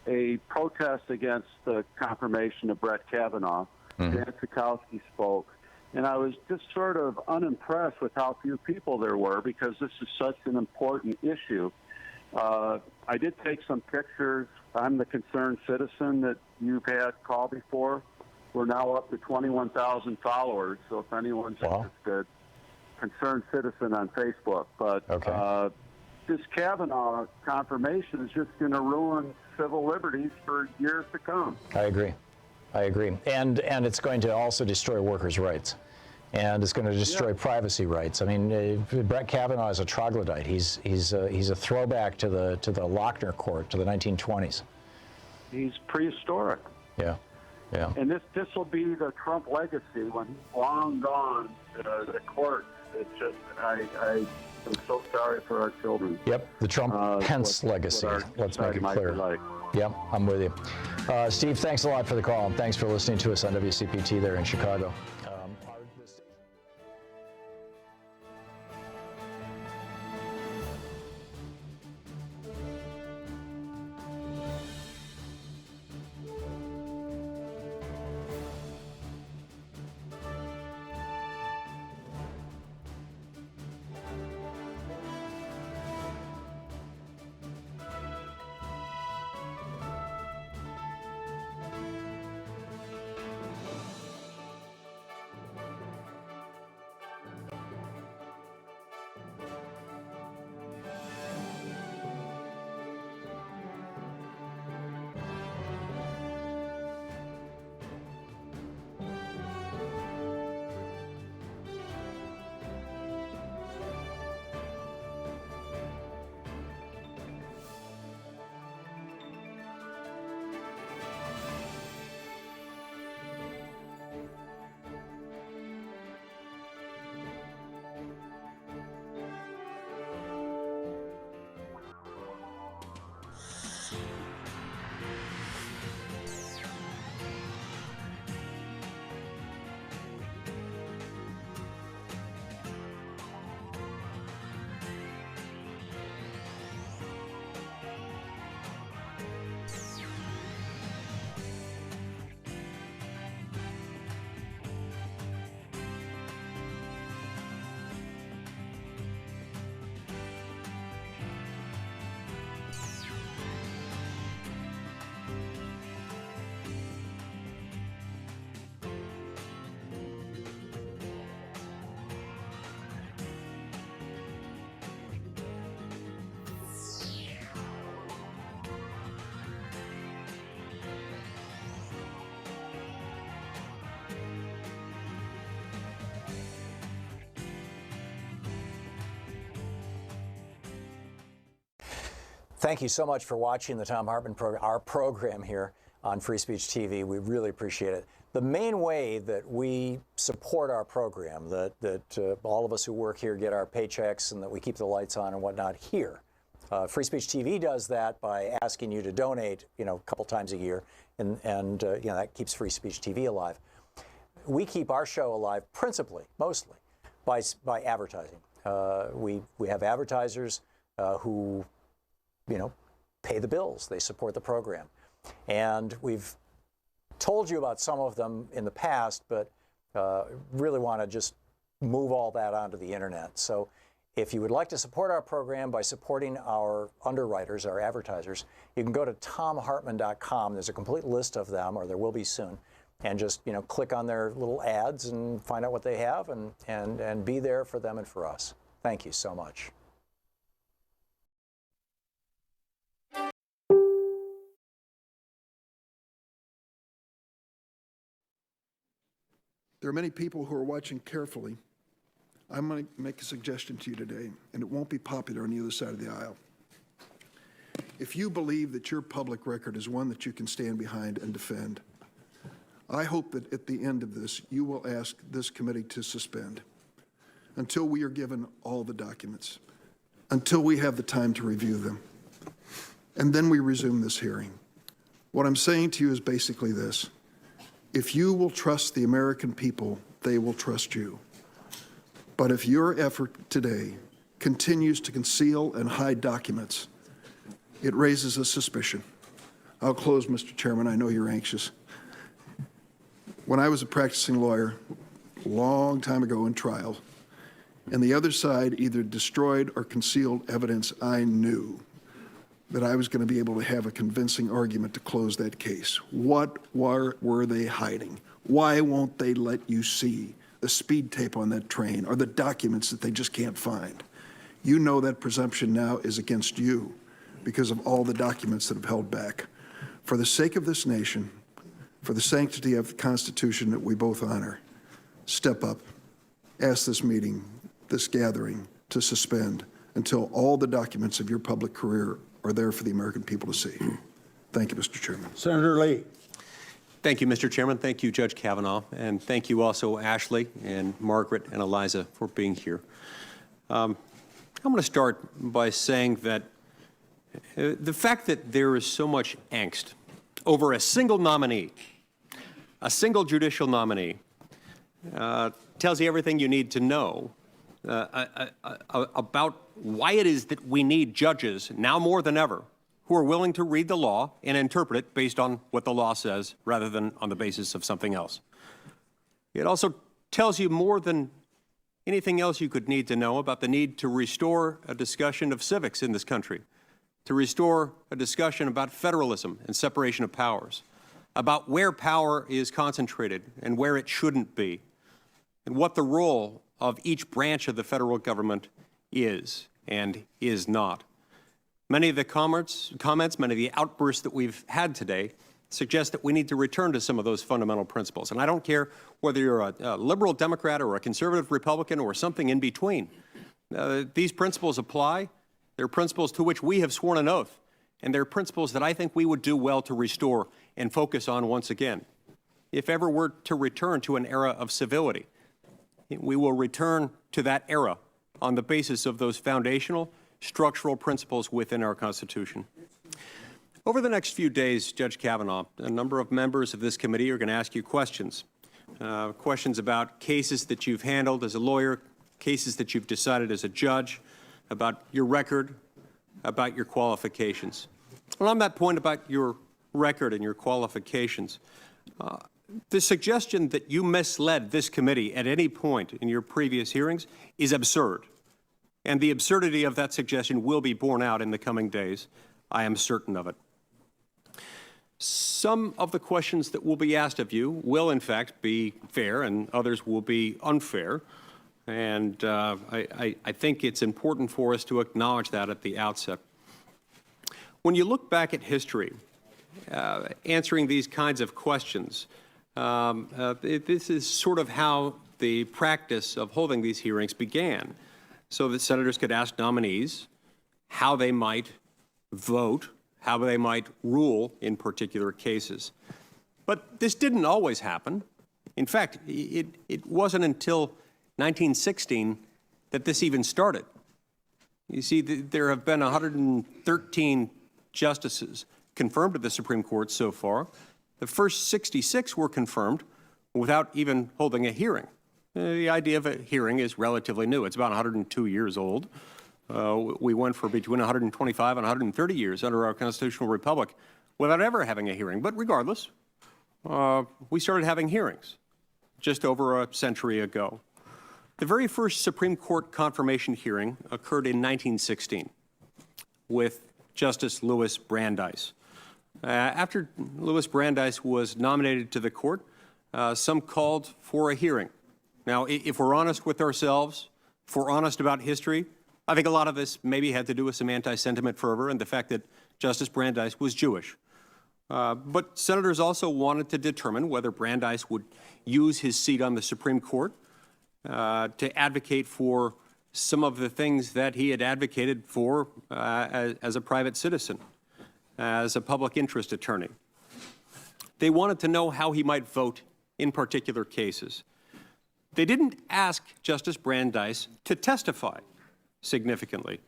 a protest against the confirmation of Brett Kavanaugh. Dan Sikowski spoke, and I was just sort of unimpressed with how few people there were because this is such an important issue. I did take some pictures. I'm the concerned citizen that you've had call before. We're now up to 21,000 followers, so if anyone's interested, concerned citizen on Facebook. But this Kavanaugh confirmation is just going to ruin civil liberties for years to come. I agree. And it's going to also destroy workers' rights. And it's going to destroy privacy rights. I mean, Brett Kavanaugh is a troglodyte. He's a throwback to the Lochner court, to the 1920s. He's prehistoric. Yeah. And this will be the Trump legacy when he's long gone. The court. It's just I'm so sorry for our children. Yep, the Trump-Pence legacy. Let's make it clear. Yep, I'm with you. Steve, thanks a lot for the call, and thanks for listening to us on WCPT there in Chicago. Thank you so much for watching the Thom Hartmann Program, our program here on Free Speech TV. We really appreciate it. The main way that we support our program, that all of us who work here get our paychecks and that we keep the lights on and whatnot here. Free Speech TV does that by asking you to donate, a couple times a year, and that keeps Free Speech TV alive. We keep our show alive principally, mostly, by advertising. We have advertisers who pay the bills. They support the program. And we've told you about some of them in the past, but really want to just move all that onto the internet. So if you would like to support our program by supporting our underwriters, our advertisers, you can go to thomhartmann.com. There's a complete list of them, or there will be soon, and just click on their little ads and find out what they have and be there for them and for us. Thank you so much. There are many people who are watching carefully. I'm going to make a suggestion to you today, and it won't be popular on either side of the aisle. If you believe that your public record is one that you can stand behind and defend, I hope that at the end of this, you will ask this committee to suspend until we are given all the documents, until we have the time to review them, and then we resume this hearing. What I'm saying to you is basically this. If you will trust the American people, they will trust you. But if your effort today continues to conceal and hide documents, it raises a suspicion. I'll close, Mr. Chairman. I know you're anxious. When I was a practicing lawyer, a long time ago in trial, and the other side either destroyed or concealed evidence, I knew that I was going to be able to have a convincing argument to close that case. What were they hiding? Why won't they let you see the speed tape on that train or the documents that they just can't find? You know that presumption now is against you because of all the documents that have held back. For the sake of this nation, for the sanctity of the Constitution that we both honor, step up, ask this meeting, this gathering, to suspend until all the documents of your public career are there for the American people to see. Thank you, Mr. Chairman. Senator Lee. Thank you, Mr. Chairman. Thank you, Judge Kavanaugh. And thank you also, Ashley and Margaret and Eliza, for being here. I'm going to start by saying that the fact that there is so much angst over a single nominee, a single judicial nominee, tells you everything you need to know about why it is that we need judges, now more than ever, who are willing to read the law and interpret it based on what the law says rather than on the basis of something else. It also tells you more than anything else you could need to know about the need to restore a discussion of civics in this country, to restore a discussion about federalism and separation of powers, about where power is concentrated and where it shouldn't be, and what the role of each branch of the federal government is and is not. Many of the comments, many of the outbursts that we've had today suggest that we need to return to some of those fundamental principles. And I don't care whether you're a liberal Democrat or a conservative Republican or something in between. These principles apply. They're principles to which we have sworn an oath. And they're principles that I think we would do well to restore and focus on once again. If ever we're to return to an era of civility, we will return to that era on the basis of those foundational structural principles within our Constitution. Over the next few days, Judge Kavanaugh, a number of members of this committee are going to ask you questions. Questions about cases that you've handled as a lawyer, cases that you've decided as a judge, about your record, about your qualifications. Well, on that point about your record and your qualifications, the suggestion that you misled this committee at any point in your previous hearings is absurd. And the absurdity of that suggestion will be borne out in the coming days. I am certain of it. Some of the questions that will be asked of you will, in fact, be fair, and others will be unfair. And I think it's important for us to acknowledge that at the outset. When you look back at history, answering these kinds of questions, this is sort of how the practice of holding these hearings began, so that senators could ask nominees how they might vote, how they might rule in particular cases. But this didn't always happen. In fact, it wasn't until 1916 that this even started. You see, there have been 113 justices confirmed to the Supreme Court so far. The first 66 were confirmed without even holding a hearing. The idea of a hearing is relatively new. It's about 102 years old. We went for between 125 and 130 years under our constitutional republic without ever having a hearing. But regardless, we started having hearings just over a century ago. The very first Supreme Court confirmation hearing occurred in 1916 with Justice Louis Brandeis. After Louis Brandeis was nominated to the court, some called for a hearing. Now, if we're honest with ourselves, if we're honest about history, I think a lot of this maybe had to do with some anti-sentiment fervor and the fact that Justice Brandeis was Jewish. But senators also wanted to determine whether Brandeis would use his seat on the Supreme Court to advocate for some of the things that he had advocated for as a private citizen, as a public interest attorney. They wanted to know how he might vote in particular cases. They didn't ask Justice Brandeis to testify significantly,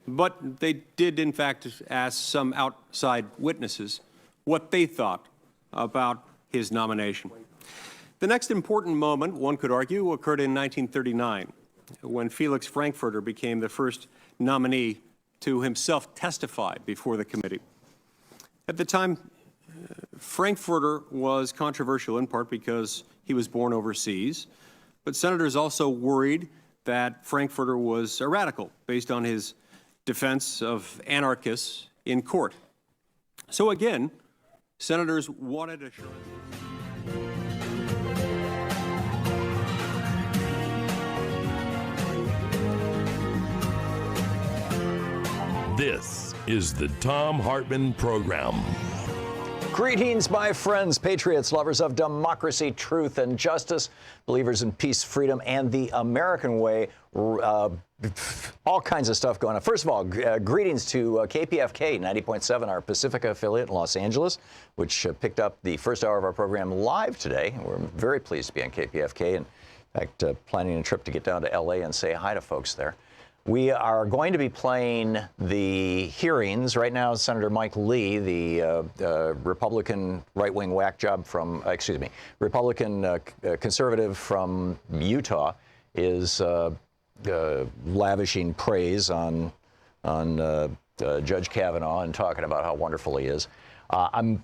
but they did, in fact, ask some outside witnesses what they thought about his nomination. The next important moment, one could argue, occurred in 1939, when Felix Frankfurter became the first nominee to himself testify before the committee. At the time, Frankfurter was controversial in part because he was born overseas, but senators also worried that Frankfurter was a radical based on his defense of anarchists in court. So again, senators wanted assurance. This is the Thom Hartmann Program. Greetings, my friends, patriots, lovers of democracy, truth, and justice, believers in peace, freedom, and the American way. All kinds of stuff going on. First of all, greetings to KPFK 90.7, our Pacifica affiliate in Los Angeles, which picked up the first hour of our program live today. We're very pleased to be on KPFK. In fact, planning a trip to get down to LA and say hi to folks there. We are going to be playing the hearings. Right now, Senator Mike Lee, the Republican right-wing whack job from, Republican conservative from Utah, is lavishing praise on Judge Kavanaugh and talking about how wonderful he is. I'm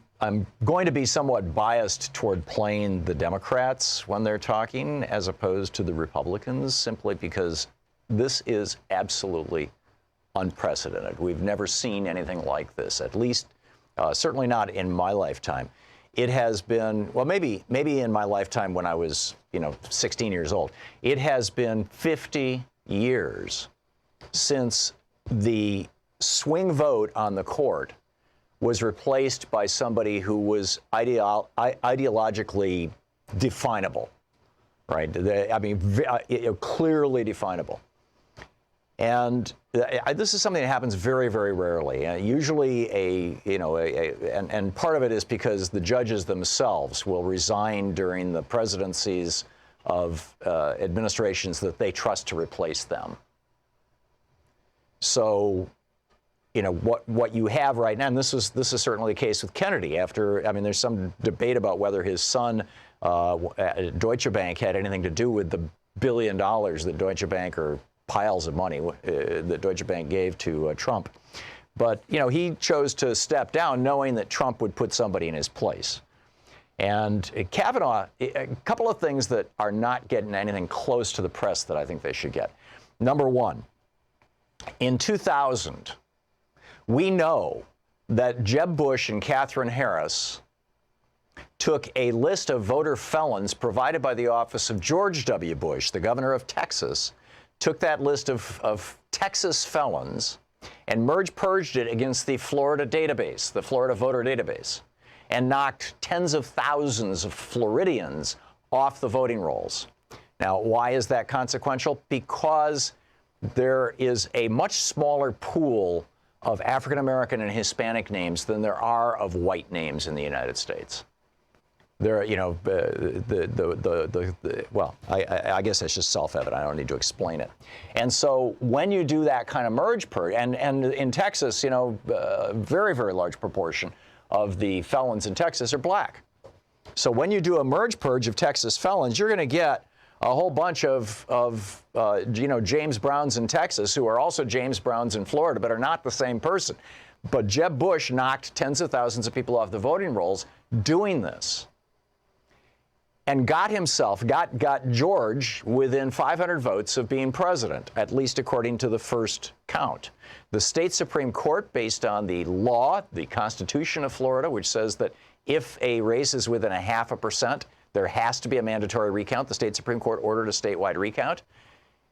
going to be somewhat biased toward playing the Democrats when they're talking as opposed to the Republicans, simply because this is absolutely unprecedented. We've never seen anything like this, at least certainly not in my lifetime. It has been, well, maybe in my lifetime when I was, 16 years old. It has been 50 years since the swing vote on the court was replaced by somebody who was ideologically definable, right? Clearly definable. And this is something that happens very, very rarely. Usually and part of it is because the judges themselves will resign during the presidencies of administrations that they trust to replace them. So, what you have right now, and this is certainly the case with Kennedy. There's some debate about whether his son, Deutsche Bank, had anything to do with the $1 billion that Deutsche Bank, or piles of money that Deutsche Bank gave to Trump. But, he chose to step down knowing that Trump would put somebody in his place. And Kavanaugh, a couple of things that are not getting anything close to the press that I think they should get. Number one, in 2000, we know that Jeb Bush and Katherine Harris took a list of voter felons provided by the office of George W. Bush, the governor of Texas, took that list of Texas felons and purged it against the Florida database, the Florida voter database, and knocked tens of thousands of Floridians off the voting rolls. Now, why is that consequential? Because there is a much smaller pool of African American and Hispanic names than there are of white names in the United States. There, I guess that's just self-evident. I don't need to explain it. And so when you do that kind of purge, and in Texas, a very, very large proportion of the felons in Texas are black. So when you do a purge of Texas felons, you're going to get a whole bunch of James Browns in Texas who are also James Browns in Florida, but are not the same person. But Jeb Bush knocked tens of thousands of people off the voting rolls doing this. And got George within 500 votes of being president, at least according to the first count. The state Supreme Court, based on the law, the Constitution of Florida, which says that if a race is within 0.5%, there has to be a mandatory recount. The state Supreme Court ordered a statewide recount,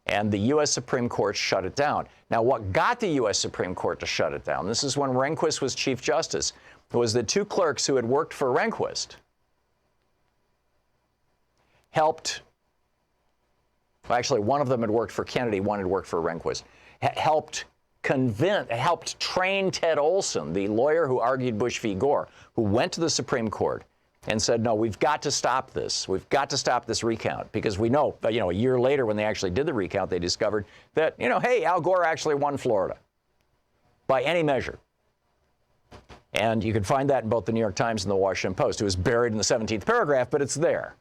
and the U.S. Supreme Court shut it down. Now, what got the U.S. Supreme Court to shut it down, this is when Rehnquist was Chief Justice, was the two clerks who had worked for Rehnquist helped, well, actually, one of them had worked for Kennedy, one had worked for Rehnquist, helped train Ted Olson, the lawyer who argued Bush v. Gore, who went to the Supreme Court and said, no, we've got to stop this. We've got to stop this recount, because we know, a year later when they actually did the recount, they discovered that, hey, Al Gore actually won Florida by any measure. And you can find that in both the New York Times and the Washington Post. It was buried in the 17th paragraph, but it's there.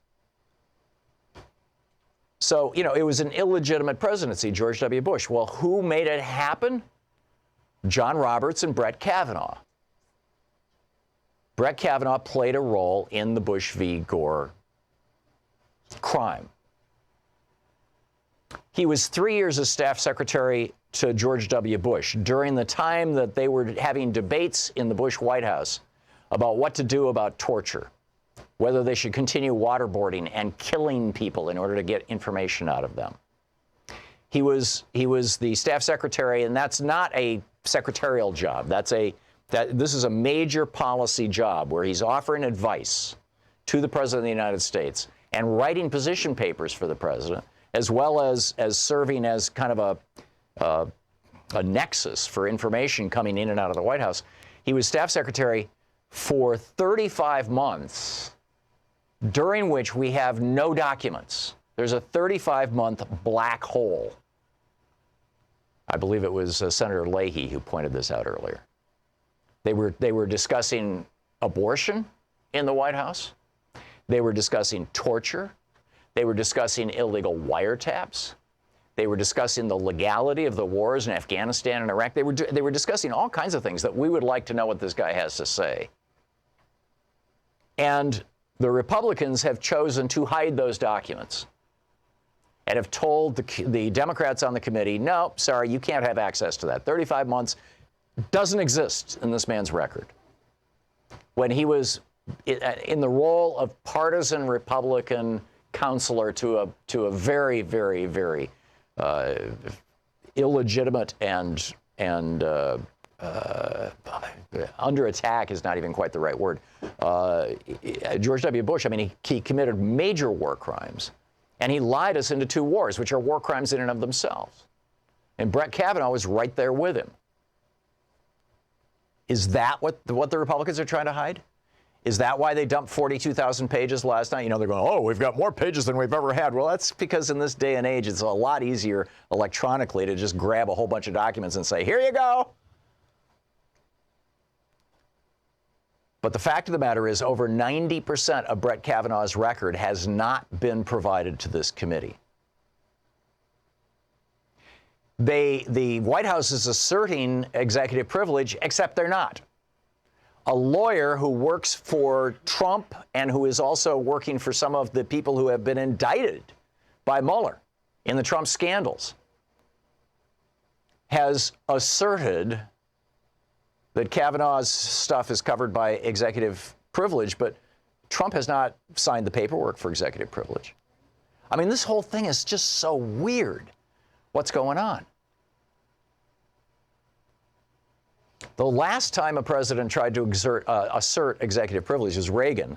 So, it was an illegitimate presidency, George W. Bush. Well, who made it happen? John Roberts and Brett Kavanaugh. Brett Kavanaugh played a role in the Bush v. Gore crime. He was 3 years as staff secretary to George W. Bush during the time that they were having debates in the Bush White House about what to do about torture, whether they should continue waterboarding and killing people in order to get information out of them. He was the staff secretary, and that's not a secretarial job. This is a major policy job where he's offering advice to the President of the United States and writing position papers for the President, as well as serving as kind of a nexus for information coming in and out of the White House. He was staff secretary for 35 months, during which we have no documents. There's a 35-month black hole. I believe it was Senator Leahy who pointed this out earlier. They were discussing abortion in the White House. They were discussing torture. They were discussing illegal wiretaps. They were discussing the legality of the wars in Afghanistan and Iraq. They were discussing all kinds of things that we would like to know what this guy has to say. And the Republicans have chosen to hide those documents and have told the Democrats on the committee, no, sorry, you can't have access to that. 35 months doesn't exist in this man's record. When he was in the role of partisan Republican counselor to a very, very, very illegitimate and under attack is not even quite the right word. George W. Bush, I mean, he committed major war crimes, and he lied us into 2 wars, which are war crimes in and of themselves. And Brett Kavanaugh was right there with him. Is that what the Republicans are trying to hide? Is that why they dumped 42,000 pages last night? You know, they're going, oh, we've got more pages than we've ever had. Well, that's because in this day and age, it's a lot easier electronically to just grab a whole bunch of documents and say, here you go. But the fact of the matter is over 90% of Brett Kavanaugh's record has not been provided to this committee. The White House is asserting executive privilege, except they're not. A lawyer who works for Trump and who is also working for some of the people who have been indicted by Mueller in the Trump scandals has asserted that Kavanaugh's stuff is covered by executive privilege, but Trump has not signed the paperwork for executive privilege. I mean, this whole thing is just so weird. What's going on? The last time a president tried to assert executive privilege was Reagan,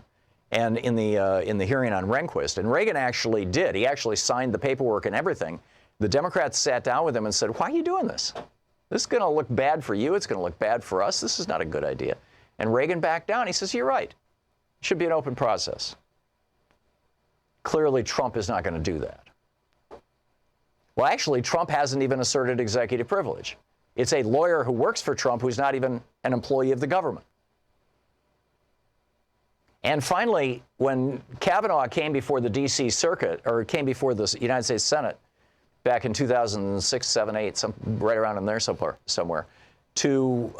and in the hearing on Rehnquist, and Reagan actually did. He actually signed the paperwork and everything. The Democrats sat down with him and said, "Why are you doing this? This is going to look bad for you. It's going to look bad for us. This is not a good idea." And Reagan backed down. He says, "You're right. It should be an open process." Clearly, Trump is not going to do that. Well, actually, Trump hasn't even asserted executive privilege. It's a lawyer who works for Trump who's not even an employee of the government. And finally, when Kavanaugh came before the D.C. Circuit, or came before the United States Senate back in 2006, 7, 8, right around in there somewhere, to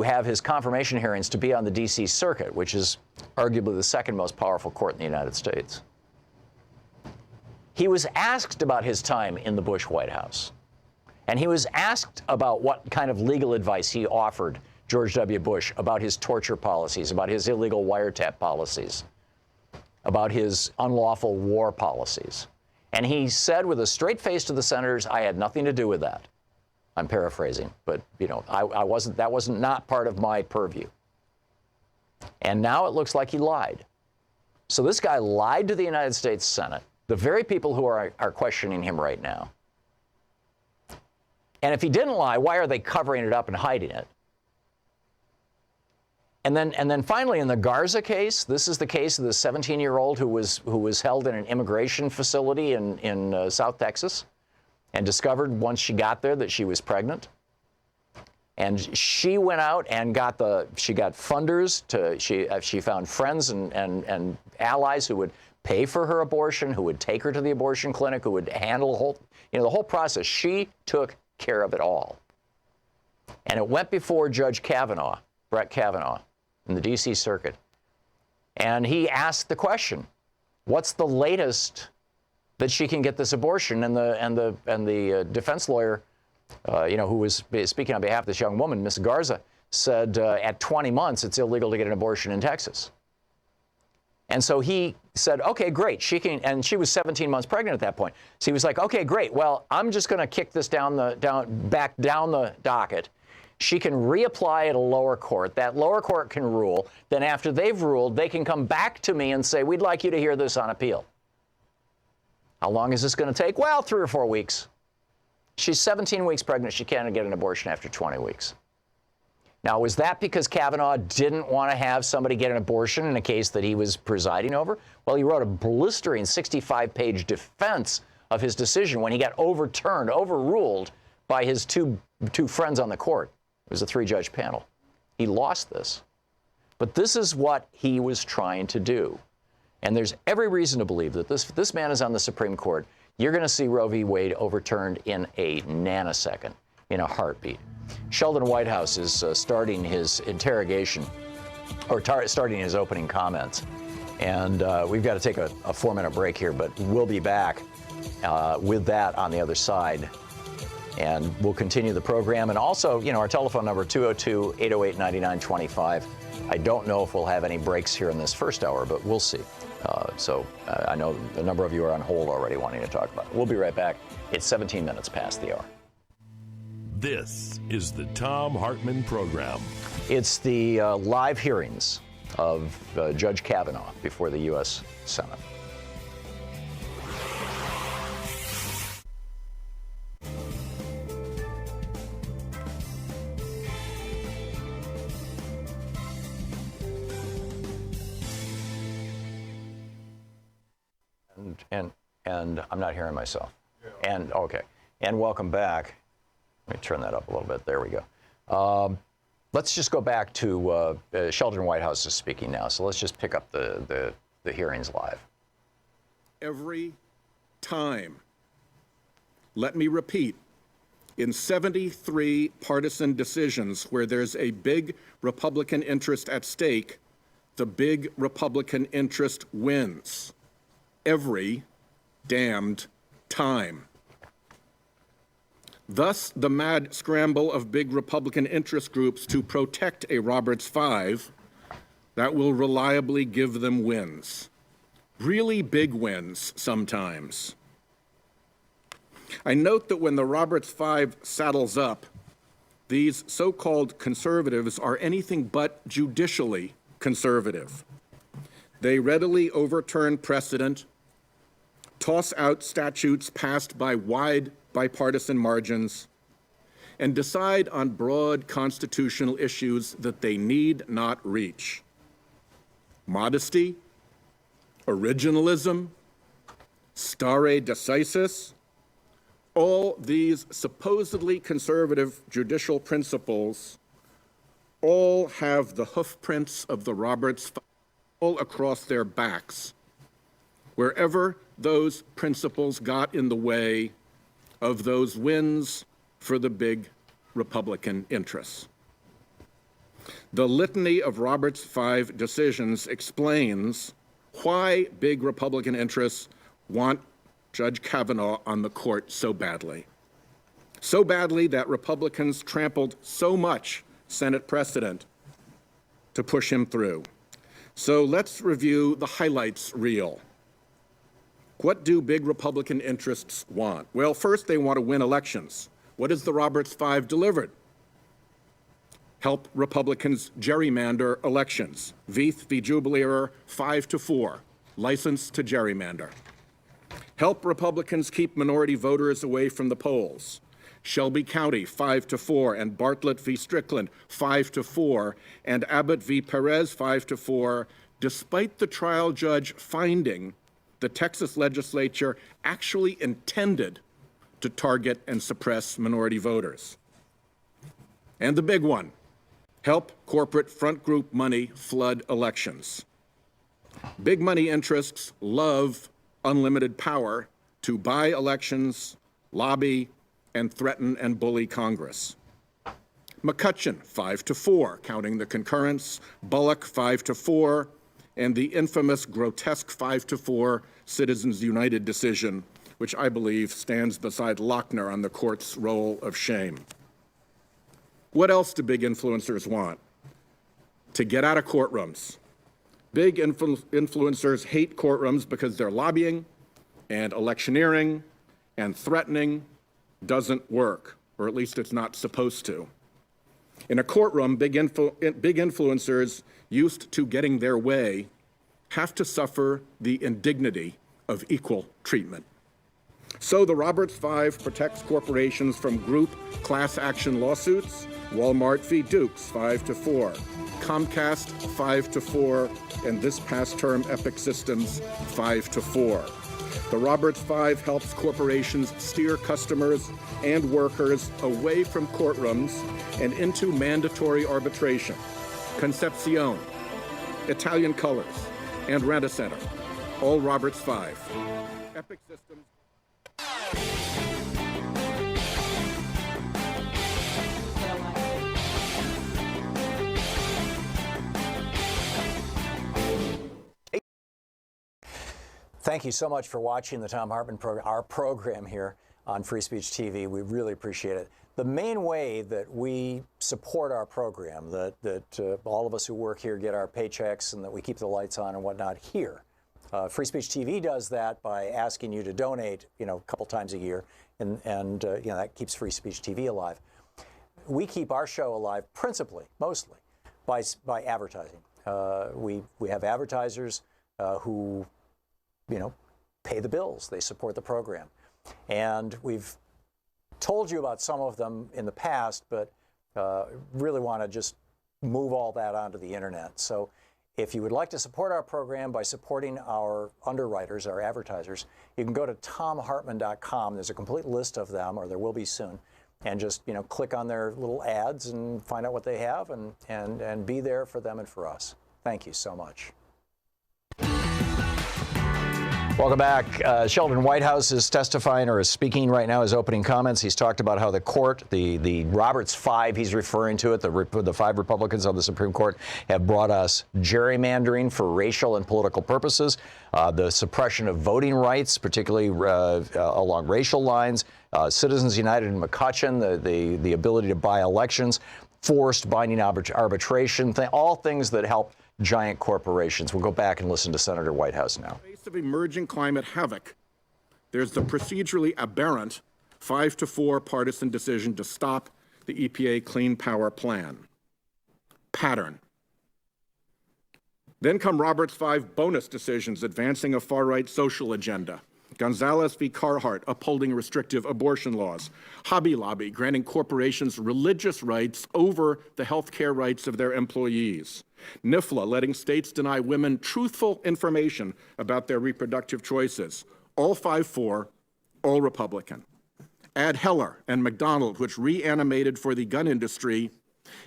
have his confirmation hearings to be on the D.C. Circuit, which is arguably the second most powerful court in the United States. He was asked about his time in the Bush White House. And he was asked about what kind of legal advice he offered George W. Bush about his torture policies, about his illegal wiretap policies, about his unlawful war policies. And he said with a straight face to the senators, "I had nothing to do with that." I'm paraphrasing, but you know, that wasn't not part of my purview. And now it looks like he lied. So this guy lied to the United States Senate, the very people who are questioning him right now. And if he didn't lie, why are they covering it up and hiding it? And then finally, in the Garza case, this is the case of the 17-year-old who was held in an immigration facility in South Texas, and discovered once she got there that she was pregnant. And she went out and she got funders she found friends and allies who would pay for her abortion, who would take her to the abortion clinic, who would handle the whole process. She took care of it all. And it went before Judge Kavanaugh Brett Kavanaugh in the D.C. Circuit, and he asked the question, what's the latest that she can get this abortion? And the defense lawyer, who was speaking on behalf of this young woman, Ms. Garza, said at 20 months it's illegal to get an abortion in Texas. And so he said, okay, great, she can, and she was 17 months pregnant at that point. So he was like, okay, great, well, I'm just going to kick this back down the docket. She can reapply at a lower court. That lower court can rule. Then after they've ruled, they can come back to me and say, we'd like you to hear this on appeal. How long is this going to take? Well, 3 or 4 weeks. She's 17 weeks pregnant. She can't get an abortion after 20 weeks. Now, was that because Kavanaugh didn't want to have somebody get an abortion in a case that he was presiding over? Well, he wrote a blistering 65-page defense of his decision when he got overruled by his two friends on the court. It was a 3-judge panel. He lost this. But this is what he was trying to do. And there's every reason to believe that this man is on the Supreme Court. You're going to see Roe v. Wade overturned in a nanosecond, in a heartbeat. Sheldon Whitehouse is starting his interrogation, or starting his opening comments. And we've got to take a 4-minute break here, but we'll be back with that on the other side. And we'll continue the program. And also, our telephone number, 202-808-9925. I don't know if we'll have any breaks here in this first hour, but we'll see. I know a number of you are on hold already wanting to talk about it. We'll be right back. It's 17 minutes past the hour. This is the Thom Hartmann Program. It's the live hearings of Judge Kavanaugh before the U.S. Senate. And I'm not hearing myself. And okay. And welcome back. Let me turn that up a little bit. There we go. Let's just go back to Sheldon Whitehouse is speaking now. So let's just pick up the hearings live. Every time, let me repeat, in 73 partisan decisions where there's a big Republican interest at stake, the big Republican interest wins. Every damned time. Thus, the mad scramble of big Republican interest groups to protect a Roberts 5 that will reliably give them wins. Really big wins sometimes. I note that when the Roberts 5 saddles up, these so-called conservatives are anything but judicially conservative. They readily overturn precedent, toss out statutes passed by wide bipartisan margins, and decide on broad constitutional issues that they need not reach. Modesty, originalism, stare decisis, all these supposedly conservative judicial principles all have the hoofprints of the Roberts all across their backs, wherever those principles got in the way of those wins for the big Republican interests. The litany of Roberts 5 decisions explains why big Republican interests want Judge Kavanaugh on the court so badly. So badly that Republicans trampled so much Senate precedent to push him through. So let's review the highlights reel. What do big Republican interests want? Well, first, they want to win elections. What has the Roberts 5 delivered? Help Republicans gerrymander elections. Veith v. Jubileer, 5-4, license to gerrymander. Help Republicans keep minority voters away from the polls. Shelby County, 5-4, and Bartlett v. Strickland, 5-4, and Abbott v. Perez, 5-4, despite the trial judge finding the Texas legislature actually intended to target and suppress minority voters. And the big one, help corporate front group money flood elections. Big money interests love unlimited power to buy elections, lobby, and threaten and bully Congress. McCutcheon, 5-4, counting the concurrence, Bullock, 5-4, and the infamous, grotesque 5-4 Citizens United decision, which I believe stands beside Lochner on the court's roll of shame. What else do big influencers want? To get out of courtrooms. Big influencers hate courtrooms because their lobbying and electioneering and threatening doesn't work, or at least it's not supposed to. In a courtroom, big influencers used to getting their way have to suffer the indignity of equal treatment. So the Roberts 5 protects corporations from group class action lawsuits. Walmart v. Dukes, 5-4. Comcast, 5-4. And this past term, Epic Systems, 5-4. The Roberts 5 helps corporations steer customers and workers away from courtrooms and into mandatory arbitration. Concepcion, Italian Colors, and Rent-A-Center, all Roberts 5. Epic Systems. Thank you so much for watching the Thom Hartmann Program, our program here on Free Speech TV. We really appreciate it. The main way that we support our program, that all of us who work here get our paychecks and that we keep the lights on and whatnot here. Free Speech TV does that by asking you to donate, a couple times a year, and that keeps Free Speech TV alive. We keep our show alive principally, mostly, by advertising. We have advertisers who pay the bills. They support the program. And we've told you about some of them in the past, but really want to just move all that onto the internet. So if you would like to support our program by supporting our underwriters, our advertisers, you can go to thomhartmann.com. There's a complete list of them, or there will be soon, and just click on their little ads and find out what they have and be there for them and for us. Thank you so much. Welcome back. Sheldon Whitehouse is testifying or is speaking right now, his opening comments. He's talked about how the court, the Roberts 5 he's referring to it, the 5 Republicans on the Supreme Court have brought us gerrymandering for racial and political purposes, the suppression of voting rights, particularly along racial lines, Citizens United in McCutcheon, the ability to buy elections, forced binding arbitration, all things that help giant corporations. We'll go back and listen to Senator Whitehouse now. In the face of emerging climate havoc, there's the procedurally aberrant 5-4 partisan decision to stop the EPA Clean Power Plan. Pattern. Then come Roberts 5 bonus decisions advancing a far-right social agenda. Gonzalez v. Carhart upholding restrictive abortion laws. Hobby Lobby granting corporations religious rights over the health care rights of their employees. NIFLA letting states deny women truthful information about their reproductive choices. All 5-4, all Republican. Add Heller and McDonald, which reanimated for the gun industry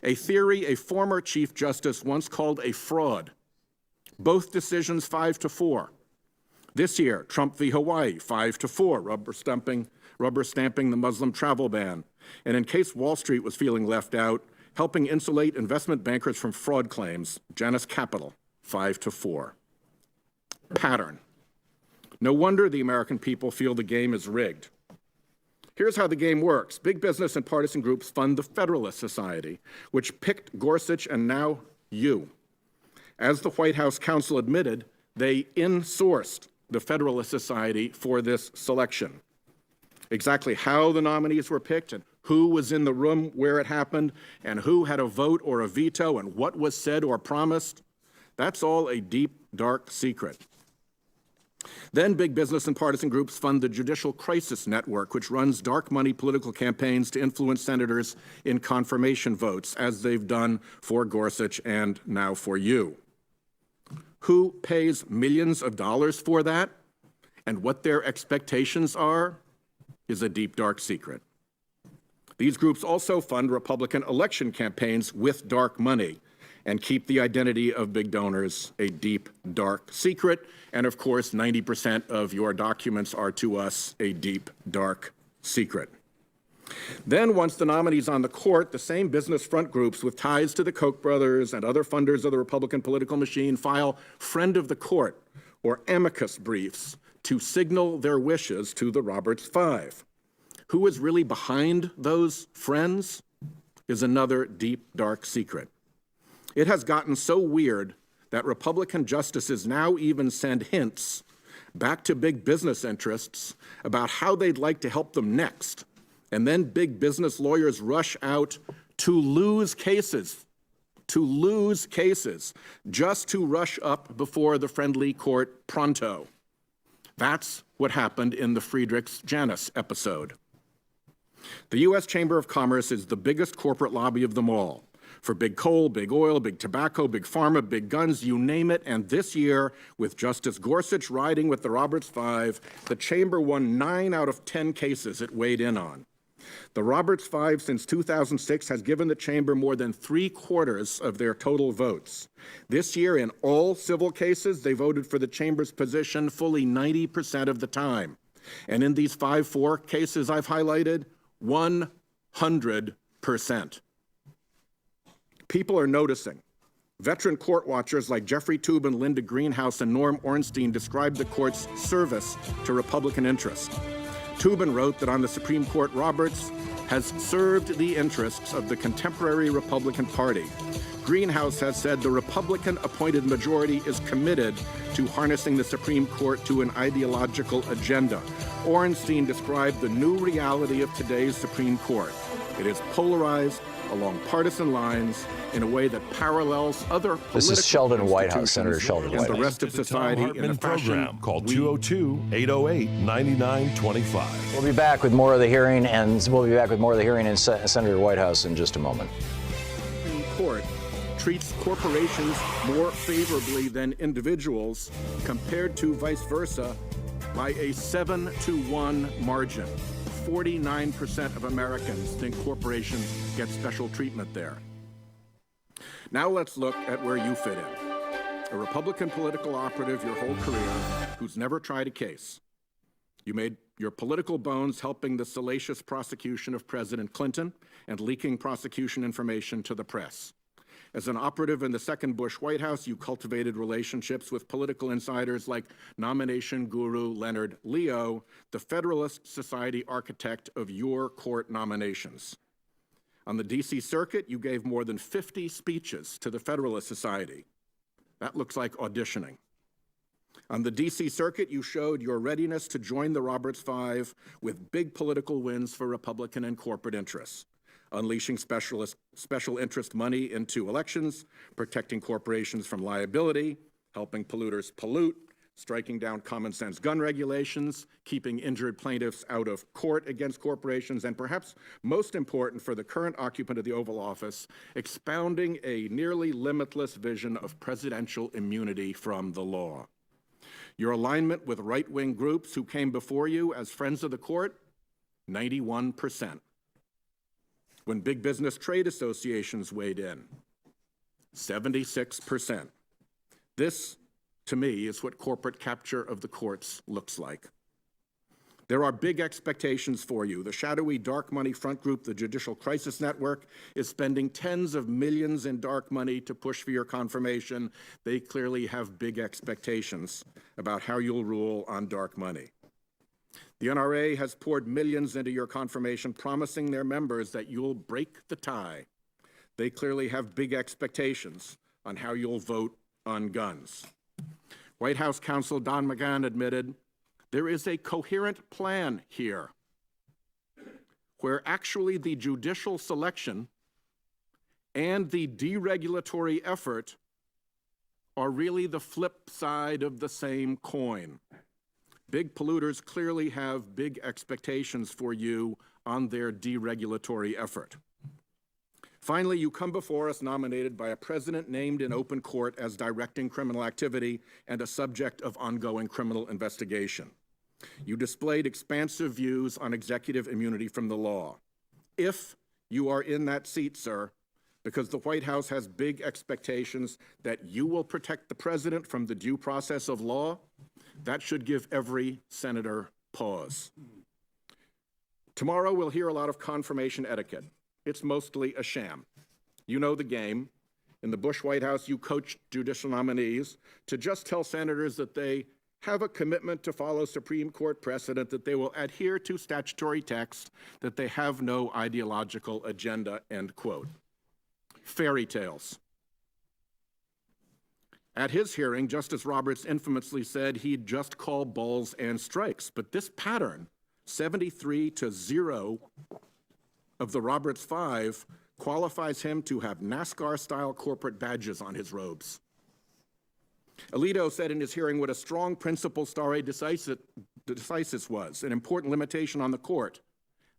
a theory a former Chief Justice once called a fraud. Both decisions 5-4. This year, Trump v. Hawaii, 5-4, rubber stamping the Muslim travel ban. And in case Wall Street was feeling left out, helping insulate investment bankers from fraud claims, Janus Capital, 5-4. Pattern. No wonder the American people feel the game is rigged. Here's how the game works. Big business and partisan groups fund the Federalist Society, which picked Gorsuch and now you. As the White House counsel admitted, they insourced the Federalist Society for this selection. Exactly how the nominees were picked and who was in the room where it happened and who had a vote or a veto and what was said or promised, that's all a deep, dark secret. Then big business and partisan groups fund the Judicial Crisis Network, which runs dark money political campaigns to influence senators in confirmation votes, as they've done for Gorsuch and now for you. Who pays millions of dollars for that and what their expectations are is a deep, dark secret. These groups also fund Republican election campaigns with dark money and keep the identity of big donors a deep, dark secret. And of course, 90% of your documents are to us a deep, dark secret. Then, once the nominee's on the court, the same business front groups with ties to the Koch brothers and other funders of the Republican political machine file friend of the court or amicus briefs to signal their wishes to the Roberts Five. Who is really behind those friends is another deep, dark secret. It has gotten so weird that Republican justices now even send hints back to big business interests about how they'd like to help them next. And then big business lawyers rush out to lose cases, just to rush up before the friendly court pronto. That's what happened in the Friedrichs Janus episode. The U.S. Chamber of Commerce is the biggest corporate lobby of them all. For big coal, big oil, big tobacco, big pharma, big guns, you name it. And this year, with Justice Gorsuch riding with the Roberts Five, the chamber won 9 out of 10 cases it weighed in on. The Roberts Five since 2006 has given the chamber more than 3/4 of their total votes. This year, in all civil cases, they voted for the chamber's position fully 90% of the time. And in these 5-4 cases I've highlighted, 100%. People are noticing. Veteran court watchers like Jeffrey Toobin, Linda Greenhouse, and Norm Ornstein described the court's service to Republican interest. Toobin wrote that on the Supreme Court, Roberts has served the interests of the contemporary Republican Party. Greenhouse has said the Republican-appointed majority is committed to harnessing the Supreme Court to an ideological agenda. Ornstein described the new reality of today's Supreme Court. It is polarized along partisan lines in a way that parallels other political This is Sheldon Whitehouse, Senator Sheldon and Whitehouse. the rest of society in a Program. fashion Call 202-808-9925. We'll be back with more of the hearing, and in Senator Whitehouse in just a moment. The Supreme Court treats corporations more favorably than individuals compared to vice versa by a 7-to-1 margin. 49% of Americans think corporations get special treatment there. Now let's look at where you fit in. A Republican political operative your whole career who's never tried a case. You made your political bones helping the salacious prosecution of President Clinton and leaking prosecution information to the press. As an operative in the second Bush White House, you cultivated relationships with political insiders like nomination guru Leonard Leo, the Federalist Society architect of your court nominations. On the D.C. Circuit, you gave more than 50 speeches to the Federalist Society. That looks like auditioning. On the D.C. Circuit, you showed your readiness to join the Roberts Five with big political wins for Republican and corporate interests. Unleashing special interest money into elections, protecting corporations from liability, helping polluters pollute, striking down common sense gun regulations, keeping injured plaintiffs out of court against corporations, and perhaps most important for the current occupant of the Oval Office, expounding a nearly limitless vision of presidential immunity from the law. Your alignment with right-wing groups who came before you as friends of the court, 91%. When big business trade associations weighed in, 76%. This, to me, is what corporate capture of the courts looks like. There are big expectations for you. The shadowy dark money front group, the Judicial Crisis Network, is spending tens of millions in dark money to push for your confirmation. They clearly have big expectations about how you'll rule on dark money. The NRA has poured millions into your confirmation, promising their members that you'll break the tie. They clearly have big expectations on how you'll vote on guns. White House counsel Don McGahn admitted, there is a coherent plan here where actually the judicial selection and the deregulatory effort are really the flip side of the same coin. Big polluters clearly have big expectations for you on their deregulatory effort. Finally, you come before us nominated by a president named in open court as directing criminal activity and a subject of ongoing criminal investigation. You displayed expansive views on executive immunity from the law. If you are in that seat, sir, because the White House has big expectations that you will protect the president from the due process of law, that should give every senator pause. Tomorrow we'll hear a lot of confirmation etiquette. It's mostly a sham. You know the game. In the Bush White House, you coached judicial nominees to just tell senators that they have a commitment to follow Supreme Court precedent, that they will adhere to statutory text, that they have no ideological agenda, end quote. Fairy tales. At his hearing, Justice Roberts infamously said he'd just call balls and strikes, but this pattern, 73-0 of the Roberts 5, qualifies him to have NASCAR-style corporate badges on his robes. Alito said in his hearing what a strong principle stare decisis was, an important limitation on the court.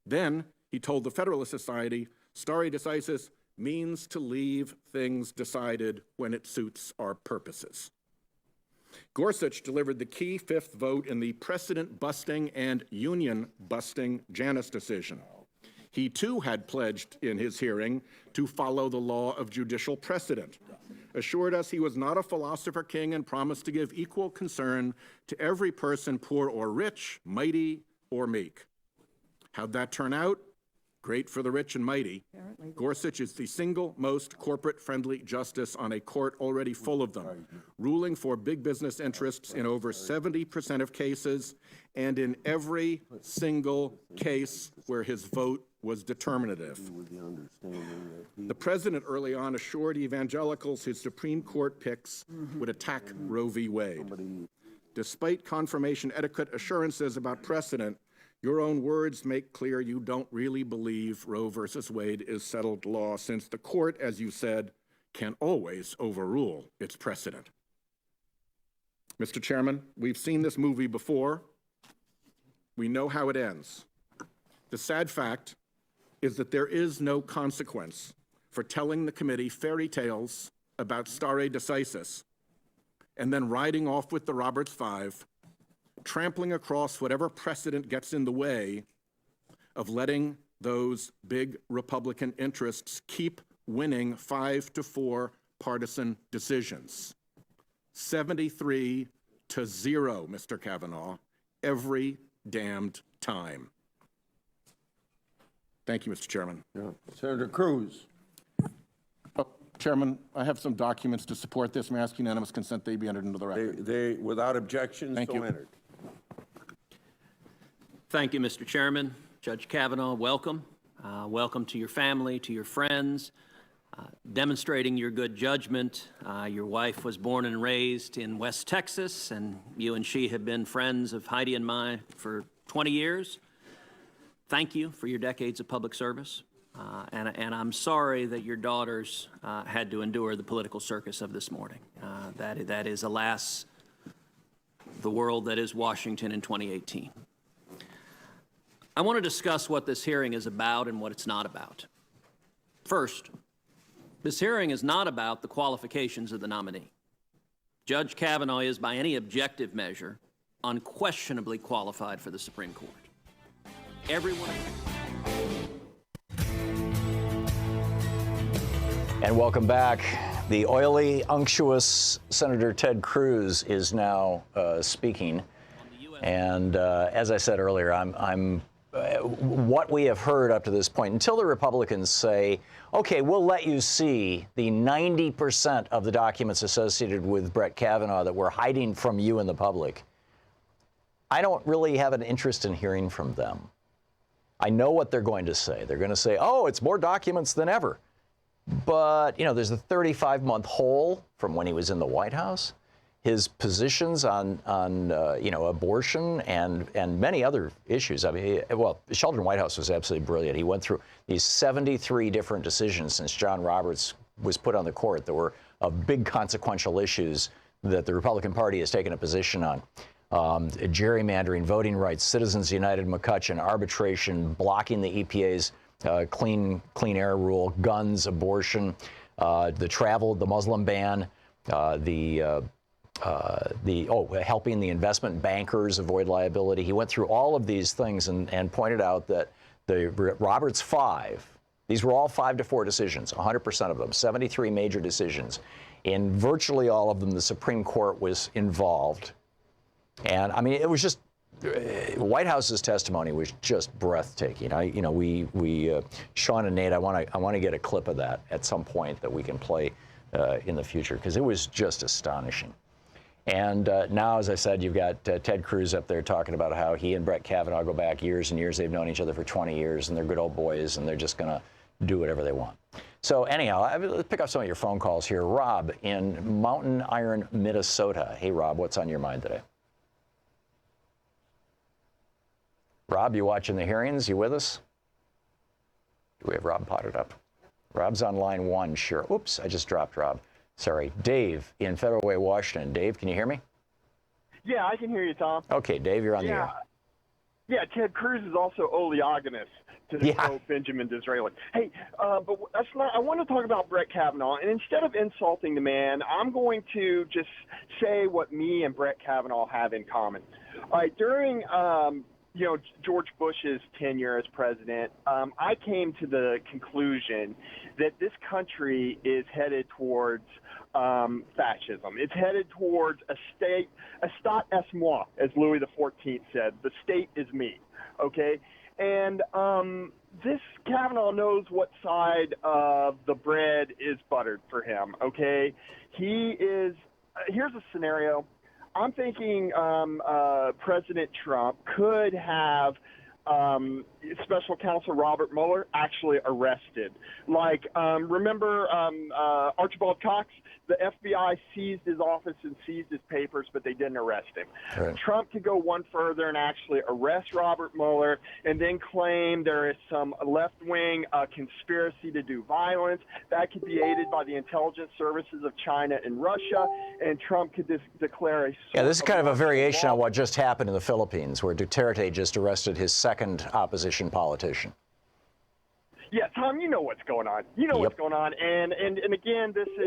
Then he told the Federalist Society, stare decisis means to leave things decided when it suits our purposes. Gorsuch delivered the key fifth vote in the precedent-busting and union-busting Janus decision. He too had pledged in his hearing to follow the law of judicial precedent, assured us he was not a philosopher king, and promised to give equal concern to every person, poor or rich, mighty or meek. How'd that turn out? Great for the rich and mighty. Apparently. Gorsuch is the single most corporate-friendly justice on a court already full of them, ruling for big business interests in over 70% of cases and in every single case where his vote was determinative. The president early on assured evangelicals his Supreme Court picks would attack Roe v. Wade. Despite confirmation etiquette assurances about precedent, your own words make clear you don't really believe Roe versus Wade is settled law, since the court, as you said, can always overrule its precedent. Mr. Chairman, we've seen this movie before. We know how it ends. The sad fact is that there is no consequence for telling the committee fairy tales about stare decisis and then riding off with the Roberts 5, trampling across whatever precedent gets in the way of letting those big Republican interests keep winning 5-4 partisan decisions. 73-0, Mr. Kavanaugh, every damned time. Thank you, Mr. Chairman. Yeah. Senator Cruz. Chairman, I have some documents to support this. May I ask unanimous consent they be entered into the record? They without objection, Thank so you. entered. Thank you, Mr. Chairman. Judge Kavanaugh, welcome. Welcome to your family, to your friends, demonstrating your good judgment. Your wife was born and raised in West Texas, and you and she have been friends of Heidi and mine for 20 years. Thank you for your decades of public service. And I'm sorry that your daughters had to endure the political circus of this morning. That is, alas, the world that is Washington in 2018. I want to discuss what this hearing is about and what it's not about. First, this hearing is not about the qualifications of the nominee. Judge Kavanaugh is, by any objective measure, unquestionably qualified for the Supreme Court. Everyone. And welcome back. The oily, unctuous Senator Ted Cruz is now speaking. And as I said earlier, what we have heard up to this point, until the Republicans say, okay, we'll let you see the 90% of the documents associated with Brett Kavanaugh that we're hiding from you and the public, I don't really have an interest in hearing from them. I know what they're going to say. They're going to say, oh, it's more documents than ever. But, you know, there's a 35-month hole from when he was in the White House. His positions on abortion and many other issues. I mean, Sheldon Whitehouse was absolutely brilliant. He went through these 73 different decisions since John Roberts was put on the court that were of big consequential issues that the Republican Party has taken a position on. Gerrymandering, voting rights, Citizens United, McCutcheon, arbitration, blocking the EPA's clean air rule, guns, abortion, the travel, the Muslim ban, helping the investment bankers avoid liability. He went through all of these things and pointed out that the Roberts 5, these were all 5-4 decisions, 100% of them, 73 major decisions. In virtually all of them, the Supreme Court was involved. And I mean, it was just White House's testimony was just breathtaking. Sean and Nate, I want to get a clip of that at some point that we can play in the future, because it was just astonishing. And now, as I said, you've got Ted Cruz up there talking about how he and Brett Kavanaugh go back years and years. They've known each other for 20 years, and they're good old boys, and they're just going to do whatever they want. So anyhow, let's pick up some of your phone calls here. Rob in Mountain Iron, Minnesota. Hey, Rob, what's on your mind today? Rob, you watching the hearings? You with us? Do we have Rob potted up? Rob's on line 1, sure. Oops, I just dropped Rob. Sorry. Dave in Federal Way, Washington. Dave, can you hear me? Yeah, I can hear you, Tom. Okay, Dave, you're on the air. Yeah, Ted Cruz is also oleaginous to quote Benjamin Disraeli. Hey, but that's not. I want to talk about Brett Kavanaugh, and instead of insulting the man, I'm going to just say what me and Brett Kavanaugh have in common. All right, during George Bush's tenure as president, I came to the conclusion that this country is headed towards fascism. It's headed towards a state, état est moi, as Louis XIV said. The state is me, okay? And this Kavanaugh knows what side of the bread is buttered for him, okay? He is here's a scenario. I'm thinking President Trump could have Special Counsel Robert Mueller actually arrested. Like, remember Archibald Cox? The FBI seized his office and seized his papers, but they didn't arrest him. Right. Trump could go one further and actually arrest Robert Mueller and then claim there is some left-wing conspiracy to do violence. That could be aided by the intelligence services of China and Russia, and Trump could declare a... Yeah, this is kind of a variation on what just happened in the Philippines, where Duterte just arrested his second opposition politician. Yeah, Tom, you know what's going on. You know what's going on. And again, this is,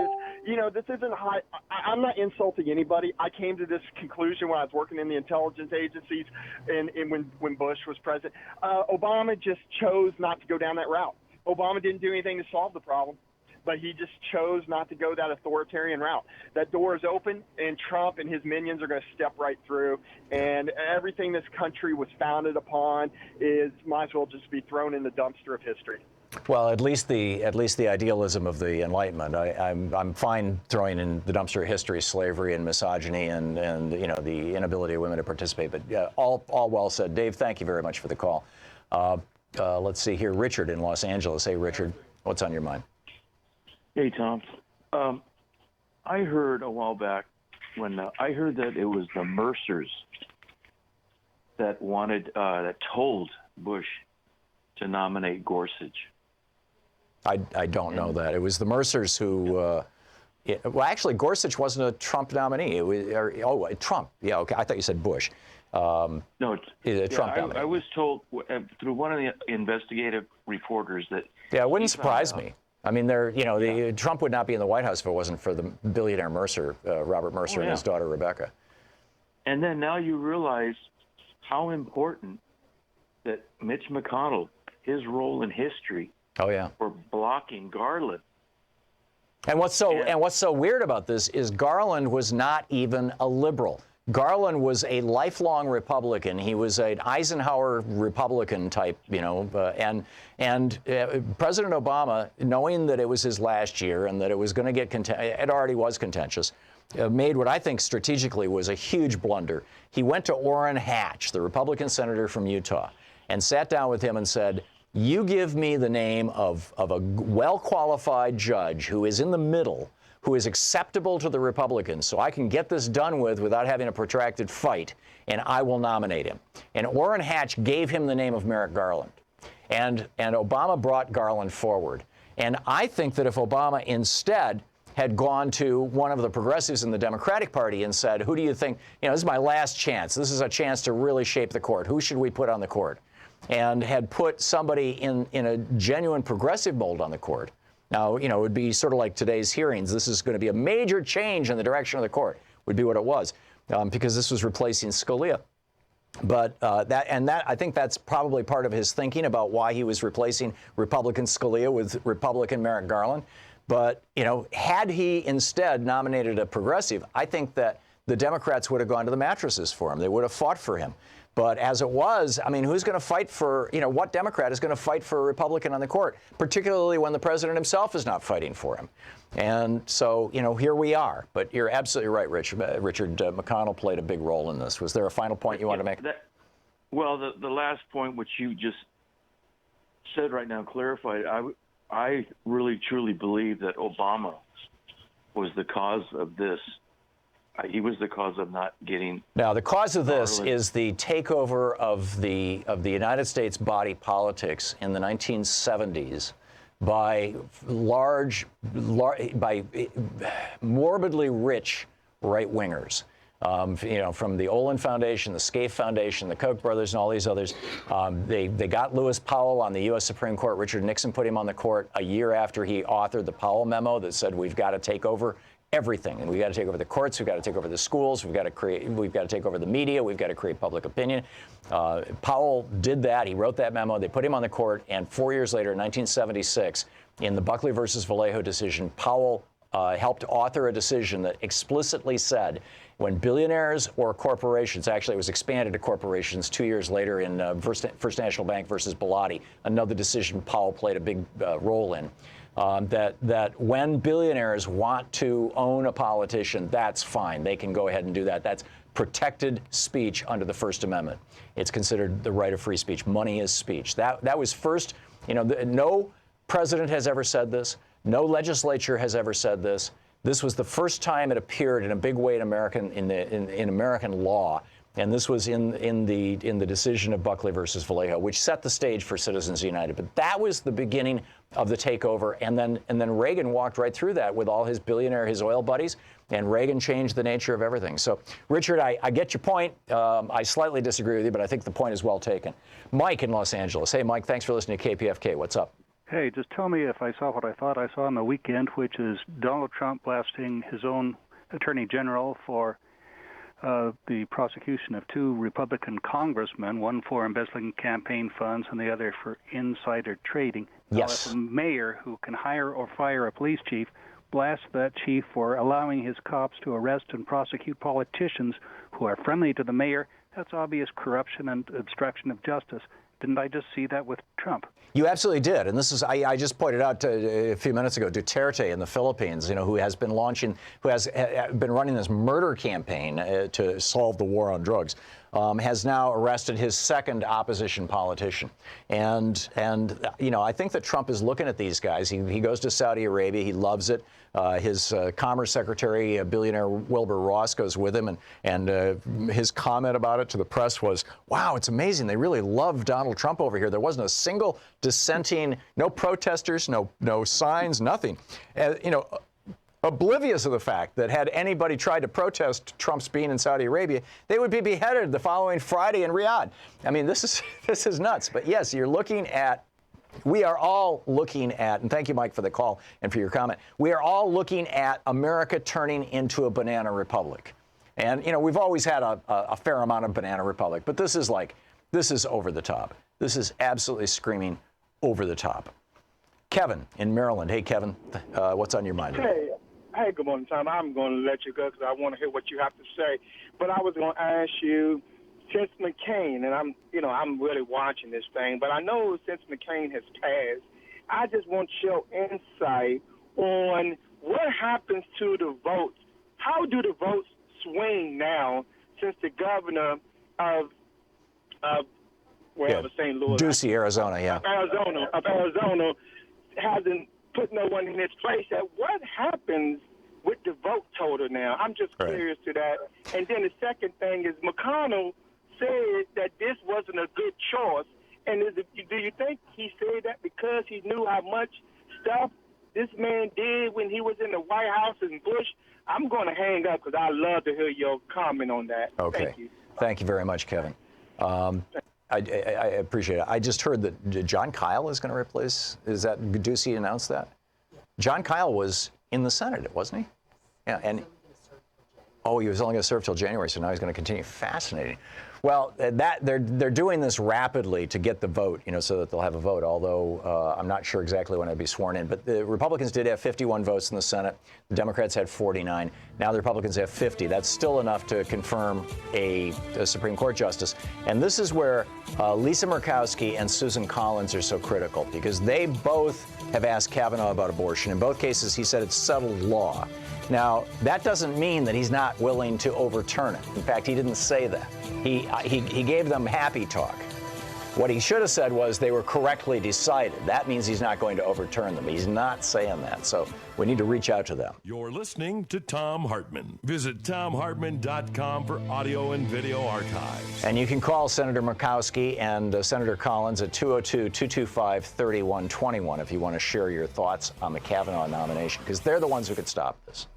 this isn't high. I'm not insulting anybody. I came to this conclusion when I was working in the intelligence agencies and when Bush was president. Obama just chose not to go down that route. Obama didn't do anything to solve the problem, but he just chose not to go that authoritarian route. That door is open, and Trump and his minions are going to step right through, and everything this country was founded upon might as well just be thrown in the dumpster of history. Well, at least the idealism of the Enlightenment. I'm fine throwing in the dumpster of history, slavery and misogyny, and the inability of women to participate. But all well said, Dave. Thank you very much for the call. Let's see here, Richard in Los Angeles. Hey, Richard, what's on your mind? Hey, Tom. I heard a while back when I heard that it was the Mercers that told Bush to nominate Gorsuch. I don't know that. It was the Mercers who, well, actually, Gorsuch wasn't a Trump nominee. It was, Trump. Yeah, okay. I thought you said Bush. No, Trump nominee. I was told through one of the investigative reporters that. Yeah, it wouldn't surprise me. I mean, Trump would not be in the White House if it wasn't for the billionaire Mercer, Robert Mercer, and his daughter Rebecca. And then now you realize how important that Mitch McConnell, his role in history. Oh yeah. For blocking Garland. And what's so weird about this is Garland was not even a liberal. Garland was a lifelong Republican. He was an Eisenhower Republican type, and President Obama, knowing that it was his last year and that it was going to get it already was contentious, made what I think strategically was a huge blunder. He went to Orrin Hatch, the Republican senator from Utah, and sat down with him and said, you give me the name of a well-qualified judge who is in the middle, who is acceptable to the Republicans, so I can get this done without having a protracted fight, and I will nominate him. And Orrin Hatch gave him the name of Merrick Garland. And Obama brought Garland forward. And I think that if Obama instead had gone to one of the progressives in the Democratic Party and said, who do you think, this is my last chance. This is a chance to really shape the court. Who should we put on the court? And had put somebody in a genuine progressive mold on the court. Now, it would be sort of like today's hearings. This is going to be a major change in the direction of the court, would be what it was, because this was replacing Scalia. But I think that's probably part of his thinking about why he was replacing Republican Scalia with Republican Merrick Garland. But, had he instead nominated a progressive, I think that the Democrats would have gone to the mattresses for him. They would have fought for him. But as it was, I mean, who's going to fight for, what Democrat is going to fight for a Republican on the court, particularly when the president himself is not fighting for him? And so, here we are. But you're absolutely right, Richard. McConnell played a big role in this. Was there a final point you wanted to make? Well, the last point, which you just said right now, clarified, I really, truly believe that Obama was the cause of this. He was the cause of not getting. Now, the cause of this is the takeover of the United States body politics in the 1970s by by morbidly rich right-wingers. From the Olin Foundation, the Scaife Foundation, the Koch brothers, and all these others. They got Lewis Powell on the U.S. Supreme Court. Richard Nixon put him on the court a year after he authored the Powell memo that said we've got to take over everything, and we've got to take over the courts, we've got to take over the schools, we've got to take over the media, we've got to create public opinion. Powell did that. He wrote that memo. They put him on the court, and 4 years later, in 1976, in the Buckley versus Vallejo decision, Powell helped author a decision that explicitly said when billionaires or corporations, actually it was expanded to corporations 2 years later in First National Bank versus Bilotti, another decision Powell played a big role in, that when billionaires want to own a politician, that's fine. They can go ahead and do that. That's protected speech under the First Amendment. It's considered the right of free speech. Money is speech. That was first, no president has ever said this. No legislature has ever said this. This was the first time it appeared in a big way in American law, and this was in the decision of Buckley versus Vallejo, which set the stage for Citizens United. But that was the beginning of the takeover, and then Reagan walked right through that with all his oil buddies, and Reagan changed the nature of everything. So, Richard, I get your point. I slightly disagree with you, but I think the point is well taken. Mike in Los Angeles. Hey, Mike, thanks for listening to KPFK. What's up? Hey, just tell me if I saw what I thought I saw on the weekend, which is Donald Trump blasting his own attorney general for the prosecution of two Republican congressmen, one for embezzling campaign funds and the other for insider trading. Yes. Now, if a mayor who can hire or fire a police chief blasts that chief for allowing his cops to arrest and prosecute politicians who are friendly to the mayor, that's obvious corruption and obstruction of justice. Didn't I just see that with Trump? You absolutely did, and this is I just pointed out a few minutes ago. Duterte in the Philippines, who has been running this murder campaign to solve the war on drugs, has now arrested his second opposition politician, and I think that Trump is looking at these guys. He goes to Saudi Arabia. He loves it. His Commerce Secretary, billionaire Wilbur Ross, goes with him, and his comment about it to the press was, "Wow, it's amazing. They really love Donald Trump over here. There wasn't a single dissenting, no protesters, no signs, nothing." Oblivious of the fact that had anybody tried to protest Trump's being in Saudi Arabia, they would be beheaded the following Friday in Riyadh. I mean, this is nuts. But yes, we are all looking at, and thank you, Mike, for the call and for your comment. We are all looking at America turning into a banana republic. And, we've always had a fair amount of banana republic, but this is over the top. This is absolutely screaming over the top. Kevin in Maryland. Hey, Kevin, what's on your mind? Hey, good morning, Tom. I'm going to let you go because I want to hear what you have to say. But I was going to ask you, since McCain, and I'm really watching this thing, but I know since McCain has passed, I just want your insight on what happens to the votes. How do the votes swing now since the governor of St. Louis, Ducey, Arizona, yeah. Arizona hasn't put no one in its place? What happens with the vote total now? I'm just curious to that. And then the second thing is McConnell said that this wasn't a good choice. And do you think he said that because he knew how much stuff this man did when he was in the White House and Bush? I'm going to hang up because I'd love to hear your comment on that. Okay. Thank you. Thank you very much, Kevin. I appreciate it. I just heard that John Kyle is going to replace. Is that Ducey announced that? John Kyle was in the Senate, wasn't he? Yeah, and Oh, he was only going to serve till January, so now he's going to continue. Fascinating. Well, they're doing this rapidly to get the vote, so that they'll have a vote, although I'm not sure exactly when it'll be sworn in. But the Republicans did have 51 votes in the Senate. The Democrats had 49. Now the Republicans have 50. That's still enough to confirm a Supreme Court justice. And this is where Lisa Murkowski and Susan Collins are so critical, because they both have asked Kavanaugh about abortion. In both cases, he said it's settled law. Now, that doesn't mean that he's not willing to overturn it. In fact, he didn't say that. He gave them happy talk. What he should have said was they were correctly decided. That means he's not going to overturn them. He's not saying that. So we need to reach out to them. You're listening to Thom Hartmann. Visit thomhartmann.com for audio and video archives. And you can call Senator Murkowski and Senator Collins at 202-225-3121 if you want to share your thoughts on the Kavanaugh nomination, because they're the ones who could stop this.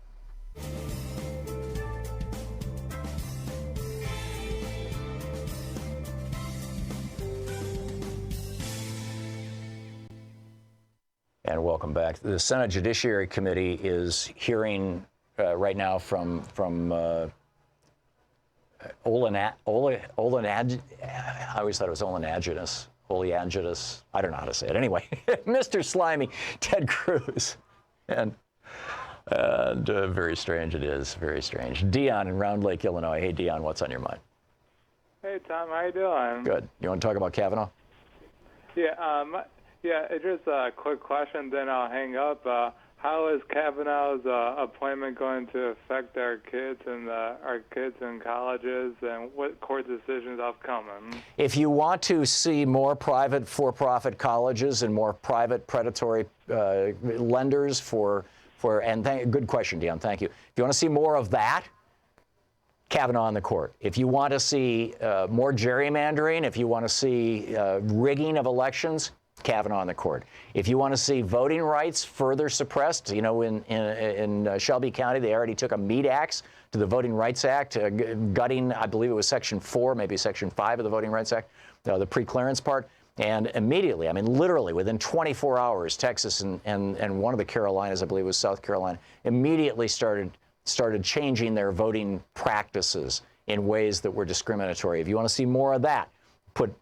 And welcome back. The Senate Judiciary Committee is hearing right now from I always thought it was Oleaginous. I don't know how to say it. Anyway, Mr. Slimy, Ted Cruz. And very strange it is, very strange. Dion in Round Lake, Illinois. Hey, Dion, what's on your mind? Hey, Tom, how you doing? Good. You want to talk about Kavanaugh? Yeah, it's just a quick question, then I'll hang up. How is Kavanaugh's appointment going to affect our kids in colleges, and what court decisions upcoming? If you want to see more private for-profit colleges and more private predatory lenders good question, Dion, thank you. If you want to see more of that, Kavanaugh on the court. If you want to see more gerrymandering, if you want to see rigging of elections, Kavanaugh on the court. If you want to see voting rights further suppressed, in Shelby County, they already took a meat axe to the Voting Rights Act, gutting, I believe it was Section 4, maybe Section 5 of the Voting Rights Act, the pre-clearance part. And immediately, literally within 24 hours, Texas and one of the Carolinas, I believe it was South Carolina, immediately started changing their voting practices in ways that were discriminatory. If you want to see more of that, put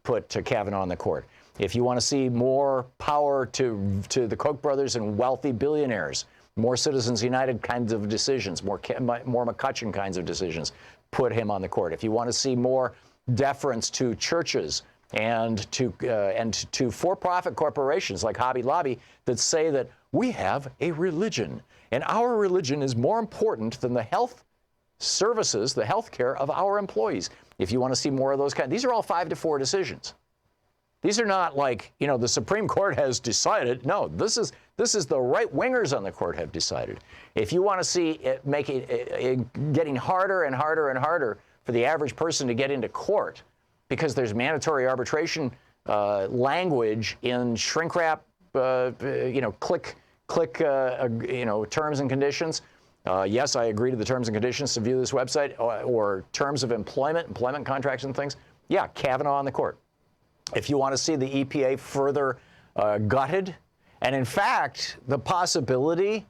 Kavanaugh on the court. If you want to see more power to the Koch brothers and wealthy billionaires, more Citizens United kinds of decisions, more McCutcheon kinds of decisions, put him on the court. If you want to see more deference to churches and to for-profit corporations like Hobby Lobby that say that we have a religion, and our religion is more important than the health services, the health care of our employees. If you want to see more of those these are all 5-4 decisions. These are not like, the Supreme Court has decided. No, this is the right-wingers on the court have decided. If you want to see it getting harder and harder and harder for the average person to get into court because there's mandatory arbitration language in shrink wrap, click terms and conditions. Yes, I agree to the terms and conditions to view this website, or terms of employment contracts and things. Yeah, Kavanaugh on the court. If you want to see the EPA further gutted, and in fact, the possibility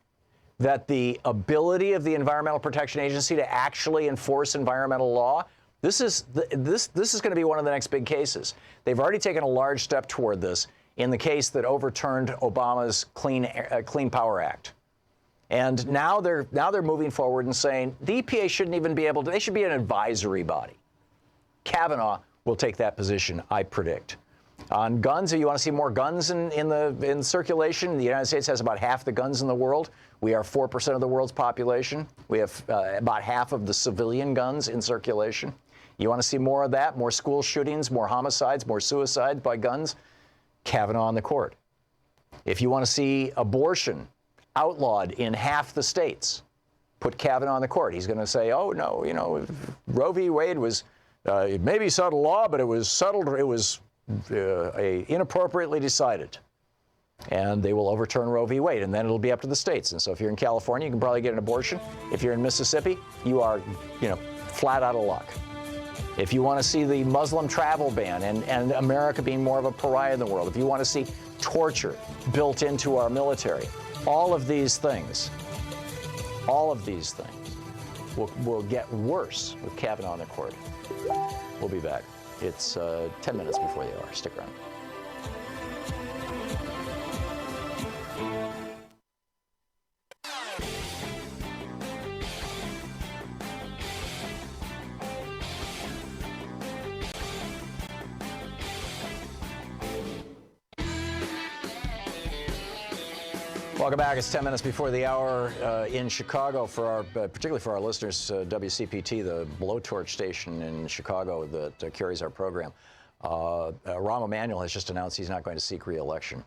that the ability of the Environmental Protection Agency to actually enforce environmental law, this is going to be one of the next big cases. They've already taken a large step toward this in the case that overturned Obama's Clean Power Act. And now they're moving forward and saying the EPA shouldn't even be able to, they should be an advisory body. Kavanaugh will take that position, I predict. On guns, if you want to see more guns in circulation, the United States has about half the guns in the world. We are 4% of the world's population. We have about half of the civilian guns in circulation. You want to see more of that, more school shootings, more homicides, more suicides by guns? Kavanaugh on the court. If you want to see abortion outlawed in half the states, put Kavanaugh on the court. He's going to say, oh, no, Roe v. Wade was, it may be settled law, but it was settled, it was inappropriately decided. And they will overturn Roe v. Wade, and then it'll be up to the states. And so if you're in California, you can probably get an abortion. If you're in Mississippi, you are, flat out of luck. If you want to see the Muslim travel ban and America being more of a pariah in the world, if you want to see torture built into our military, all of these things will get worse with Kavanaugh on the court. We'll be back. It's 10 minutes before the hour. Stick around. Welcome back. It's 10 minutes before the hour in Chicago for our, particularly for our listeners, WCPT, the blowtorch station in Chicago that carries our program. Rahm Emanuel has just announced he's not going to seek re-election.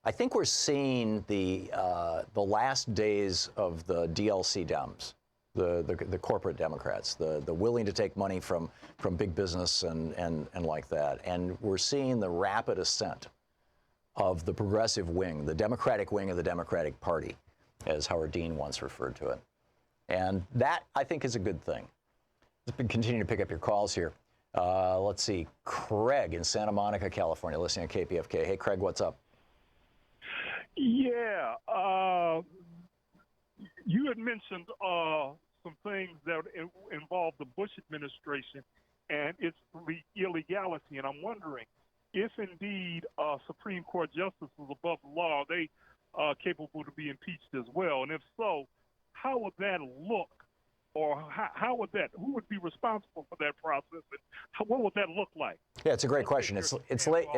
I think we're seeing the last days of the DLC Dems, the corporate Democrats, the willing to take money from big business and like that. And we're seeing the rapid ascent of the progressive wing, the Democratic wing of the Democratic Party, as Howard Dean once referred to it. And that, I think, is a good thing. Let's continue to pick up your calls here. Let's see. Craig in Santa Monica, California, listening on KPFK. Hey, Craig, what's up? Yeah. You had mentioned some things that involve the Bush administration and its illegality, and I'm wondering, if indeed Supreme Court justices above the law, are they capable to be impeached as well? And if so, how would that look? Or how would that, who would be responsible for that process? And what would that look like? Yeah, it's a great question. It's late.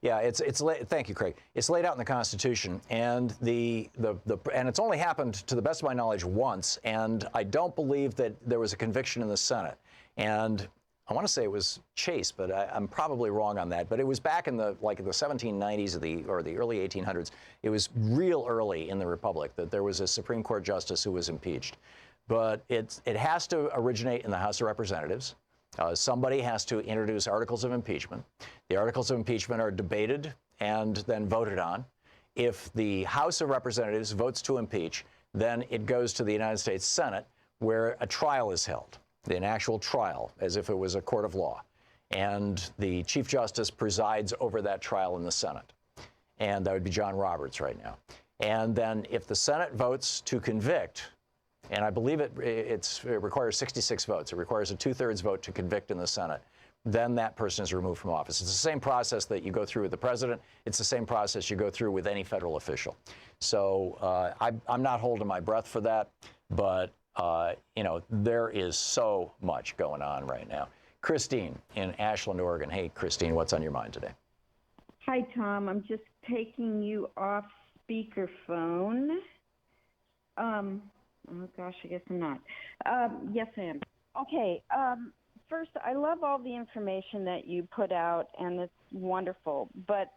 Yeah, it's late. Thank you, Craig. It's laid out in the Constitution, and and it's only happened, to the best of my knowledge, once. And I don't believe that there was a conviction in the Senate. And I want to say it was Chase, but I'm probably wrong on that. But it was back in the 1790s or the early 1800s. It was real early in the Republic that there was a Supreme Court justice who was impeached. But it has to originate in the House of Representatives. Somebody has to introduce articles of impeachment. The articles of impeachment are debated and then voted on. If the House of Representatives votes to impeach, then it goes to the United States Senate, where a trial is held. An actual trial, as if it was a court of law. And the Chief Justice presides over that trial in the Senate. And that would be John Roberts right now. And then if the Senate votes to convict, and I believe it requires 66 votes. It requires a 2/3 vote to convict in the Senate. Then that person is removed from office. It's the same process that you go through with the president. It's the same process you go through with any federal official. So I'm not holding my breath for that, but there is so much going on right now. Christine in Ashland, Oregon. Hey, Christine, what's on your mind today? Hi, Tom. I'm just taking you off speakerphone. Oh, gosh, I guess I'm not. Yes, I am. Okay. First, I love all the information that you put out, and it's wonderful. But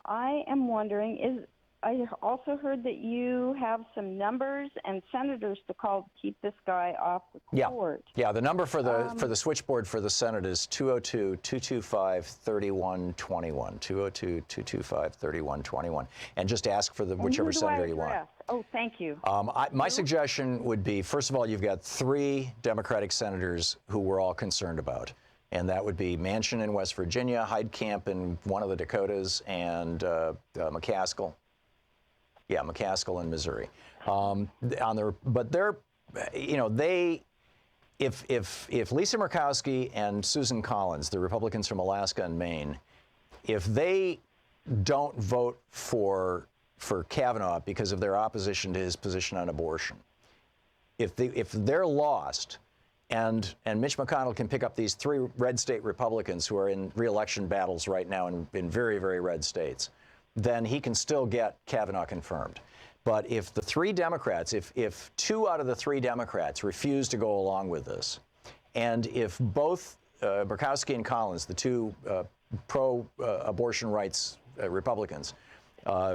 I am wondering, I also heard that you have some numbers and senators to call to keep this guy off the court. Yeah. The number for the switchboard for the Senate is 202-225-3121. 202-225-3121, and just ask for whichever senator you want. Oh, thank you. My suggestion would be, first of all, you've got 3 Democratic senators who we're all concerned about. And that would be Manchin in West Virginia, Heitkamp in one of the Dakotas, and McCaskill. Yeah, McCaskill in Missouri. If Lisa Murkowski and Susan Collins, the Republicans from Alaska and Maine, if they don't vote for Kavanaugh because of their opposition to his position on abortion, if they're lost, and Mitch McConnell can pick up these 3 red state Republicans who are in re-election battles right now in very, very red states, then he can still get Kavanaugh confirmed. But if the 3 Democrats, if 2 out of the 3 Democrats refuse to go along with this, and if both Murkowski and Collins, the 2 pro-abortion rights Republicans,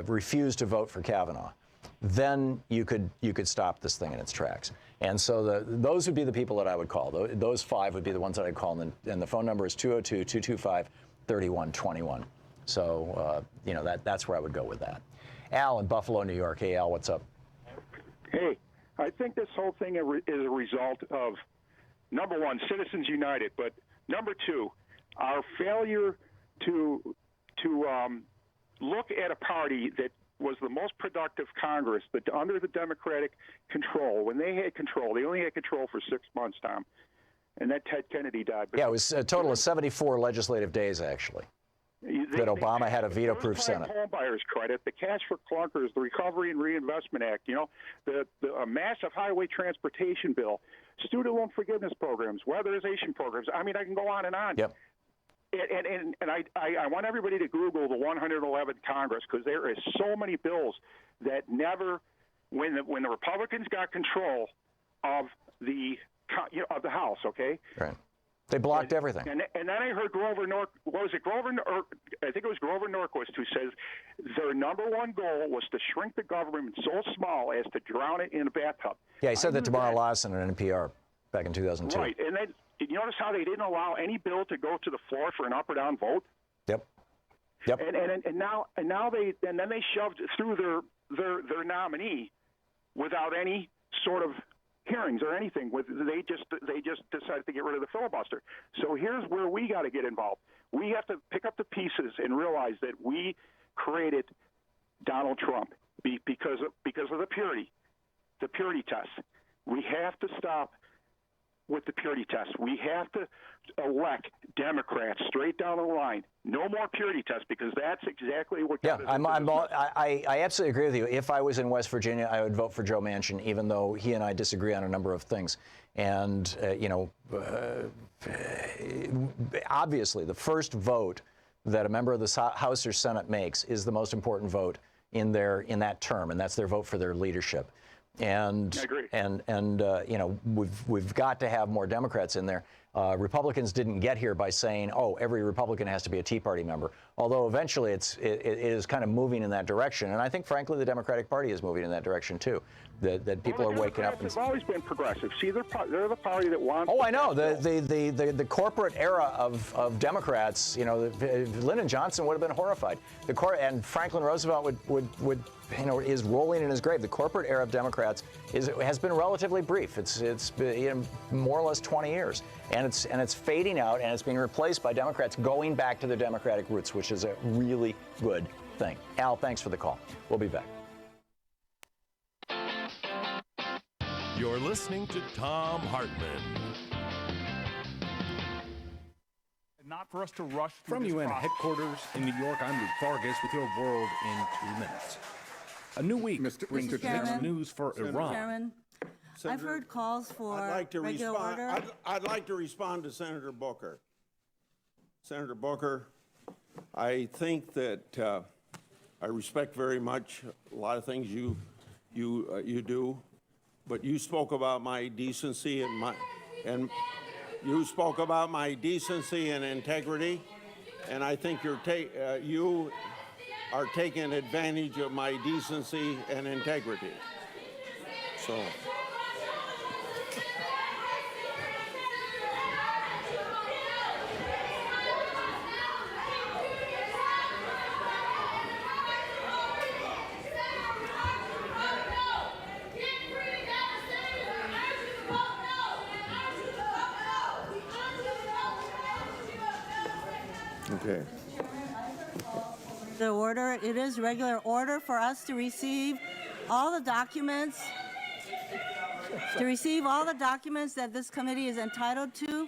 refuse to vote for Kavanaugh, then you could stop this thing in its tracks. And so those would be the people that I would call. Those 5 would be the ones that I'd call, and the phone number is 202-225-3121. So, that's where I would go with that. Al in Buffalo, New York. Hey, Al, what's up? Hey, I think this whole thing is a result of, number one, Citizens United, but number 2, our failure to look at a party that was the most productive Congress that under the Democratic control, when they had control, they only had control for 6 months, Tom, and then Ted Kennedy died. But yeah, it was a total of 74 legislative days, actually, that Obama had a veto-proof Senate. Home buyers credit, the cash for clunkers, the Recovery and Reinvestment Act, you know, the massive highway transportation bill, student loan forgiveness programs, weatherization programs. I mean, I can go on and on. Yep. And I want everybody to Google the 111th Congress, because there is so many bills that never, when the Republicans got control of the House, okay? Right. They blocked everything. And then I heard Grover I think it was Grover Norquist who says their number one goal was to shrink the government so small as to drown it in a bathtub. Yeah, he said that to Mara Lawson on NPR back in 2002. Right, and then did you notice how they didn't allow any bill to go to the floor for an up or down vote? Yep. And now they shoved through their nominee without any sort of hearings or anything. They just decided to get rid of the filibuster. So here's where we got to get involved. We have to pick up the pieces and realize that we created Donald Trump because of the purity test. We have to stop with the purity test. We have to elect Democrats straight down the line. No more purity test, because that's exactly what. Yeah, I absolutely agree with you. If I was in West Virginia, I would vote for Joe Manchin, even though he and I disagree on a number of things. And obviously, the first vote that a member of the House or Senate makes is the most important vote in that term, and that's their vote for their leadership. And I agree. And we've got to have more Democrats in there. Republicans didn't get here by saying, "Oh, every Republican has to be a Tea Party member." Although eventually it is kind of moving in that direction, and I think, frankly, the Democratic Party is moving in that direction too. That people are waking up. They've always been progressive. See, they're the party that wants. Oh, I know the corporate era of Democrats. You know, Lyndon Johnson would have been horrified. And Franklin Roosevelt would is rolling in his grave. The corporate era of Democrats has been relatively brief. It's been more or less 20 years, and it's fading out, and it's being replaced by Democrats going back to their Democratic roots, which is a really good thing. Al, thanks for the call. We'll be back. You're listening to Thom Hartmann. Not for us to rush from UN headquarters in New York. I'm Luke Vargas with your world in 2 minutes. A new week brings mixed news for Iran. Chairman, I've heard calls for regular order. I'd like to respond to Senator Booker. Senator Booker, I think that I respect very much a lot of things you do, but you spoke about my decency and you spoke about my decency and integrity, and I think you are taking advantage of my decency and integrity. So. Okay. The order, it is regular order for us to receive all the documents, that this committee is entitled to.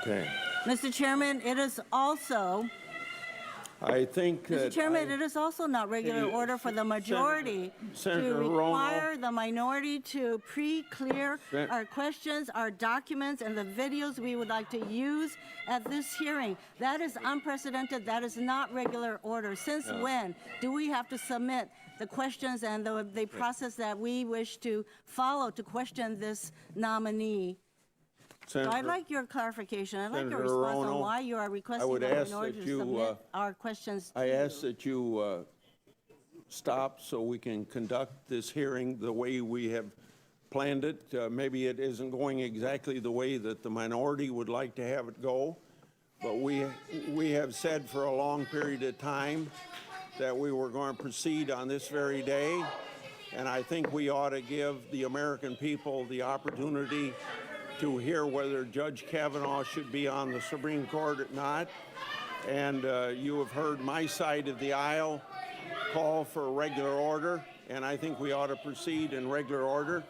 Okay. Mr. Chairman, it is also, I think that Mr. Chairman, it is also not regular order for the majority to require the minority to pre-clear our questions, our documents, and the videos we would like to use at this hearing. That is unprecedented. That is not regular order. Since when do we have to submit the questions and the process that we wish to follow to question this nominee? So I'd like your clarification. I'd like your response on why you are requesting the minority to submit our questions. I ask that you stop so we can conduct this hearing the way we have planned it. Maybe it isn't going exactly the way that the minority would like to have it go, but we have said for a long period of time that we were going to proceed on this very day, and I think we ought to give the American people the opportunity to hear whether Judge Kavanaugh should be on the Supreme Court or not. and you have heard my side of the aisle call for regular order, and I think we ought to proceed in regular order.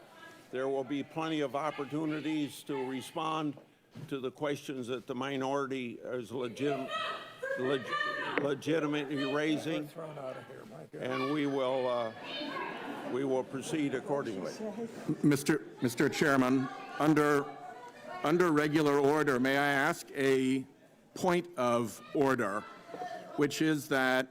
There will be plenty of opportunities to respond to the questions that the minority is legitimately raising, and we will proceed accordingly. Mr. Chairman, under regular order, may I ask a point of order, which is that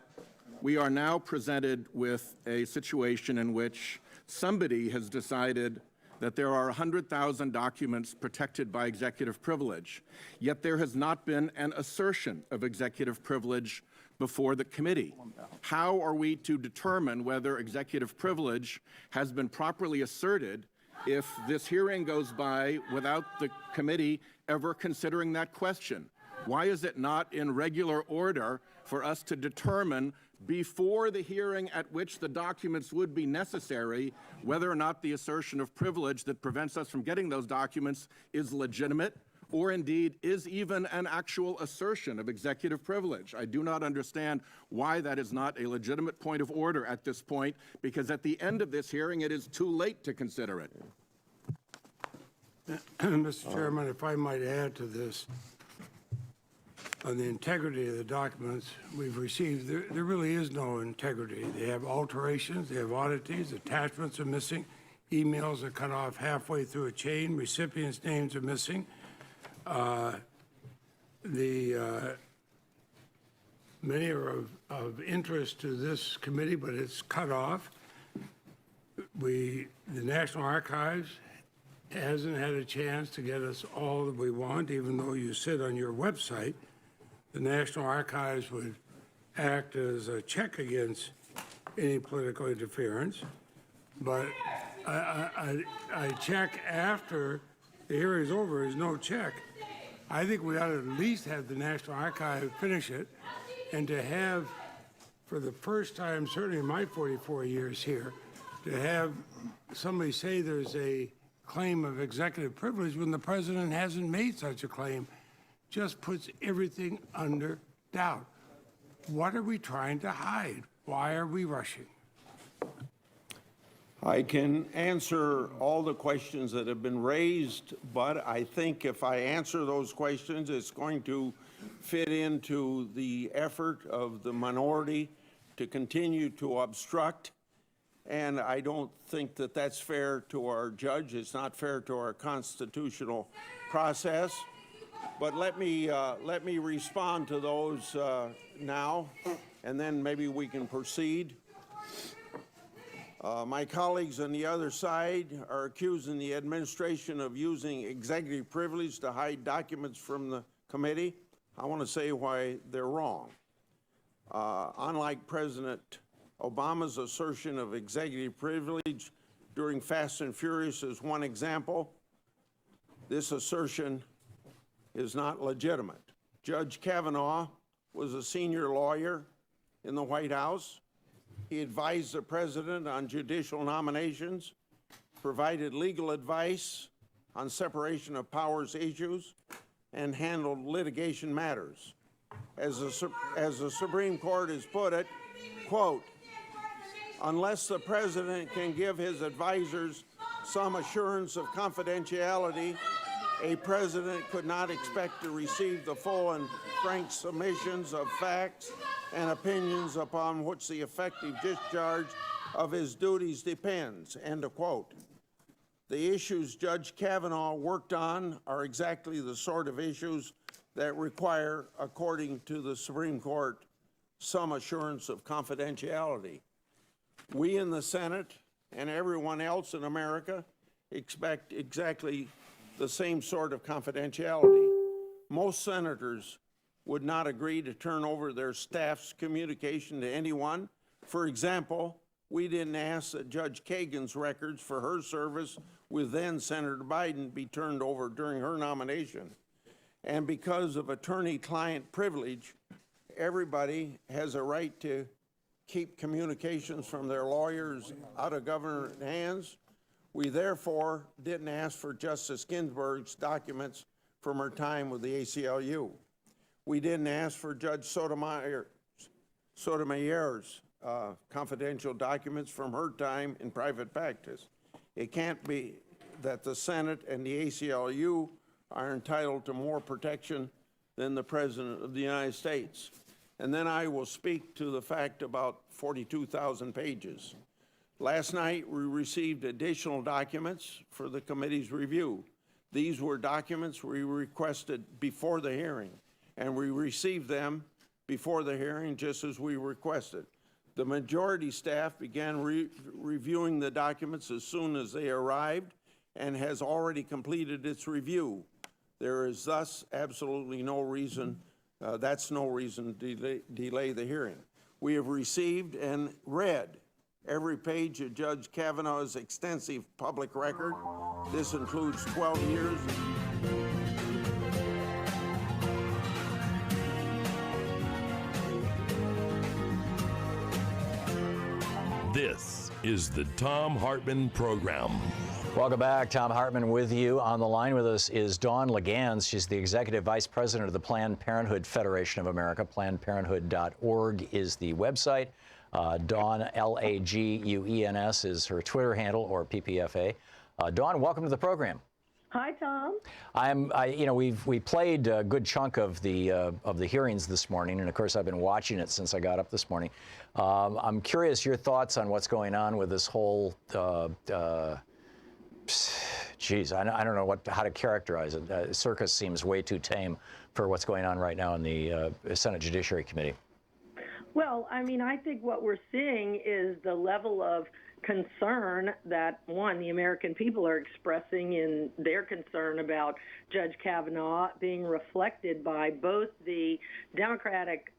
we are now presented with a situation in which somebody has decided that there are 100,000 documents protected by executive privilege, yet there has not been an assertion of executive privilege before the committee. How are we to determine whether executive privilege has been properly asserted if this hearing goes by without the committee ever considering that question? Why is it not in regular order for us to determine before the hearing at which the documents would be necessary whether or not the assertion of privilege that prevents us from getting those documents is legitimate, or indeed is even an actual assertion of executive privilege? I do not understand why that is not a legitimate point of order at this point, because at the end of this hearing, it is too late to consider it. Mr. Chairman, if I might add to this, on the integrity of the documents we've received, there really is no integrity. They have alterations, they have oddities, attachments are missing, emails are cut off halfway through a chain, recipients' names are missing. Many are of interest to this committee, but it's cut off. The National Archives hasn't had a chance to get us all that we want, even though you sit on your website. The National Archives would act as a check against any political interference. But I check after the hearing is over is no check. I think we ought to at least have the National Archive finish it, and to have, for the first time, certainly in my 44 years here, to have somebody say there's a claim of executive privilege when the president hasn't made such a claim just puts everything under doubt. What are we trying to hide? Why are we rushing? I can answer all the questions that have been raised, but I think if I answer those questions, it's going to fit into the effort of the minority to continue to obstruct. And I don't think that that's fair to our judge. It's not fair to our constitutional process. But let me respond to those now, and then maybe we can proceed. My colleagues on the other side are accusing the administration of using executive privilege to hide documents from the committee. I want to say why they're wrong. Unlike President Obama's assertion of executive privilege during Fast and Furious is one example, this assertion is not legitimate. Judge Kavanaugh was a senior lawyer in the White House. He advised the president on judicial nominations, provided legal advice on separation of powers issues, and handled litigation matters. As the Supreme Court has put it, quote, unless the president can give his advisors some assurance of confidentiality, a president could not expect to receive the full and frank submissions of facts and opinions upon which the effective discharge of his duties depends, end of quote. The issues Judge Kavanaugh worked on are exactly the sort of issues that require, according to the Supreme Court, some assurance of confidentiality. We in the Senate and everyone else in America expect exactly the same sort of confidentiality. Most senators would not agree to turn over their staff's communication to anyone. For example, we didn't ask that Judge Kagan's records for her service with then Senator Biden be turned over during her nomination. And because of attorney-client privilege, everybody has a right to keep communications from their lawyers out of government hands. We therefore didn't ask for Justice Ginsburg's documents from her time with the ACLU. We didn't ask for Judge Sotomayor's confidential documents from her time in private practice. It can't be that the Senate and the ACLU are entitled to more protection than the President of the United States. And then I will speak to the fact about 42,000 pages. Last night, we received additional documents for the committee's review. These were documents we requested before the hearing, and we received them before the hearing just as we requested. The majority staff began reviewing the documents as soon as they arrived and has already completed its review. There is thus absolutely no reason, that's no reason to delay the hearing. We have received and read every page of Judge Kavanaugh's extensive public record. This includes 12 years. This is the Thom Hartmann Program. Welcome back. Thom Hartmann with you. On the line with us is Dawn Legans. She's the Executive Vice President of the Planned Parenthood Federation of America. PlannedParenthood.org is the website. Dawn, L-A-G-U-E-N-S, is her Twitter handle, or PPFA. Dawn, welcome to the program. Hi, Tom. We played a good chunk of the hearings this morning, and of course I've been watching it since I got up this morning. I'm curious your thoughts on what's going on with this whole. Geez, I don't know how to characterize it. Circus seems way too tame for what's going on right now in the Senate Judiciary Committee. Well, I mean, I think what we're seeing is the level of concern that, one, the American people are expressing in their concern about Judge Kavanaugh being reflected by both the Democratic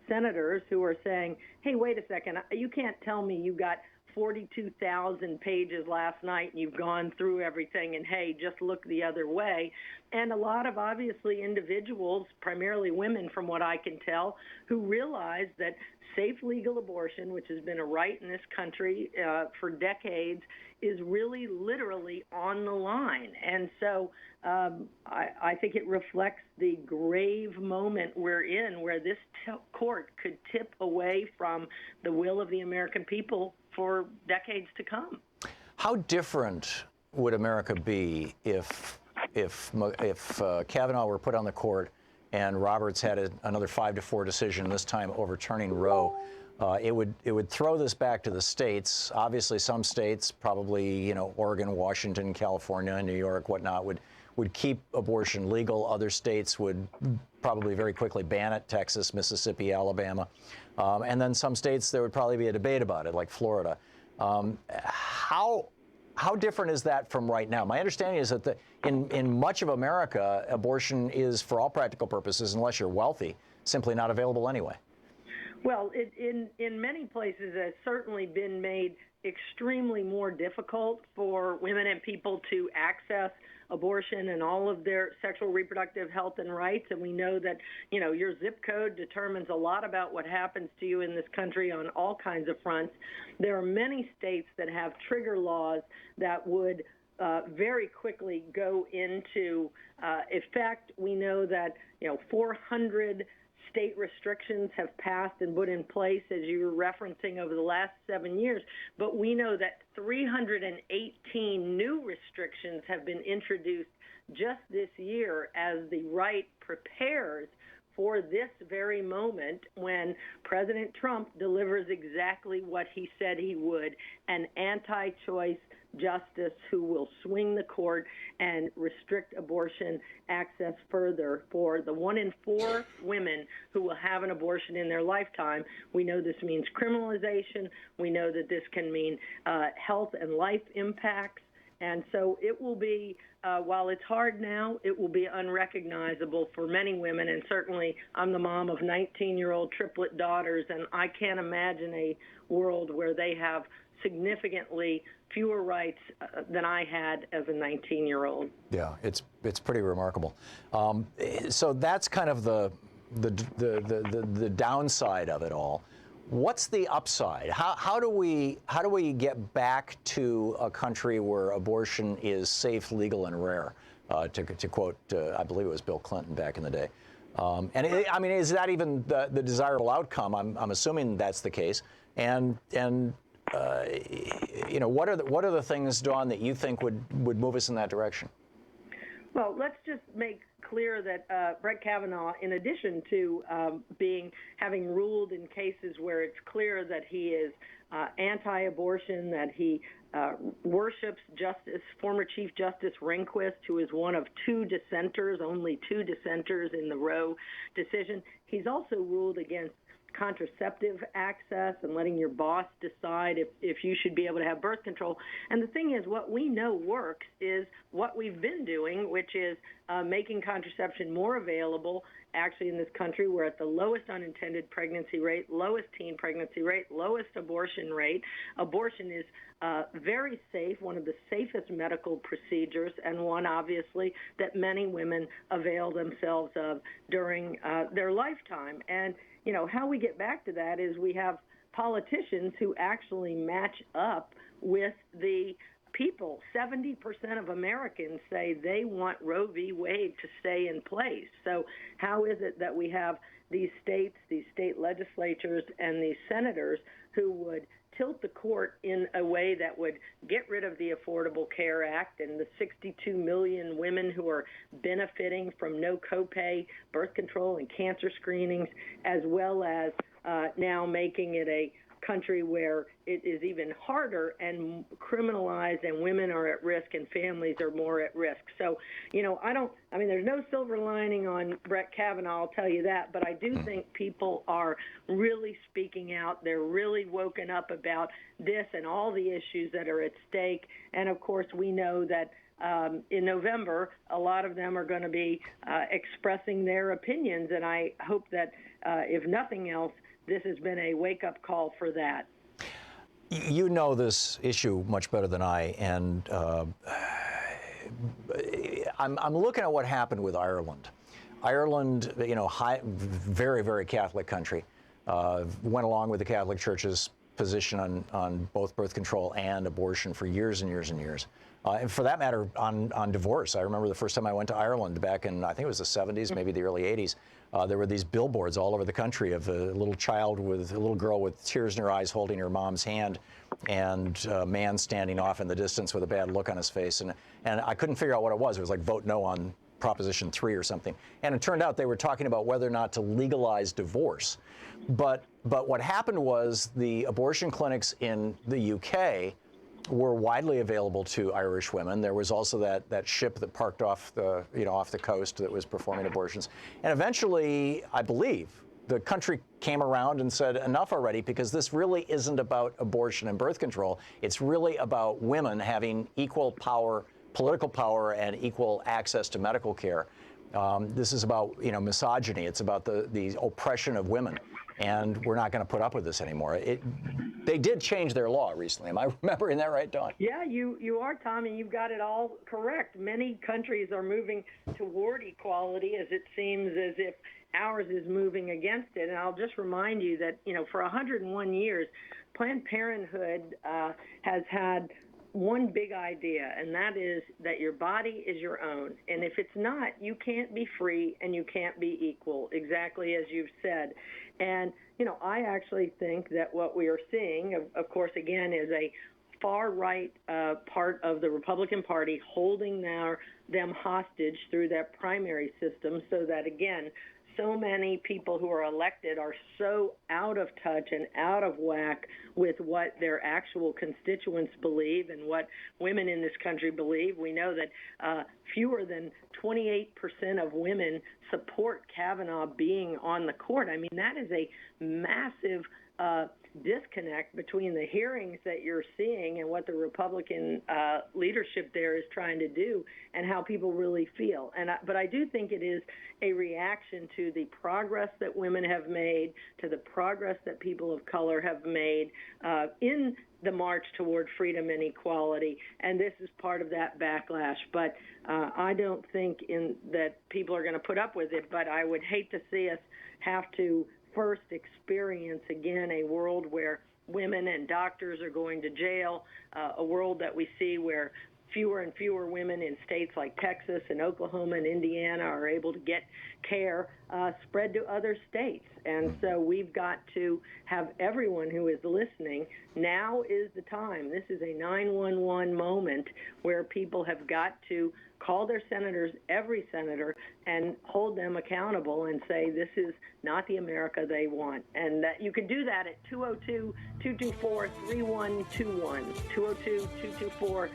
senators who are saying, hey, wait a second, you can't tell me you got 42,000 pages last night and you've gone through everything and, hey, just look the other way. And a lot of, obviously, individuals, primarily women from what I can tell, who realize that safe legal abortion, which has been a right in this country for decades, is really literally on the line. And so I think it reflects the grave moment we're in, where this court could tip away from the will of the American people for decades to come. How different would America be if Kavanaugh were put on the court and Roberts had another 5-4 decision, this time overturning Roe? It would throw this back to the states. Obviously, some states, probably Oregon, Washington, California, New York, whatnot, would keep abortion legal. Other states would probably very quickly ban it: Texas, Mississippi, Alabama, and then some states there would probably be a debate about it, like Florida. How different is that from right now? My understanding is that in much of America, abortion is, for all practical purposes, unless you're wealthy, simply not available anyway. Well, in many places, it has certainly been made extremely more difficult for women and people to access abortion and all of their sexual reproductive health and rights. And we know that, your zip code determines a lot about what happens to you in this country on all kinds of fronts. There are many states that have trigger laws that would very quickly go into effect. We know that, 400 state restrictions have passed and put in place, as you were referencing, over the last 7 years. But we know that 318 new restrictions have been introduced just this year as the right prepares for this very moment when President Trump delivers exactly what he said he would: an anti-choice justice who will swing the court and restrict abortion access further for the 1 in 4 women who will have an abortion in their lifetime. We know this means criminalization. We know that this can mean health and life impacts. And so it will be, while it's hard now, it will be unrecognizable for many women. And certainly I'm the mom of 19-year-old triplet daughters, and I can't imagine a world where they have significantly fewer rights than I had as a 19-year-old. Yeah, it's pretty remarkable. So that's kind of the downside of it all. What's the upside? How do we get back to a country where abortion is safe, legal, and rare? To quote, I believe it was Bill Clinton back in the day. I mean, is that even the desirable outcome? I'm assuming that's the case. And you know, what are the things, Dawn, that you think would move us in that direction? Well, let's just make clear that Brett Kavanaugh, in addition to having ruled in cases where it's clear that he is anti-abortion, that he worships former Chief Justice Rehnquist, who is one of two dissenters, only two dissenters in the Roe decision. He's also ruled against contraceptive access and letting your boss decide if you should be able to have birth control. And the thing is, what we know works is what we've been doing, which is making contraception more available. Actually, in this country, we're at the lowest unintended pregnancy rate, lowest teen pregnancy rate, lowest abortion rate. Abortion is very safe, one of the safest medical procedures, and one, obviously, that many women avail themselves of during their lifetime. And you know, how we get back to that is we have politicians who actually match up with the people. 70% of Americans say they want Roe v. Wade to stay in place. So how is it that we have these states, these state legislatures, and these senators who would tilt the court in a way that would get rid of the Affordable Care Act and the 62 million women who are benefiting from no copay birth control and cancer screenings, as well as now making it a country where it is even harder and criminalized, and women are at risk and families are more at risk. So, you know, I mean, there's no silver lining on Brett Kavanaugh, I'll tell you that, but I do think people are really speaking out. They're really woken up about this and all the issues that are at stake. And of course, we know that in November, a lot of them are going to be expressing their opinions, and I hope that if nothing else, this has been a wake-up call for that. You know this issue much better than I, and I'm looking at what happened with Ireland. Ireland, you know, very, very Catholic country, went along with the Catholic Church's position on both birth control and abortion for years and years and years. And for that matter, on divorce. I remember the first time I went to Ireland back in, I think it was the 70s, maybe the early 80s. There were these billboards all over the country of a little girl with tears in her eyes holding her mom's hand, and a man standing off in the distance with a bad look on his face. And I couldn't figure out what it was. It was like vote no on Proposition 3 or something. And it turned out they were talking about whether or not to legalize divorce. But what happened was the abortion clinics in the UK were widely available to Irish women. There was also that ship that parked off the coast that was performing abortions. And eventually, I believe, the country came around and said, enough already, because this really isn't about abortion and birth control. It's really about women having equal power, political power, and equal access to medical care. This is about, you know, misogyny. It's about the oppression of women. And we're not going to put up with this anymore. They did change their law recently. Am I remembering that right, Dawn? Yeah, you are, Tom, and you've got it all correct. Many countries are moving toward equality, as it seems as if ours is moving against it. And I'll just remind you that, you know, for 101 years, Planned Parenthood has had one big idea, and that is that your body is your own. And if it's not, you can't be free and you can't be equal, exactly as you've said. And, you know, I actually think that what we are seeing, of course, again, is a far-right part of the Republican Party holding them hostage through that primary system so that, again, so many people who are elected are so out of touch and out of whack with what their actual constituents believe and what women in this country believe. We know that fewer than 28% of women support Kavanaugh being on the court. I mean, that is a massive disconnect between the hearings that you're seeing and what the Republican leadership there is trying to do and how people really feel. But I do think it is a reaction to the progress that women have made, to the progress that people of color have made in the march toward freedom and equality, and this is part of that backlash. But I don't think that people are going to put up with it, but I would hate to see us have to first experience again a world where women and doctors are going to jail, a world that we see where fewer and fewer women in states like Texas and Oklahoma and Indiana are able to get care spread to other states. And so we've got to have everyone who is listening, now is the time. This is a 911 moment where people have got to call their senators, every senator, and hold them accountable and say this is not the America they want. And that you can do that at 202-224-3121, 202-224-3121.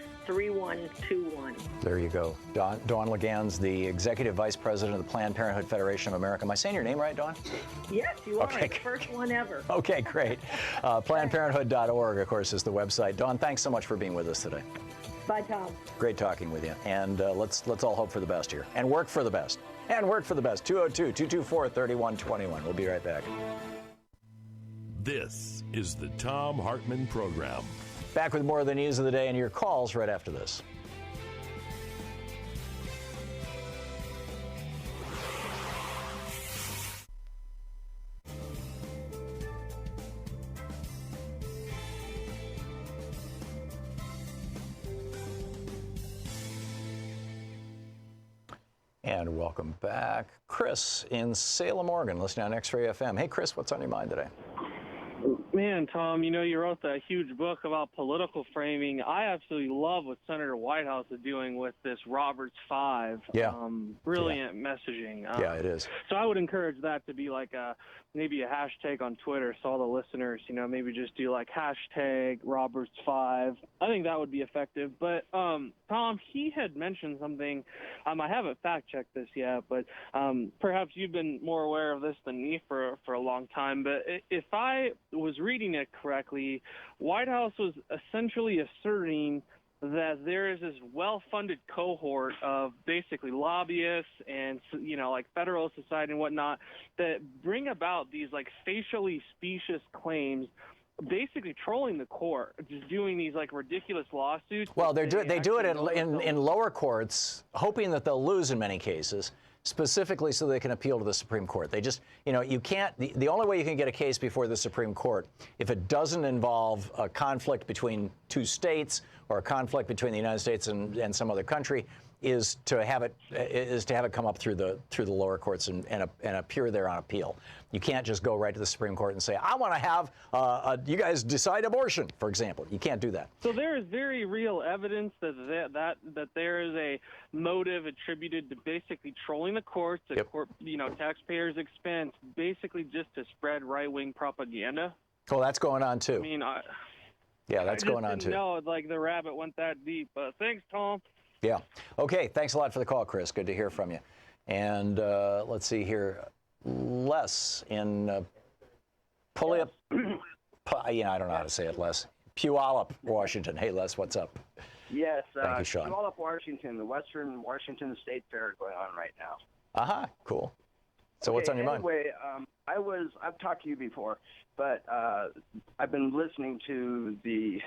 There you go. Dawn LeGans, the Executive Vice President of the Planned Parenthood Federation of America. Am I saying your name right, Dawn? Yes, you are. Okay. The first one ever. Okay, great. PlannedParenthood.org, of course, is the website. Dawn, thanks so much for being with us today. Bye, Tom. Great talking with you. And let's all hope for the best here. And work for the best. And work for the best. 202-224-3121. We'll be right back. This is the Thom Hartmann Program. Back with more of the news of the day and your calls right after this. And welcome back. Chris in Salem, Oregon, listening on X-Ray FM. Hey, Chris, what's on your mind today? Man, Tom, you know, you wrote that huge book about political framing. I absolutely love what Senator Whitehouse is doing with this Roberts 5. Yeah. Brilliant messaging. Yeah, it is. So I would encourage that to be like maybe a hashtag on Twitter, so all the listeners, you know, maybe just do like hashtag Roberts 5. I think that would be effective. But Tom, he had mentioned something. I haven't fact-checked this yet, but perhaps you've been more aware of this than me for a long time. But if I was reading it correctly, Whitehouse was essentially asserting that there is this well-funded cohort of basically lobbyists and, you know, like Federal Society and whatnot that bring about these like facially specious claims, basically trolling the court, just doing these like ridiculous lawsuits. Well, they do it in lower courts, hoping that they'll lose in many cases, specifically so they can appeal to the Supreme Court. They just, you know, you can't, the only way you can get a case before the Supreme Court, if it doesn't involve a conflict between two states or a conflict between the United States and some other country, is to have it come up through the lower courts and appear there on appeal. You can't just go right to the Supreme Court and say, I want to have you guys decide abortion, for example. You can't do that. So there is very real evidence that there is a motive attributed to basically trolling the courts at taxpayers' expense, basically just to spread right-wing propaganda. Well, that's going on too. I mean, that's going on too. No, like the rabbit went that deep. Thanks, Tom. Yeah. Okay. Thanks a lot for the call, Chris. Good to hear from you. And let's see here. Les in Puyallup. I don't know how to say it, Les. Puyallup, Washington. Hey, Les, what's up? Yes. Thank you, Sean. Puyallup, Washington, the Western Washington State Fair going on right now. Cool. So what's on your mind? Anyway, I've talked to you before, but I've been listening to the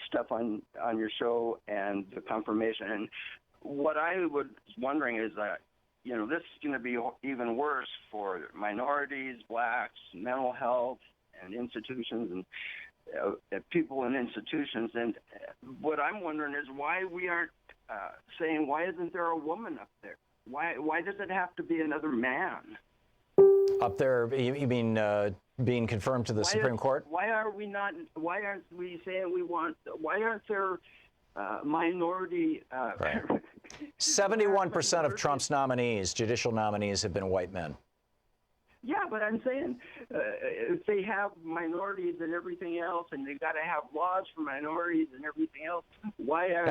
stuff on your show and the confirmation. And what I was wondering is that, you know, this is going to be even worse for minorities, blacks, mental health, and institutions and people in institutions. And what I'm wondering is why we aren't saying, why isn't there a woman up there? Why does it have to be another man? Up there, you mean being confirmed to the Supreme Court? Why aren't we saying we want, why aren't there minority... Right. 71% of Trump's nominees, judicial nominees, have been white men. Yeah, but I'm saying if they have minorities and everything else, and they've got to have laws for minorities and everything else, why are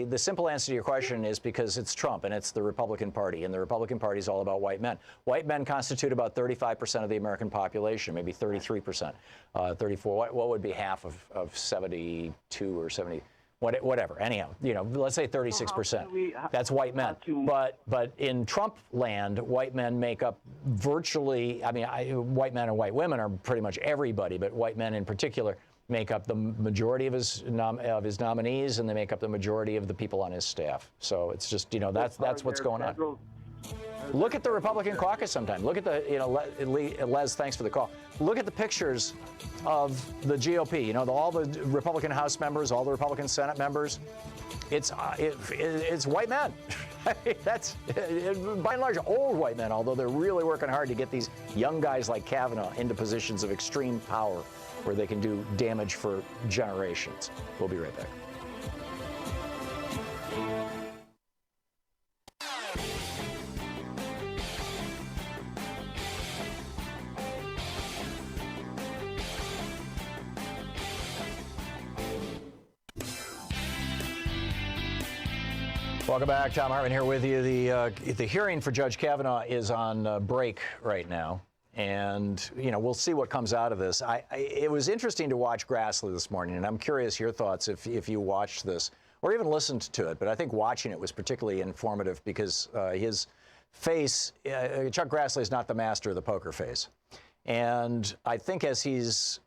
the simple answer to your question is because it's Trump and it's the Republican Party, and the Republican Party is all about white men. White men constitute about 35% of the American population, maybe 33%, 34. What would be half of 72 or 70? Whatever. Anyhow, let's say 36%. That's white men. But in Trump land, white men make up virtually. White men and white women are pretty much everybody, but white men in particular make up the majority of his nominees, and they make up the majority of the people on his staff. So it's just that's what's going on. Are Look at the Republican caucus sometime. Look at the, Les, thanks for the call. Look at the pictures of the GOP, all the Republican House members, all the Republican Senate members. It's white men. That's, by and large, old white men, although they're really working hard to get these young guys like Kavanaugh into positions of extreme power where they can do damage for generations. We'll be right back. Welcome back. Thom Hartmann here with you. The hearing for Judge Kavanaugh is on break right now, and we'll see what comes out of this. It was interesting to watch Grassley this morning, and I'm curious your thoughts if you watched this or even listened to it. But I think watching it was particularly informative because his face, Chuck Grassley is not the master of the poker face, and I think as he's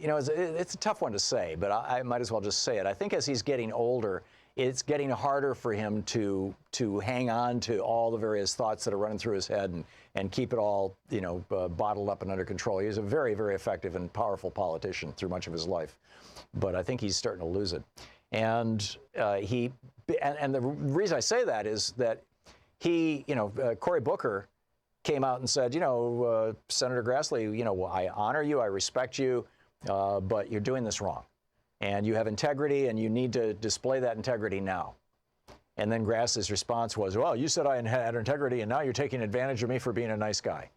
it's a tough one to say, but I might as well just say it. I think as he's getting older, it's getting harder for him to hang on to all the various thoughts that are running through his head and keep it all, bottled up and under control. He's a very, very effective and powerful politician through much of his life, but I think he's starting to lose it. And the reason I say that is that Cory Booker came out and said, Senator Grassley, I honor you, I respect you. But you're doing this wrong, and you have integrity, and you need to display that integrity now. And then Grassley's response was, well, you said I had integrity, and now you're taking advantage of me for being a nice guy.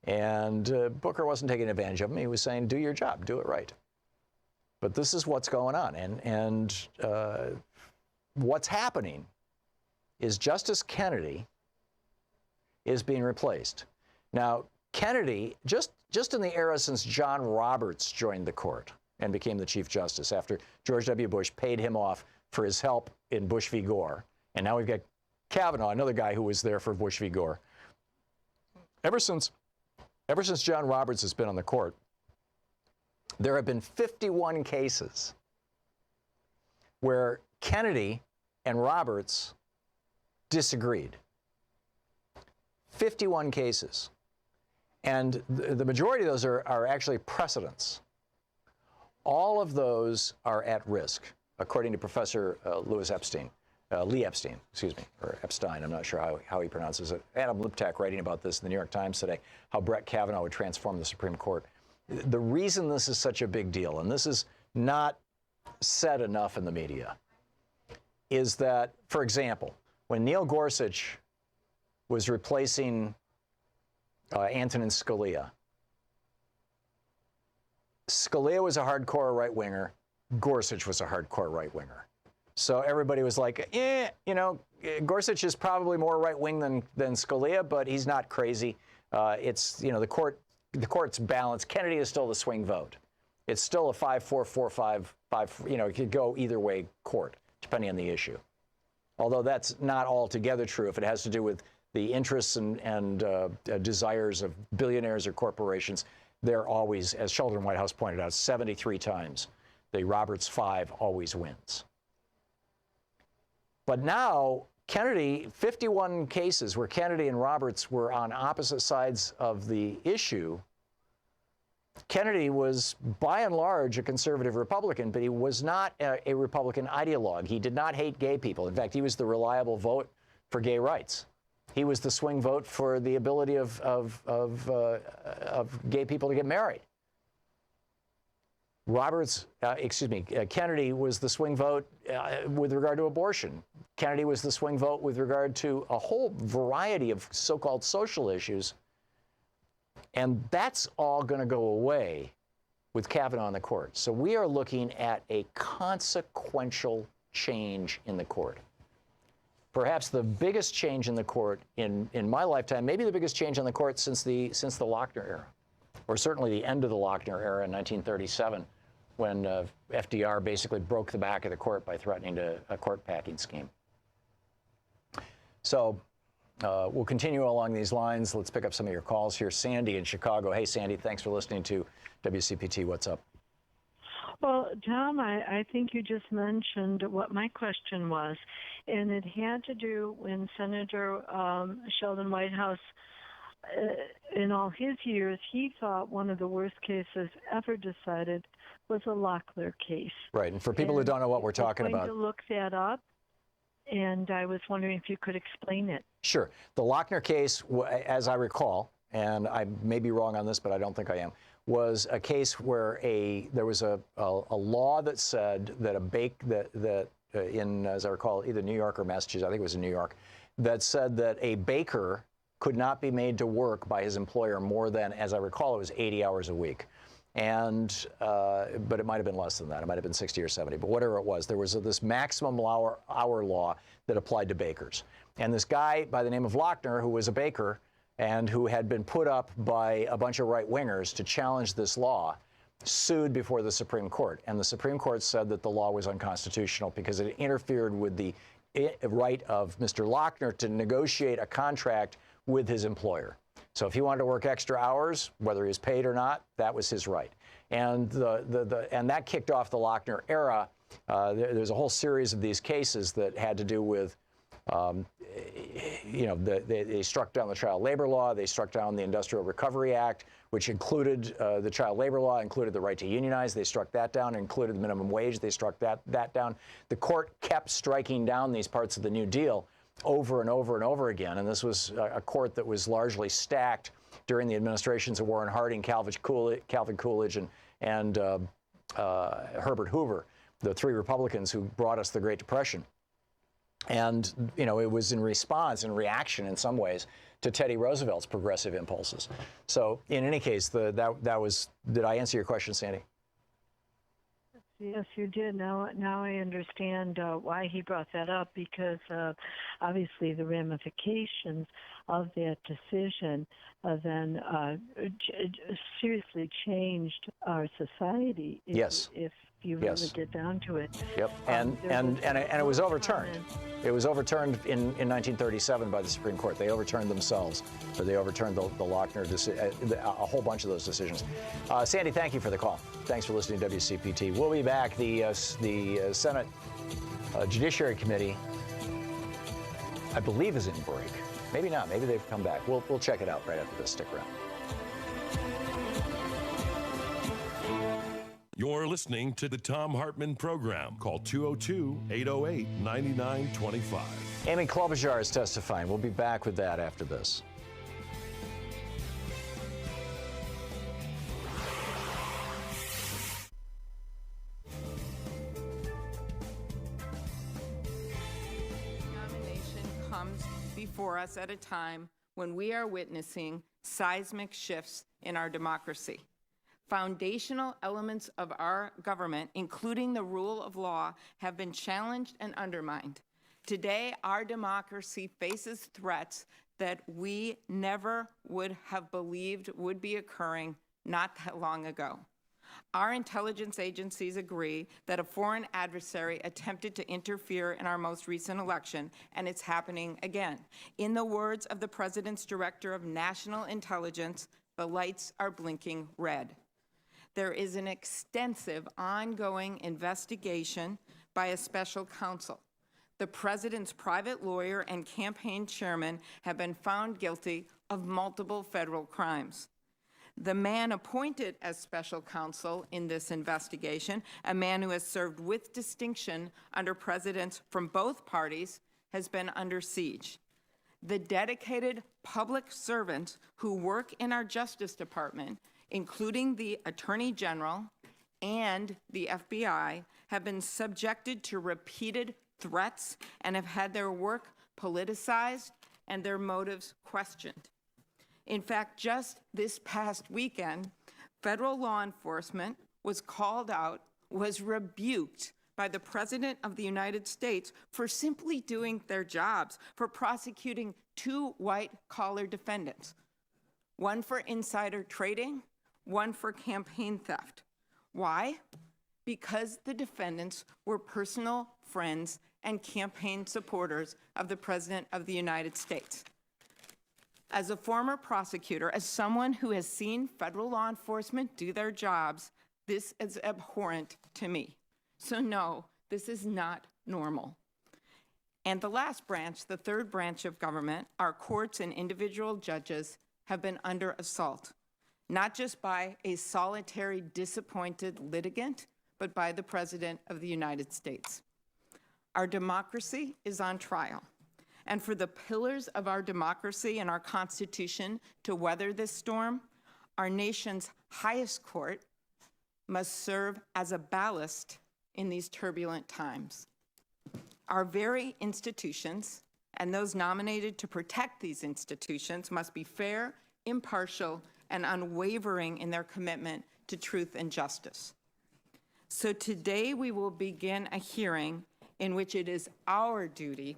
And Booker wasn't taking advantage of him. He was saying, do your job, do it right. But this is what's going on. And what's happening is Justice Kennedy is being replaced. Now, Kennedy, just in the era since John Roberts joined the court and became the Chief Justice after George W. Bush paid him off for his help in Bush v. Gore, and now we've got Kavanaugh, another guy who was there for Bush v. Gore. Ever since John Roberts has been on the court, there have been 51 cases where Kennedy and Roberts disagreed. 51 cases. And the majority of those are actually precedents. All of those are at risk, according to Professor Lee Epstein, or Epstein, I'm not sure how he pronounces it. Adam Liptak writing about this in the New York Times today, how Brett Kavanaugh would transform the Supreme Court. The reason this is such a big deal, and this is not said enough in the media, is that, for example, when Neil Gorsuch was replacing Antonin Scalia. Scalia was a hardcore right-winger. Gorsuch was a hardcore right-winger. So everybody was like, Gorsuch is probably more right-wing than Scalia, but he's not crazy. It's, the court's balanced. Kennedy is still the swing vote. It's still a 5-4, 4-5, it could go either way court, depending on the issue. Although that's not altogether true if it has to do with the interests and desires of billionaires or corporations. They're always, as Sheldon Whitehouse pointed out, 73 times, the Roberts 5 always wins. But now, Kennedy, 51 cases where Kennedy and Roberts were on opposite sides of the issue. Kennedy was, by and large, a conservative Republican, but he was not a Republican ideologue. He did not hate gay people. In fact, he was the reliable vote for gay rights. He was the swing vote for the ability of gay people to get married. Kennedy was the swing vote with regard to abortion. Kennedy was the swing vote with regard to a whole variety of so-called social issues. And that's all going to go away with Kavanaugh on the court. So we are looking at a consequential change in the court. Perhaps the biggest change in the court in my lifetime, maybe the biggest change on the court since the Lochner era, or certainly the end of the Lochner era in 1937, when FDR basically broke the back of the court by threatening a court packing scheme. So we'll continue along these lines. Let's pick up some of your calls here. Sandy in Chicago. Hey, Sandy, thanks for listening to WCPT. What's up? Well, Tom, I think you just mentioned what my question was, and it had to do when Senator Sheldon Whitehouse, in all his years, he thought one of the worst cases ever decided was a Lochner case. Right, and for people who don't know what we're talking about. I'm going to look that up, and I was wondering if you could explain it. Sure. The Lochner case, as I recall, and I may be wrong on this, but I don't think I am, was a case where there was a law that said that in, as I recall, either New York or Massachusetts, I think it was in New York, that said that a baker could not be made to work by his employer more than, as I recall, it was 80 hours a week. And, but it might have been less than that. It might have been 60 or 70, but whatever it was, there was this maximum hour law that applied to bakers. And this guy by the name of Lochner, who was a baker and who had been put up by a bunch of right-wingers to challenge this law, sued before the Supreme Court. And the Supreme Court said that the law was unconstitutional because it interfered with the right of Mr. Lochner to negotiate a contract with his employer. So if he wanted to work extra hours, whether he was paid or not, that was his right. And and that kicked off the Lochner era. There's a whole series of these cases that had to do with, they struck down the child labor law. They struck down the Industrial Recovery Act, which included the child labor law, included the right to unionize. They struck that down, included the minimum wage. They struck that down. The court kept striking down these parts of the New Deal over and over and over again. And this was a court that was largely stacked during the administrations of Warren Harding, Calvin Coolidge, and Herbert Hoover, the three Republicans who brought us the Great Depression. And, it was in response and reaction in some ways to Teddy Roosevelt's progressive impulses. So in any case, did I answer your question, Sandy? Yes, you did. Now I understand why he brought that up, because obviously the ramifications of that decision then seriously changed our society. If you really get down to it. Yep, and it was overturned. It was overturned in 1937 by the Supreme Court. They overturned themselves, or they overturned the Lochner a whole bunch of those decisions. Sandy, thank you for the call. Thanks for listening to WCPT. We'll be back. The Senate Judiciary Committee, I believe, is in break. Maybe not. Maybe they've come back. We'll check it out right after this. Stick around. You're listening to the Thom Hartmann Program. Call 202-808-9925. Amy Klobuchar is testifying. We'll be back with that after this. Nomination comes before us at a time when we are witnessing seismic shifts in our democracy. Foundational elements of our government, including the rule of law, have been challenged and undermined. Today, our democracy faces threats that we never would have believed would be occurring not that long ago. Our intelligence agencies agree that a foreign adversary attempted to interfere in our most recent election, and it's happening again. In the words of the President's Director of National Intelligence, the lights are blinking red. There is an extensive ongoing investigation by a special counsel. The President's private lawyer and campaign chairman have been found guilty of multiple federal crimes. The man appointed as special counsel in this investigation, a man who has served with distinction under presidents from both parties, has been under siege. The dedicated public servants who work in our Justice Department, including the Attorney General and the FBI, have been subjected to repeated threats and have had their work politicized and their motives questioned. In fact, just this past weekend, federal law enforcement was called out, was rebuked by the President of the United States for simply doing their jobs, for prosecuting 2 white-collar defendants, one for insider trading, one for campaign theft. Why? Because the defendants were personal friends and campaign supporters of the President of the United States. As a former prosecutor, as someone who has seen federal law enforcement do their jobs, This is abhorrent to me. So no, this is not normal. And the last branch, the third branch of government, our courts and individual judges have been under assault, not just by a solitary disappointed litigant, but by the President of the United States. Our democracy is on trial. And for the pillars of our democracy and our Constitution to weather this storm, our nation's highest court must serve as a ballast in these turbulent times. Our very institutions and those nominated to protect these institutions must be fair, impartial, and unwavering in their commitment to truth and justice. So today we will begin a hearing in which it is our duty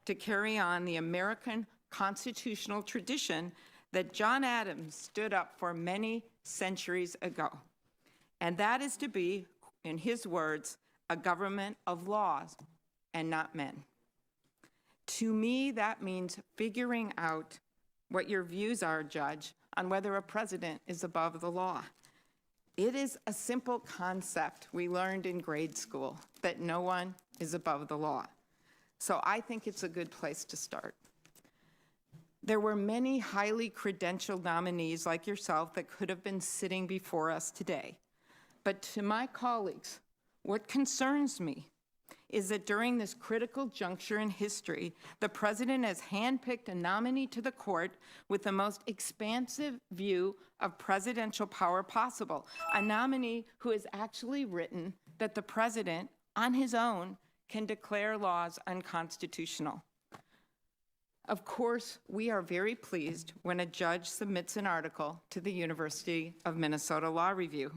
to carry on the American constitutional tradition that John Adams stood up for many centuries ago. And that is to be, in his words, a government of laws and not men. To me, that means figuring out what your views are, Judge, on whether a president is above the law. It is a simple concept we learned in grade school, that no one is above the law. So I think it's a good place to start. There were many highly credentialed nominees like yourself that could have been sitting before us today. But to my colleagues, what concerns me is that during this critical juncture in history, the President has handpicked a nominee to the court with the most expansive view of presidential power possible, a nominee who has actually written that the President, on his own, can declare laws unconstitutional. Of course, we are very pleased when a judge submits an article to the University of Minnesota Law Review,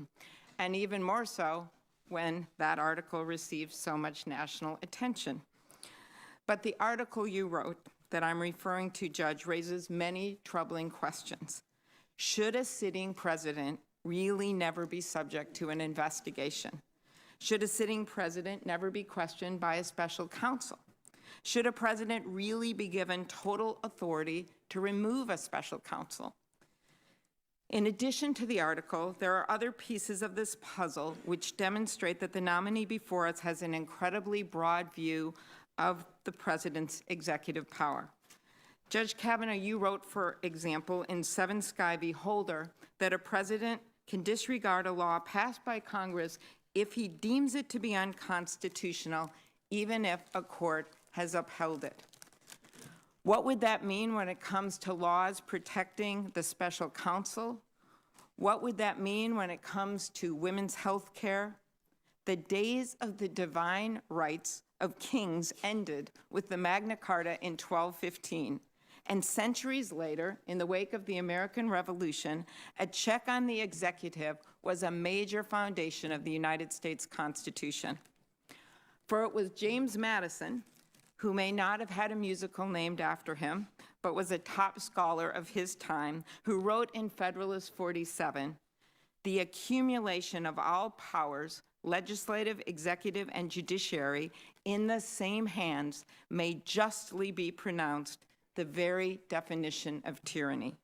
and even more so when that article receives so much national attention. But the article you wrote that I'm referring to, Judge, raises many troubling questions. Should a sitting president really never be subject to an investigation? Should a sitting president never be questioned by a special counsel? Should a president really be given total authority to remove a special counsel? In addition to the article, there are other pieces of this puzzle which demonstrate that the nominee before us has an incredibly broad view of the president's executive power. Judge Kavanaugh, you wrote, for example, in 7 Sky v. Holder, that a president can disregard a law passed by Congress if he deems it to be unconstitutional, even if a court has upheld it. What would that mean when it comes to laws protecting the special counsel? What would that mean when it comes to women's health care? The days of the divine rights of kings ended with the Magna Carta in 1215. And centuries later, in the wake of the American Revolution, a check on the executive was a major foundation of the United States Constitution. For it was James Madison, who may not have had a musical named after him, but was a top scholar of his time, who wrote in Federalist 47, "The accumulation of all powers, legislative, executive, and judiciary, in the same hands may justly be pronounced the very definition of tyranny."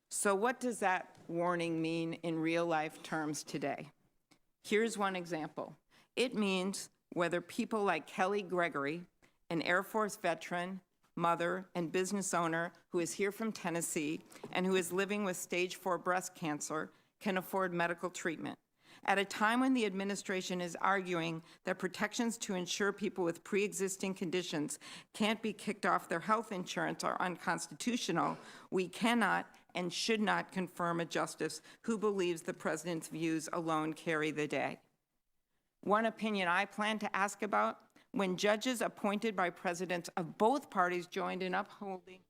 So what does that warning mean in real-life terms today? Here's one example. It means whether people like Kelly Gregory, an Air Force veteran, mother, and business owner who is here from Tennessee and who is living with stage 4 breast cancer, can afford medical treatment. At a time when the administration is arguing that protections to ensure people with pre-existing conditions can't be kicked off their health insurance are unconstitutional, we cannot and should not confirm a justice who believes the president's views alone carry the day. One opinion I plan to ask about: when judges appointed by presidents of both parties joined in upholding.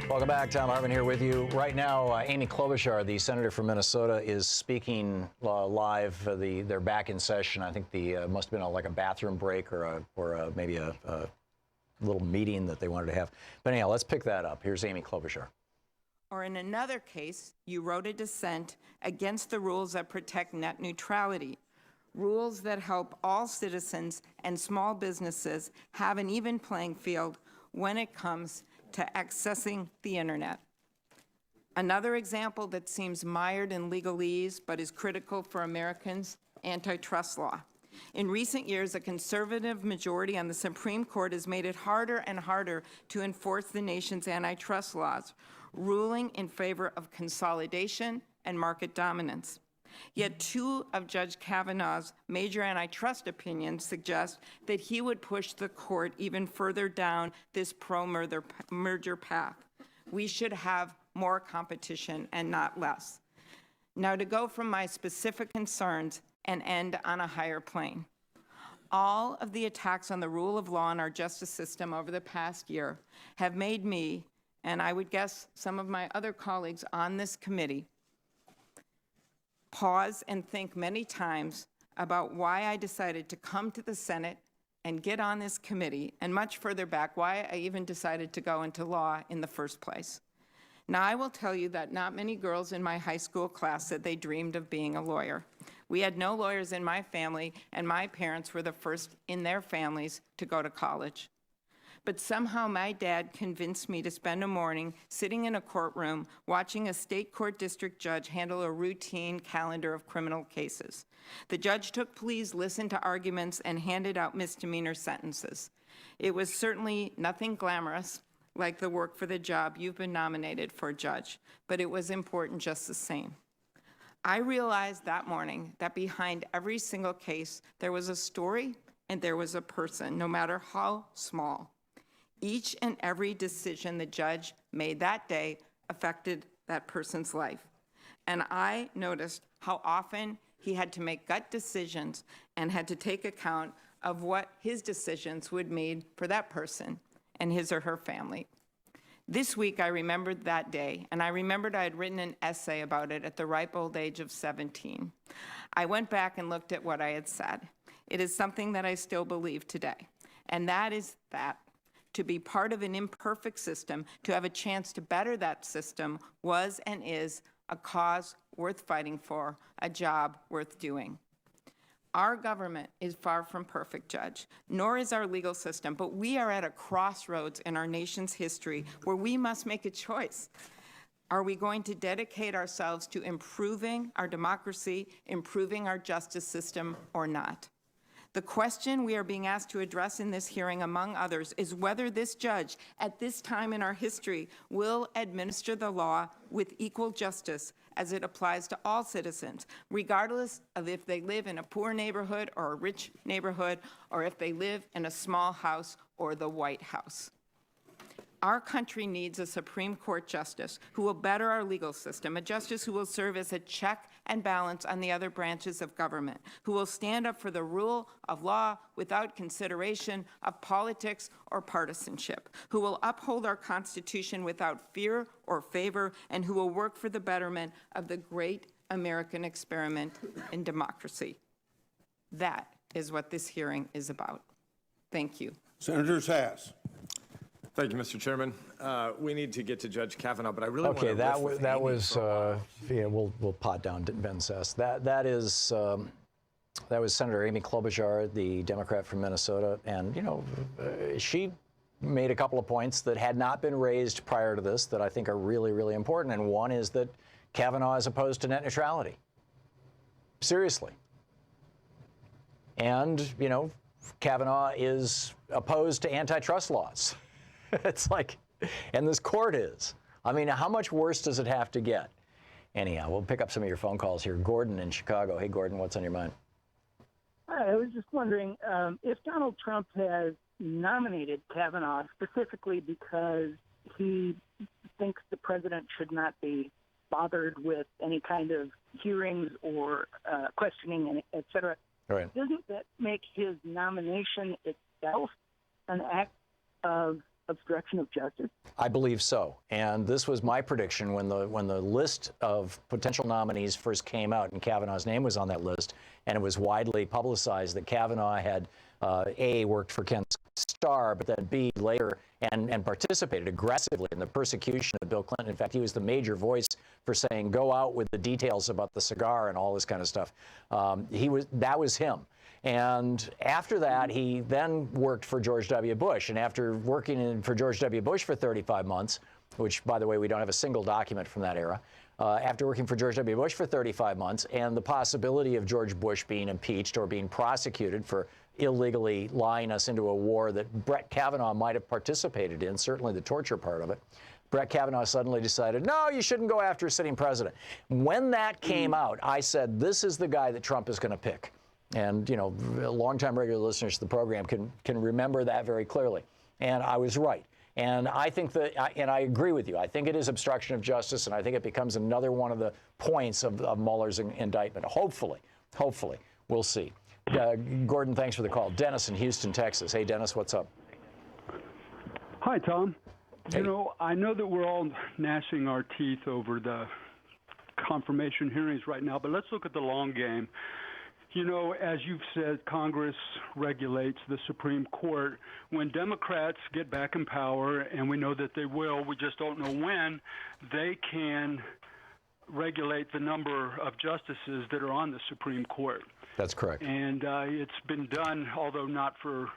Welcome back. Thom Hartmann here with you. Right now, Amy Klobuchar, the senator from Minnesota, is speaking live. They're back in session. I think must have been like a bathroom break or maybe a little meeting that they wanted to have. But anyhow, let's pick that up. Here's Amy Klobuchar. Or in another case, you wrote a dissent against the rules that protect net neutrality, rules that help all citizens and small businesses have an even playing field when it comes to accessing the internet. Another example that seems mired in legalese but is critical for Americans, antitrust law. In recent years, a conservative majority on the Supreme Court has made it harder and harder to enforce the nation's antitrust laws, ruling in favor of consolidation and market dominance. Yet 2 of Judge Kavanaugh's major antitrust opinions suggest that he would push the court even further down this pro-merger path. We should have more competition and not less. Now, to go from my specific concerns and end on a higher plane. All of the attacks on the rule of law in our justice system over the past year have made me, and I would guess some of my other colleagues on this committee, pause and think many times about why I decided to come to the Senate and get on this committee, and much further back, why I even decided to go into law in the first place. Now, I will tell you that not many girls in my high school class said they dreamed of being a lawyer. We had no lawyers in my family, and my parents were the first in their families to go to college. But somehow my dad convinced me to spend a morning sitting in a courtroom watching a state court district judge handle a routine calendar of criminal cases. The judge took pleas, listened to arguments, and handed out misdemeanor sentences. It was certainly nothing glamorous, like the work for the job you've been nominated for, Judge, but it was important just the same. I realized that morning that behind every single case, there was a story and there was a person, no matter how small. Each and every decision the judge made that day affected that person's life. And I noticed how often he had to make gut decisions and had to take account of what his decisions would mean for that person and his or her family. This week, I remembered that day, and I remembered I had written an essay about it at the ripe old age of 17. I went back and looked at what I had said. It is something that I still believe today, and that is that to be part of an imperfect system, to have a chance to better that system, was and is a cause worth fighting for, a job worth doing. Our government is far from perfect, Judge, nor is our legal system, but we are at a crossroads in our nation's history where we must make a choice. Are we going to dedicate ourselves to improving our democracy, improving our justice system, or not? The question we are being asked to address in this hearing, among others, is whether this judge, at this time in our history, will administer the law with equal justice as it applies to all citizens, regardless of if they live in a poor neighborhood or a rich neighborhood, or if they live in a small house or the White House. Our country needs a Supreme Court justice who will better our legal system, a justice who will serve as a check and balance on the other branches of government, who will stand up for the rule of law without consideration of politics or partisanship, who will uphold our Constitution without fear or favor, and who will work for the betterment of the great American experiment in democracy. That is what this hearing is about. Thank you. Senator Sass. Thank you, Mr. Chairman. We need to get to Judge Kavanaugh, but I really want to. Okay, that was yeah. We'll pot down Ben Sass. That was Senator Amy Klobuchar, the Democrat from Minnesota, and she made a couple of points that had not been raised prior to this that I think are really, really important. And one is that Kavanaugh is opposed to net neutrality. Seriously. And Kavanaugh is opposed to antitrust laws. It's like, and this court is. I mean, how much worse does it have to get? Anyhow, we'll pick up some of your phone calls here. Gordon in Chicago. Hey, Gordon, what's on your mind? Hi, I was just wondering if Donald Trump has nominated Kavanaugh specifically because he thinks the president should not be bothered with any kind of hearings or questioning, et cetera. Right. Doesn't that make his nomination itself an act of obstruction of justice? I believe so. And this was my prediction when the list of potential nominees first came out and Kavanaugh's name was on that list, and it was widely publicized that Kavanaugh had A, worked for Ken Starr, but then B, later and participated aggressively in the persecution of Bill Clinton. In fact, he was the major voice for saying, go out with the details about the cigar and all this kind of stuff. That was him. And after that, he then worked for George W. Bush. And after working for George W. Bush for 35 months, which, by the way, we don't have a single document from that era, after working for George W. Bush for 35 months, and the possibility of George Bush being impeached or being prosecuted for illegally lying us into a war that Brett Kavanaugh might have participated in, certainly the torture part of it. Brett Kavanaugh suddenly decided, no, you shouldn't go after a sitting president. When that came out, I said, this is the guy that Trump is going to pick. And, you know, longtime regular listeners to the program can remember that very clearly. And I was right. And I think that, and I agree with you, I think it is obstruction of justice, and I think it becomes another one of the points of Mueller's indictment. Hopefully. We'll see. Gordon, thanks for the call. Dennis in Houston, Texas. Hey, Dennis, what's up? Hi, Tom. Hey. You know, I know that we're all gnashing our teeth over the confirmation hearings right now, but let's look at the long game. You know, as you've said, Congress regulates the Supreme Court. When Democrats get back in power, and we know that they will, we just don't know when, they can regulate the number of justices that are on the Supreme Court. That's correct. And it's been done, although not for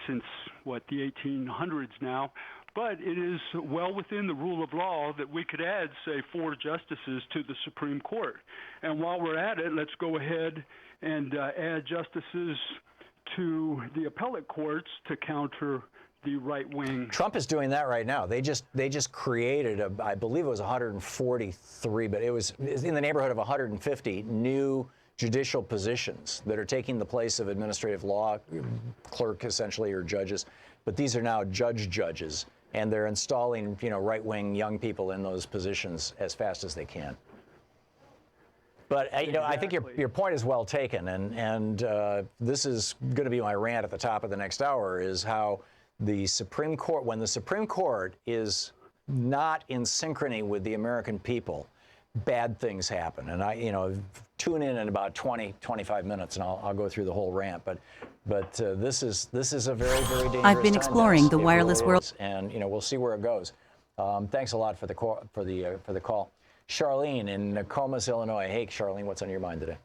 since, the 1800s now. But it is well within the rule of law that we could add, say, 4 justices to the Supreme Court. And while we're at it, let's go ahead and add justices to the appellate courts to counter the right wing. Trump is doing that right now. They just created, I believe it was 143, but it was in the neighborhood of 150 new judicial positions that are taking the place of administrative law clerk, essentially, or judges. But these are now judges. And they're installing, right-wing young people in those positions as fast as they can. But, I think your point is well taken. And this is going to be my rant at the top of the next hour, is how the Supreme Court, when the Supreme Court is not in synchrony with the American people, bad things happen. And tune in about 25 minutes, and I'll go through the whole rant. But this is a very, very dangerous I've been time. exploring the wireless really world, is. And we'll see where it goes. Thanks a lot for the call. Charlene in Nokomis, Illinois. Hey, Charlene, what's on your mind today?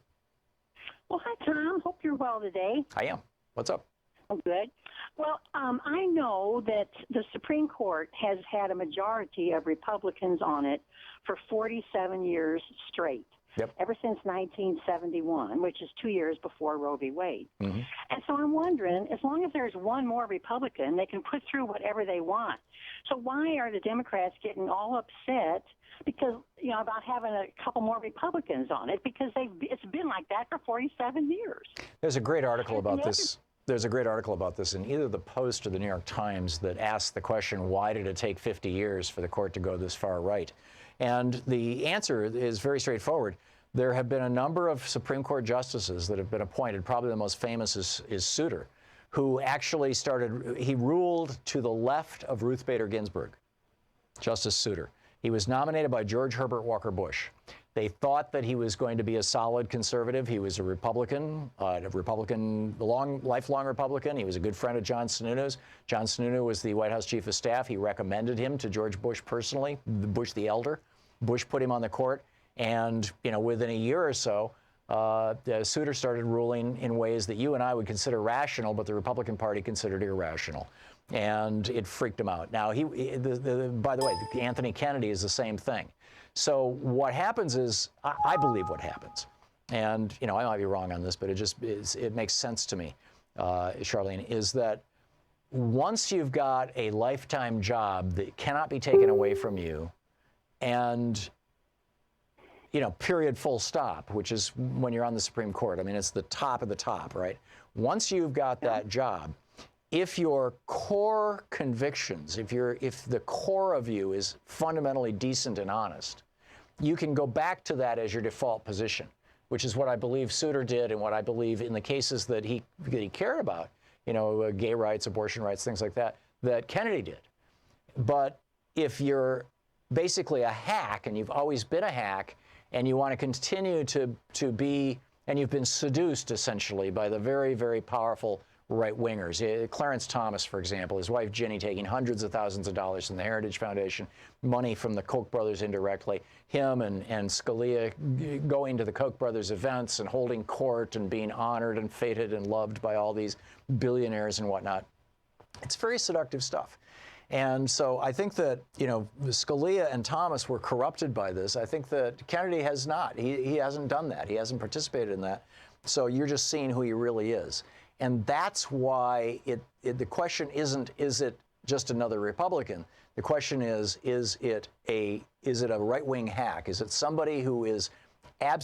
Well, hi, Tom. Hope you're well today. I am. What's up? Oh, good. Well, I know that the Supreme Court has had a majority of Republicans on it for 47 years straight. Yep. Ever since 1971, which is 2 years before Roe v. Wade. Mm-hmm. And so I'm wondering, as long as there's one more Republican, they can put through whatever they want. So why are the Democrats getting all upset because, about having a couple more Republicans on it? Because it's been like that for 47 years. There's a great article about this. There's a great article about this in either the Post or the New York Times that asks the question, why did it take 50 years for the court to go this far right? And the answer is very straightforward. There have been a number of Supreme Court justices that have been appointed. Probably the most famous is Souter, who actually he ruled to the left of Ruth Bader Ginsburg, Justice Souter. He was nominated by George Herbert Walker Bush. They thought that he was going to be a solid conservative. He was a Republican, lifelong Republican. He was a good friend of John Sununu's. John Sununu was the White House chief of staff. He recommended him to George Bush personally, Bush the elder. Bush put him on the court. And, within a year or so, Souter started ruling in ways that you and I would consider rational, but the Republican Party considered irrational. And it freaked him out. Now, by the way, Anthony Kennedy is the same thing. So what happens is, I believe what happens, and I might be wrong on this, but it makes sense to me, Charlene, is that once you've got a lifetime job that cannot be taken away from you, and period, full stop, which is when you're on the Supreme Court. I mean, it's the top of the top, right? Once you've got that job, if your core convictions, if the core of you is fundamentally decent and honest, you can go back to that as your default position, which is what I believe Souter did, and what I believe in the cases that he cared about, gay rights, abortion rights, things like that, that Kennedy did. But if you're basically a hack, and you've always been a hack, and you want to continue to be, and you've been seduced essentially by the very, very powerful right-wingers. Clarence Thomas, for example, his wife Ginny taking hundreds of thousands of dollars from the Heritage Foundation, money from the Koch brothers indirectly, him and Scalia going to the Koch brothers events and holding court and being honored and feted and loved by all these billionaires and whatnot. It's very seductive stuff. And so I think that, Scalia and Thomas were corrupted by this. I think that Kennedy has not. He hasn't done that. He hasn't participated in that. So you're just seeing who he really is. And that's why the question isn't, is it just another Republican? The question is it a right-wing hack? Is it somebody who is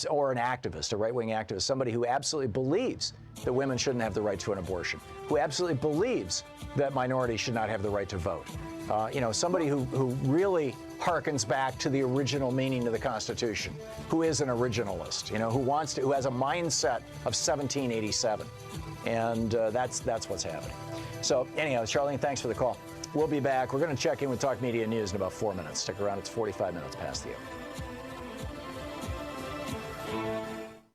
or an activist, a right-wing activist, somebody who absolutely believes that women shouldn't have the right to an abortion, who absolutely believes that minorities should not have the right to vote? Somebody who really harkens back to the original meaning of the Constitution, who is an originalist, who has a mindset of 1787. And that's what's happening. So anyhow, Charlene, thanks for the call. We'll be back. We're going to check in with Talk Media News in about 4 minutes. Stick around. It's 45 minutes past the hour.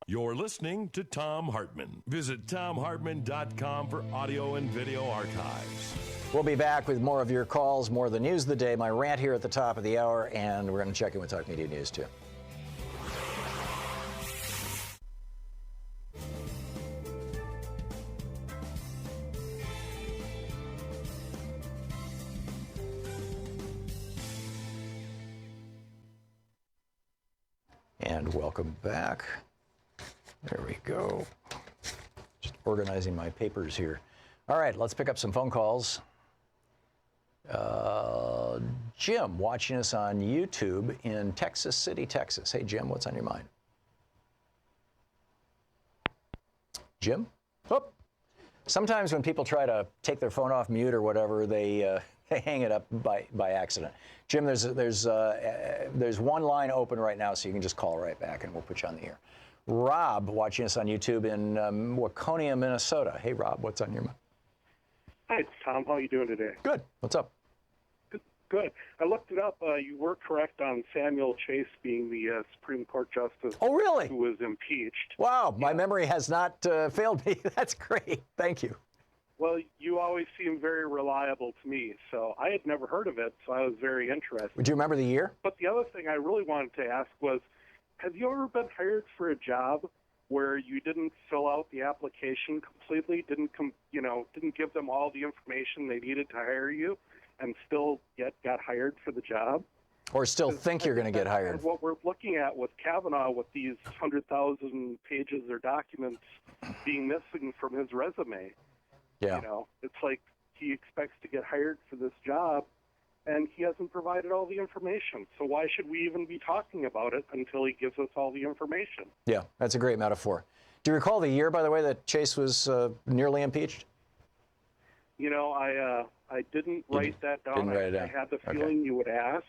You're listening to Thom Hartmann. Visit thomhartmann.com for audio and video archives. We'll be back with more of your calls, more of the news of the day, my rant here at the top of the hour, and we're going to check in with Talk Media News, too. And welcome back. There we go. Just organizing my papers here. All right, let's pick up some phone calls. Jim, watching us on YouTube in Texas City, Texas. Hey, Jim, what's on your mind? Jim? Oh. Sometimes when people try to take their phone off mute or whatever, they hang it up by accident. Jim, there's one line open right now, so you can just call right back, and we'll put you on the air. Rob, watching us on YouTube in Waconia, Minnesota. Hey, Rob, what's on your mind? Hi, it's Tom. How are you doing today? Good. What's up? Good. I looked it up. You were correct on Samuel Chase being the Supreme Court justice. Oh, really? Who was impeached. Wow, my memory has not failed me. That's great. Thank you. Well, you always seem very reliable to me, so I had never heard of it, so I was very interested. Do you remember the year? But the other thing I really wanted to ask was, have you ever been hired for a job where you didn't fill out the application completely, didn't give them all the information they needed to hire you, and still got hired for the job? Or still think you're going to get hired? What we're looking at with Kavanaugh, with these 100,000 pages or documents being missing from his resume. Yeah. It's like he expects to get hired for this job, and he hasn't provided all the information. So why should we even be talking about it until he gives us all the information? Yeah, that's a great metaphor. Do you recall the year, by the way, that Chase was nearly impeached? I didn't write that down. Didn't write it down. I had the feeling you would ask.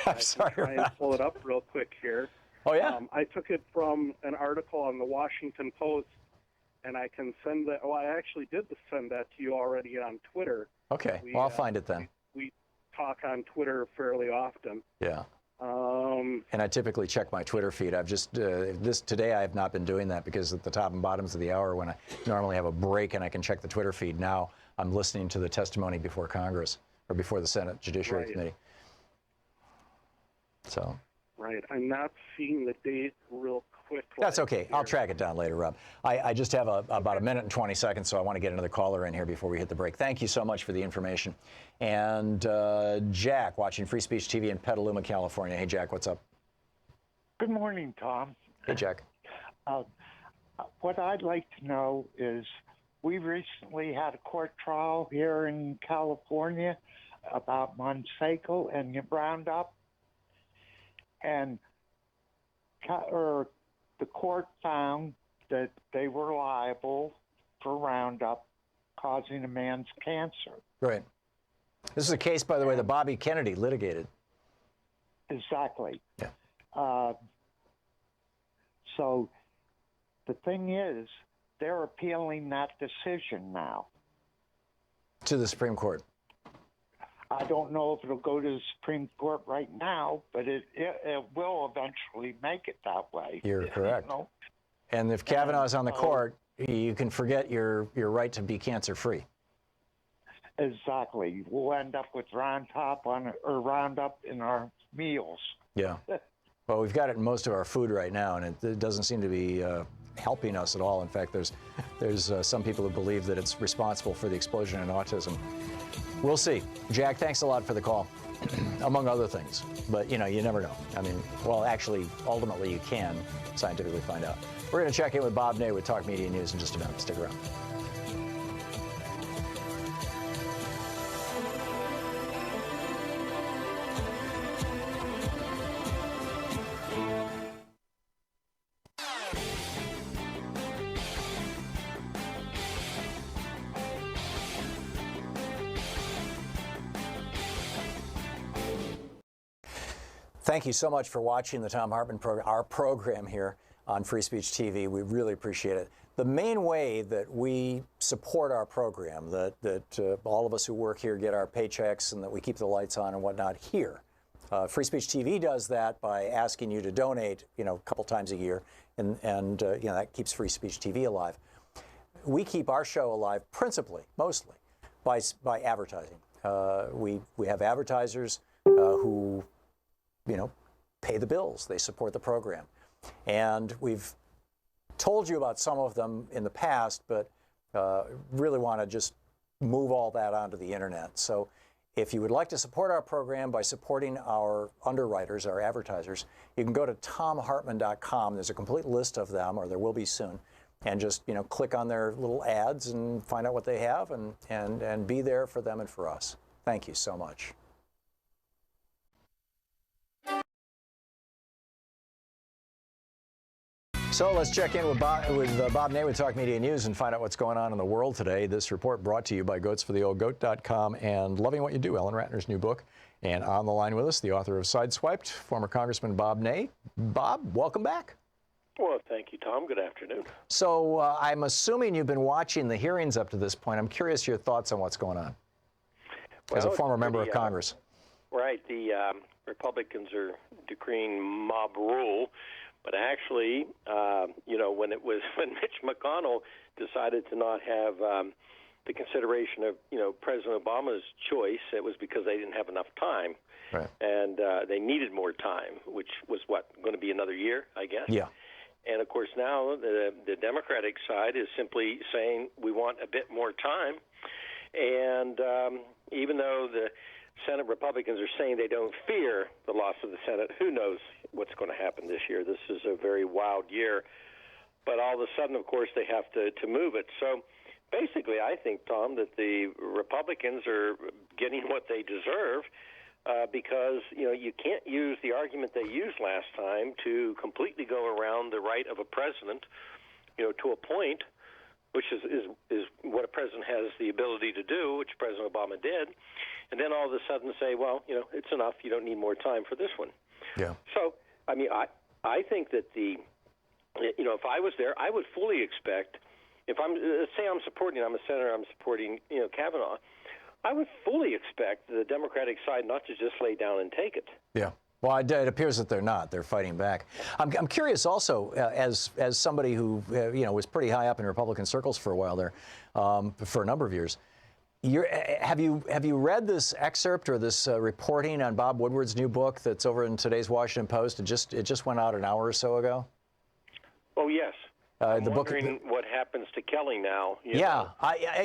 I'm sorry. Try and pull it up real quick here. Oh, yeah? I took it from an article on the Washington Post, and I can send that. Oh, I actually did send that to you already on Twitter. Okay, well, I'll find it then. We talk on Twitter fairly often. Yeah. And I typically check my Twitter feed. I've just, today I have not been doing that because at the top and bottoms of the hour when I normally have a break and I can check the Twitter feed, now I'm listening to the testimony before Congress or before the Senate Judiciary Committee. So. Right. I'm not seeing the date real quick. That's okay. I'll track it down later, Rob. I just have about a minute and 20 seconds, so I want to get another caller in here before we hit the break. Thank you so much for the information. And Jack, watching Free Speech TV in Petaluma, California. Hey, Jack, what's up? Good morning, Tom. Hey, Jack. What I'd like to know is we recently had a court trial here in California about Monsanto and Roundup. And the court found that they were liable for Roundup causing a man's cancer. Right. This is a case, by the way, that Bobby Kennedy litigated. Exactly. Yeah. So the thing is, they're appealing that decision now. To the Supreme Court. I don't know if it'll go to the Supreme Court right now, but it will eventually make it that way. You're correct. And if Kavanaugh's on the court, you can forget your right to be cancer-free. Exactly. We'll end up with Roundup in our meals. Yeah. Well, we've got it in most of our food right now, and it doesn't seem to be helping us at all. In fact, there's some people who believe that it's responsible for the explosion in autism. We'll see. Jack, thanks a lot for the call, among other things. But, you know, you never know. I mean, well, actually, ultimately, you can scientifically find out. We're going to check in with Bob Ney with Talk Media News in just a minute. Stick around. Thank you so much for watching the Thom Hartmann Program, our program here on Free Speech TV. We really appreciate it. The main way that we support our program, that all of us who work here get our paychecks and that we keep the lights on and whatnot here. Free Speech TV does that by asking you to donate, you know, a couple times a year, and you know, that keeps Free Speech TV alive. We keep our show alive principally, mostly, by advertising. We have advertisers who, you know, pay the bills. They support the program. And we've told you about some of them in the past, but really want to just move all that onto the internet. So if you would like to support our program by supporting our underwriters, our advertisers, you can go to thomhartmann.com. There's a complete list of them, or there will be soon, and just, you know, click on their little ads and find out what they have and be there for them and for us. Thank you so much. So let's check in with Bob Ney with Talk Media News and find out what's going on in the world today. This report brought to you by goatsfortheoldgoat.com and Loving What You Do, Ellen Ratner's new book. And on the line with us, the author of Sideswiped, former Congressman Bob Ney. Bob, welcome back. Well, thank you, Tom. Good afternoon. So I'm assuming you've been watching the hearings up to this point. I'm curious your thoughts on what's going on as a former member of Congress. Right. The Republicans are decreeing mob rule. But actually, you know, when Mitch McConnell decided to not have the consideration of, you know, President Obama's choice, it was because they didn't have enough time. Right. And they needed more time, which was, going to be another year, I guess? Yeah. And, of course, now the Democratic side is simply saying we want a bit more time. And even though the Senate Republicans are saying they don't fear the loss of the Senate, who knows what's going to happen this year. This is a very wild year. But all of a sudden, of course, they have to move it. So basically, I think, Tom, that the Republicans are getting what they deserve because, you know, you can't use the argument they used last time to completely go around the right of a president, you know, to a point, which is what a president has the ability to do, which President Obama did, and then all of a sudden say, well, you know, it's enough. You don't need more time for this one. Yeah. So, I mean, I think that you know, if I was there, I would fully expect, if let's say I'm a senator, I'm supporting, you know, Kavanaugh, I would fully expect the Democratic side not to just lay down and take it. Yeah. Well, it appears that they're not. They're fighting back. I'm curious also, as somebody who you know, was pretty high up in Republican circles for a while there, for a number of years. Have you read this excerpt or this reporting on Bob Woodward's new book that's over in today's Washington Post? It just went out an hour or so ago. Oh yes. I'm the wondering what happens to Kelly now. Yeah,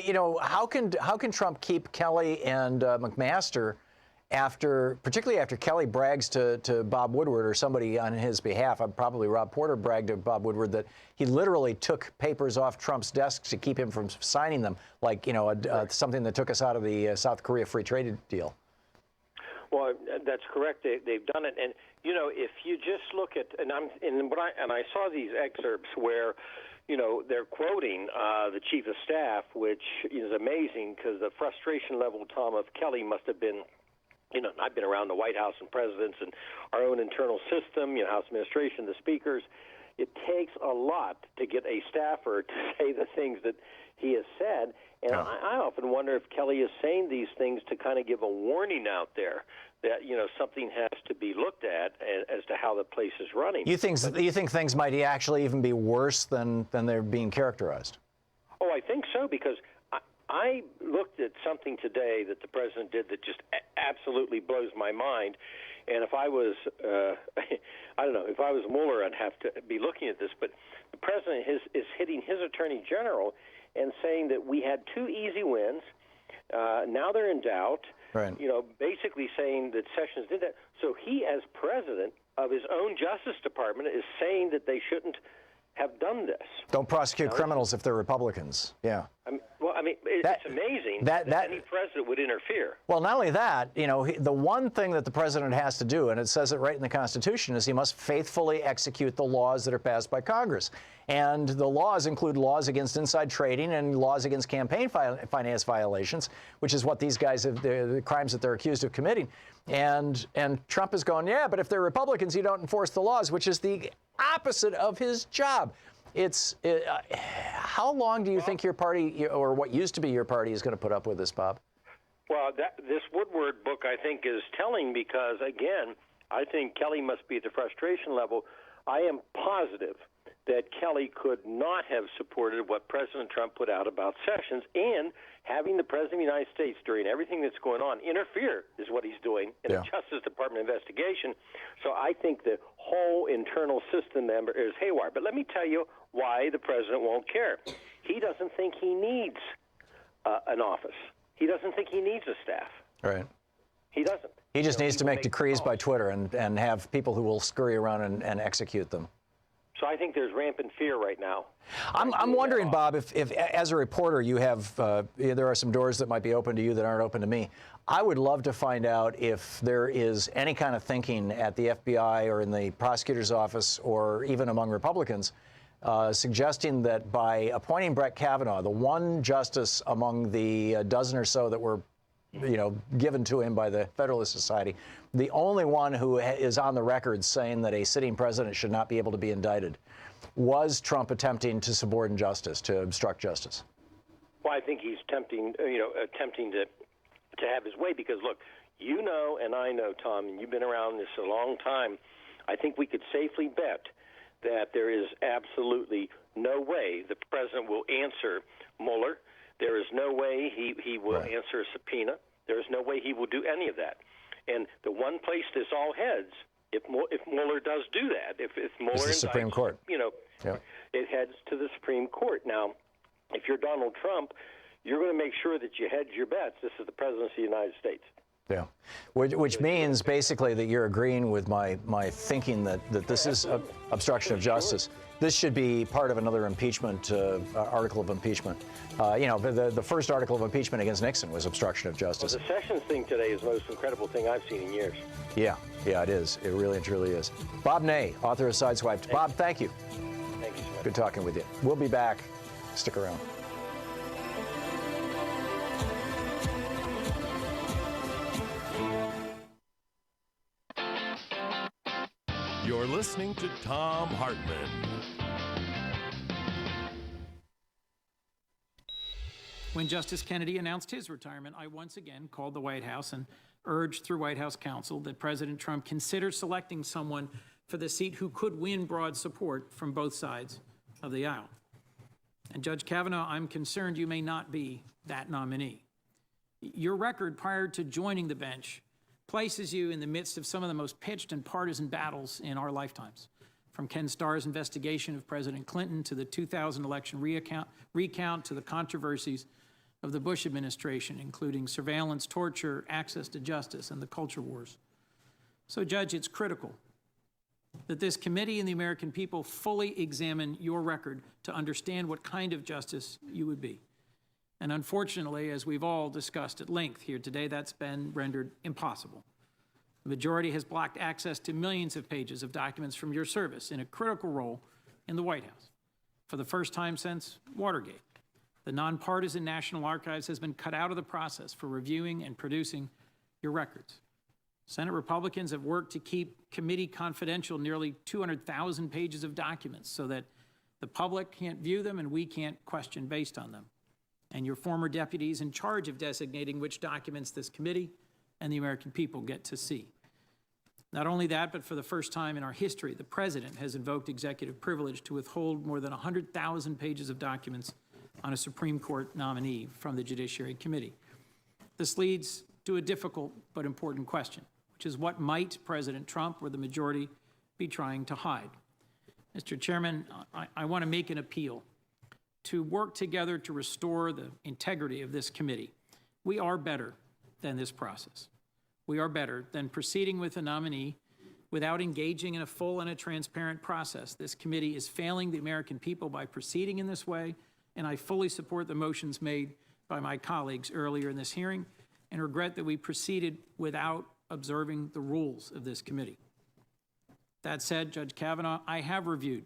you know, how can Trump keep Kelly and McMaster particularly after Kelly brags to Bob Woodward or somebody on his behalf, probably Rob Porter bragged to Bob Woodward that he literally took papers off Trump's desk to keep him from signing them, like, you know, something that took us out of the South Korea free trade deal. Well, that's correct. They've done it, and you know, if you just look at and I saw these excerpts where, you know, they're quoting the chief of staff, which is amazing because the frustration level, Tom, of Kelly must have been. You know, I've been around the White House and presidents and our own internal system, you know, House administration, the speakers. It takes a lot to get a staffer to say the things that he has said. And I often wonder if Kelly is saying these things to kind of give a warning out there that, you know, something has to be looked at as to how the place is running. You think things might actually even be worse than they're being characterized? Oh, I think so, because I looked at something today that the president did that just absolutely blows my mind, And if I was, I don't know, if I was Mueller, I'd have to be looking at this. But the president is hitting his attorney general and saying that we had 2 easy wins. Now they're in doubt. Right. You know, basically saying that Sessions did that. So he, as president of his own Justice Department, is saying that they shouldn't have done this. Don't prosecute criminals if they're Republicans. Yeah. It's amazing that any president would interfere. Well, not only that, you know, the one thing that the president has to do, and it says it right in the Constitution, is he must faithfully execute the laws that are passed by Congress. And the laws include laws against inside trading and laws against campaign finance violations, which is what these guys have, the crimes that they're accused of committing. And Trump is going, yeah, but if they're Republicans, you don't enforce the laws, which is the opposite of his job. How long do you think your party, or what used to be your party, is going to put up with this, Bob? Well, this Woodward book, I think, is telling because, again, I think Kelly must be at the frustration level. I am positive that Kelly could not have supported what President Trump put out about Sessions, and having the President of the United States, during everything that's going on, interfere is what he's doing in the Justice Department investigation. So I think the whole internal system member is haywire. But let me tell you why the president won't care. He doesn't think he needs an office. He doesn't think he needs a staff. Right. He doesn't. He just needs to make decrees by Twitter and have people who will scurry around and execute them. So I think there's rampant fear right now. I'm wondering, Bob, if as a reporter you have, there are some doors that might be open to you that aren't open to me. I would love to find out if there is any kind of thinking at the FBI or in the prosecutor's office or even among Republicans suggesting that by appointing Brett Kavanaugh, the one justice among the dozen or so that were given to him by the Federalist Society, the only one who is on the record saying that a sitting president should not be able to be indicted, was Trump attempting to subordinate justice, to obstruct justice? Well, I think he's attempting to have his way because, look, you know and I know, Tom, and you've been around this a long time, I think we could safely bet that there is absolutely no way the president will answer Mueller. There is no way he will answer a subpoena. There is no way he will do any of that. And the one place this all heads, if Mueller does do that, if Mueller is the Supreme Court. It heads to the Supreme Court. Now, if you're Donald Trump, you're going to make sure that you hedge your bets. This is the presidency of the United States. Yeah, which means basically that you're agreeing with my thinking that this is obstruction of justice. This should be part of another impeachment, article of impeachment. The first article of impeachment against Nixon was obstruction of justice. Well, the Sessions thing today is the most incredible thing I've seen in years. Yeah, it is. It really and truly is. Bob Ney, author of Sideswiped. Bob, thank you. Thank you, sir. Good talking with you. We'll be back. Stick around. You're listening to Thom Hartmann. When Justice Kennedy announced his retirement, I once again called the White House and urged through White House counsel that President Trump consider selecting someone for the seat who could win broad support from both sides of the aisle. And Judge Kavanaugh, I'm concerned you may not be that nominee. Your record prior to joining the bench places you in the midst of some of the most pitched and partisan battles in our lifetimes, from Ken Starr's investigation of President Clinton to the 2000 election recount to the controversies of the Bush administration, including surveillance, torture, access to justice, and the culture wars. So, Judge, it's critical that this committee and the American people fully examine your record to understand what kind of justice you would be. And unfortunately, as we've all discussed at length here today, that's been rendered impossible. The majority has blocked access to millions of pages of documents from your service in a critical role in the White House. For the first time since Watergate, the nonpartisan National Archives has been cut out of the process for reviewing and producing your records. Senate Republicans have worked to keep committee confidential nearly 200,000 pages of documents so that the public can't view them and we can't question based on them. And your former deputies in charge of designating which documents this committee and the American people get to see. Not only that, but for the first time in our history, the president has invoked executive privilege to withhold more than 100,000 pages of documents on a Supreme Court nominee from the Judiciary Committee. This leads to a difficult but important question, which is what might President Trump or the majority be trying to hide. Mr. Chairman, I want to make an appeal to work together to restore the integrity of this committee. We are better than this process. We are better than proceeding with a nominee without engaging in a full and a transparent process. This committee is failing the American people by proceeding in this way, and I fully support the motions made by my colleagues earlier in this hearing and regret that we proceeded without observing the rules of this committee. That said, Judge Kavanaugh, I have reviewed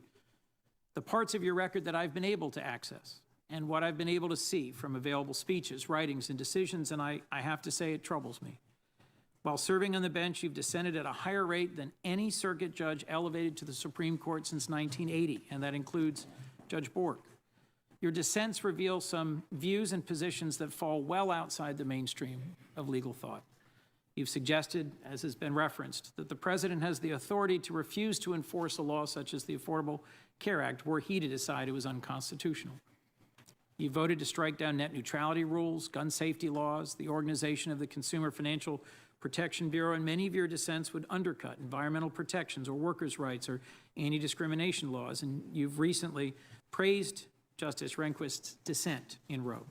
the parts of your record that I've been able to access and what I've been able to see from available speeches, writings, and decisions, and I have to say it troubles me. While serving on the bench, you've descended at a higher rate than any circuit judge elevated to the Supreme Court since 1980, and that includes Judge Bork. Your dissents reveal some views and positions that fall well outside the mainstream of legal thought. You've suggested, as has been referenced, that the President has the authority to refuse to enforce a law such as the Affordable Care Act were he to decide it was unconstitutional. You voted to strike down net neutrality rules, gun safety laws, the organization of the Consumer Financial Protection Bureau, and many of your dissents would undercut environmental protections or workers' rights or anti-discrimination laws, and you've recently praised Justice Rehnquist's dissent in Roe.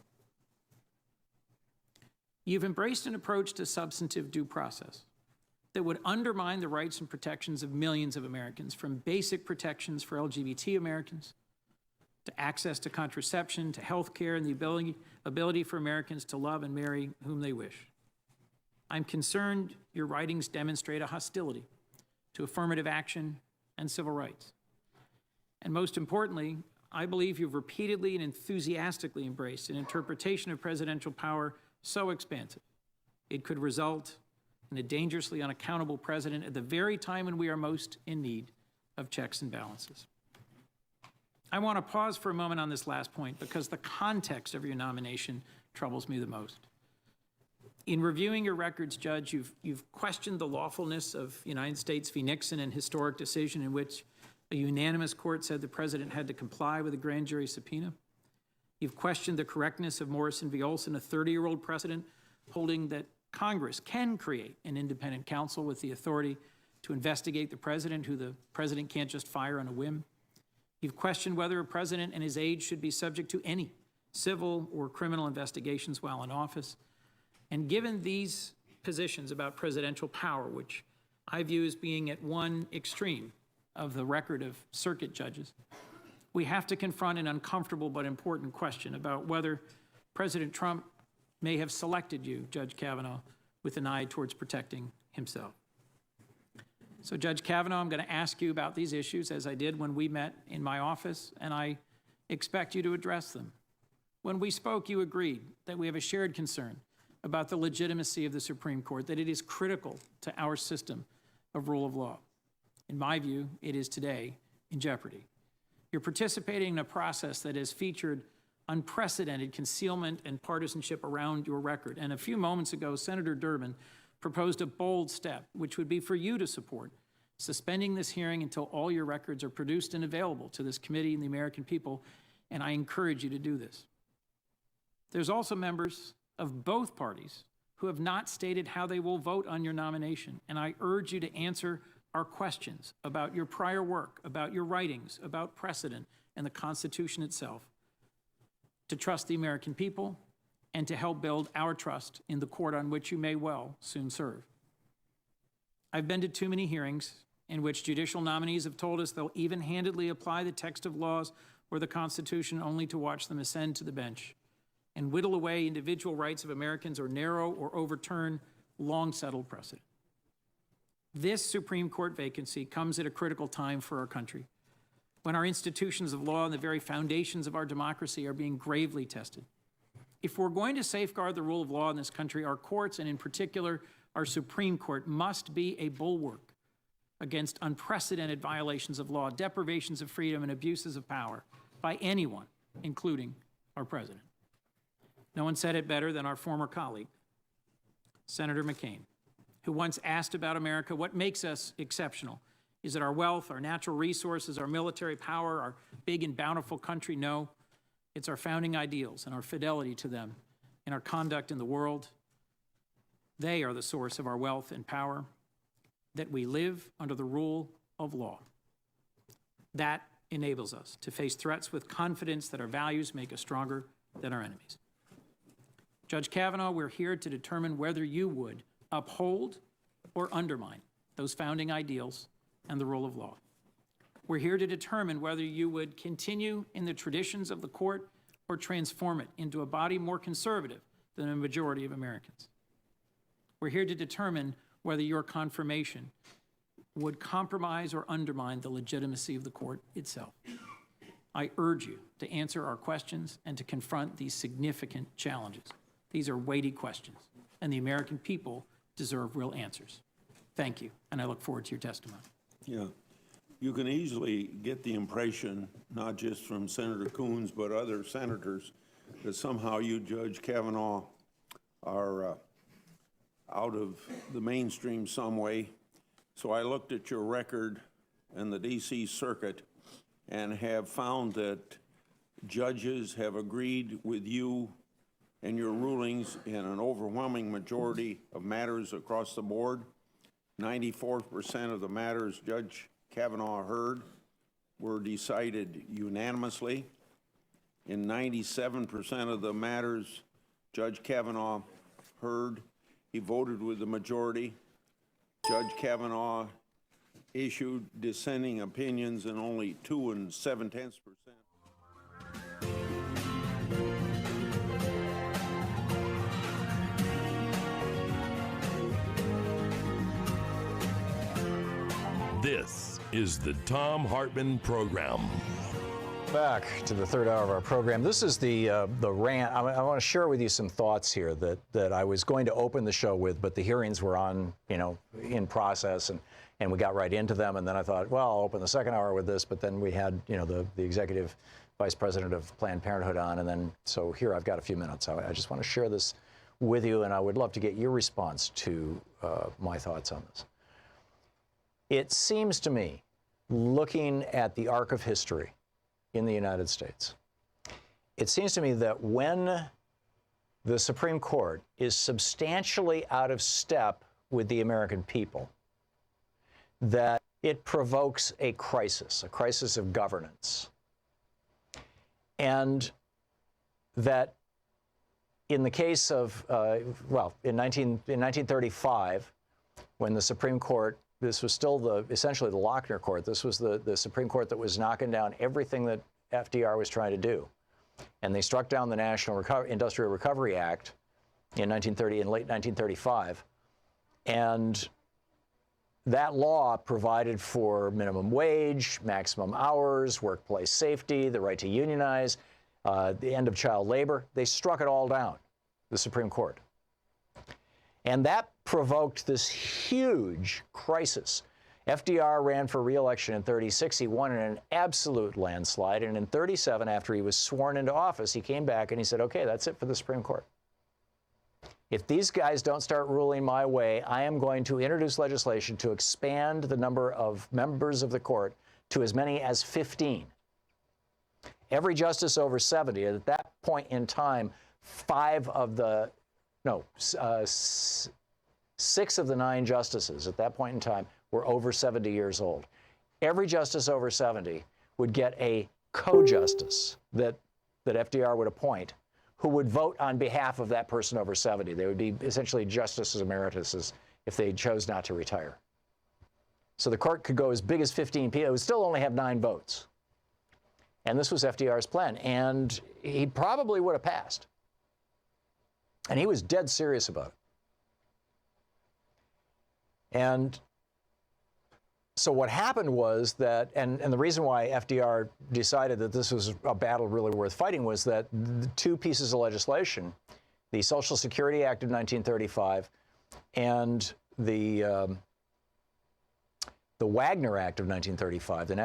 You've embraced an approach to substantive due process that would undermine the rights and protections of millions of Americans, from basic protections for LGBT Americans to access to contraception, to health care, and the ability for Americans to love and marry whom they wish. I'm concerned your writings demonstrate a hostility to affirmative action and civil rights. And most importantly, I believe you've repeatedly and enthusiastically embraced an interpretation of presidential power so expansive it could result in a dangerously unaccountable president at the very time when we are most in need of checks and balances. I want to pause for a moment on this last point because the context of your nomination troubles me the most. In reviewing your records, Judge, you've questioned the lawfulness of United States v. Nixon, an historic decision in which a unanimous court said the president had to comply with a grand jury subpoena. You've questioned the correctness of Morrison v. Olson, a 30-year-old precedent holding that Congress can create an independent counsel with the authority to investigate the president, who the president can't just fire on a whim. You've questioned whether a president and his aides should be subject to any civil or criminal investigations while in office. And given these positions about presidential power, which I view as being at one extreme of the record of circuit judges, we have to confront an uncomfortable but important question about whether President Trump may have selected you, Judge Kavanaugh, with an eye towards protecting himself. So, Judge Kavanaugh, I'm going to ask you about these issues as I did when we met in my office, and I expect you to address them. When we spoke, you agreed that we have a shared concern about the legitimacy of the Supreme Court, that it is critical to our system of rule of law. In my view, it is today in jeopardy. You're participating in a process that has featured unprecedented concealment and partisanship around your record. And a few moments ago, Senator Durbin proposed a bold step, which would be for you to support, suspending this hearing until all your records are produced and available to this committee and the American people, and I encourage you to do this. There's also members of both parties who have not stated how they will vote on your nomination, and I urge you to answer our questions about your prior work, about your writings, about precedent and the Constitution itself, to trust the American people and to help build our trust in the court on which you may well soon serve. I've been to too many hearings in which judicial nominees have told us they'll even-handedly apply the text of laws or the Constitution only to watch them ascend to the bench and whittle away individual rights of Americans or narrow or overturn long-settled precedent. This Supreme Court vacancy comes at a critical time for our country, when our institutions of law and the very foundations of our democracy are being gravely tested. If we're going to safeguard the rule of law in this country, our courts, and in particular our Supreme Court, must be a bulwark against unprecedented violations of law, deprivations of freedom, and abuses of power by anyone, including our president. No one said it better than our former colleague, Senator McCain, who once asked about America, what makes us exceptional? Is it our wealth, our natural resources, our military power, our big and bountiful country? No, it's our founding ideals and our fidelity to them and our conduct in the world. They are the source of our wealth and power. that we live under the rule of law. That enables us to face threats with confidence that our values make us stronger than our enemies. Judge Kavanaugh, we're here to determine whether you would uphold or undermine those founding ideals and the rule of law. We're here to determine whether you would continue in the traditions of the court or transform it into a body more conservative than a majority of Americans. We're here to determine whether your confirmation would compromise or undermine the legitimacy of the court itself. I urge you to answer our questions and to confront these significant challenges. These are weighty questions, and the American people deserve real answers. Thank you, and I look forward to your testimony. Yeah. You can easily get the impression, not just from Senator Coons, but other senators, that somehow you, Judge Kavanaugh, are out of the mainstream some way. So I looked at your record in the D.C. Circuit and have found that judges have agreed with you and your rulings in an overwhelming majority of matters across the board. 94% of the matters Judge Kavanaugh heard were decided unanimously. In 97% of the matters Judge Kavanaugh heard, he voted with the majority. Judge Kavanaugh issued dissenting opinions in only 2 7/10%. This is the Thom Hartmann Program. Back to the third hour of our program. This is the rant. I want to share with you some thoughts here that I was going to open the show with, but the hearings were on, in process, and we got right into them. And then I thought, well, I'll open the second hour with this, but then we had, the executive vice president of Planned Parenthood on, and then so here I've got a few minutes. I just want to share this with you, and I would love to get your response to my thoughts on this. It seems to me, looking at the arc of history in the United States, it seems to me that when the Supreme Court is substantially out of step with the American people, that it provokes a crisis of governance. And that in the case of, in 1935, when the Supreme Court, this was still essentially the Lochner Court. This was the Supreme Court that was knocking down everything that FDR was trying to do. And they struck down the National Industrial Recovery Act in late 1935. And that law provided for minimum wage, maximum hours, workplace safety, the right to unionize, the end of child labor. They struck it all down, the Supreme Court. And that provoked this huge crisis. FDR ran for re-election in 36. He won in an absolute landslide. And in 37, after he was sworn into office, he came back and he said, okay, that's it for the Supreme Court. If these guys don't start ruling my way, I am going to introduce legislation to expand the number of members of the court to as many as 15. Every justice over 70, at that point in time, 6 of the 9 justices at that point in time were over 70 years old. Every justice over 70 would get a co-justice that FDR would appoint, who would vote on behalf of that person over 70. They would be essentially justices emeritus if they chose not to retire. So the court could go as big as 15 people. It would still only have 9 votes. And this was FDR's plan. And he probably would have passed. And he was dead serious about it. And so what happened was that, and the reason why FDR decided that this was a battle really worth fighting was that the 2 pieces of legislation, the Social Security Act of 1935 and the Wagner Act of 1935, the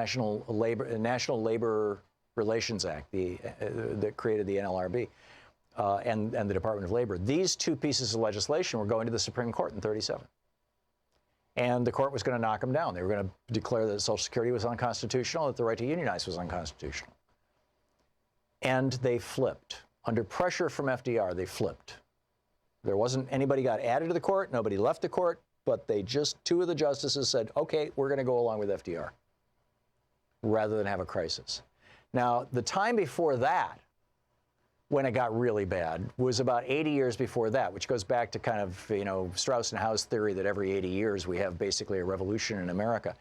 National Labor Relations Act, that created the NLRB and the Department of Labor. These 2 pieces of legislation were going to the Supreme Court in 37. And the court was going to knock them down. They were going to declare that Social Security was unconstitutional, that the right to unionize was unconstitutional. And they flipped. Under pressure from FDR, they flipped. There wasn't anybody got added to the court, nobody left the court, but two of the justices said, okay, we're going to go along with FDR rather than have a crisis. Now, the time before that, when it got really bad, was about 80 years before that, which goes back to kind of, Strauss and Howe's theory that every 80 years we have basically a revolution in America.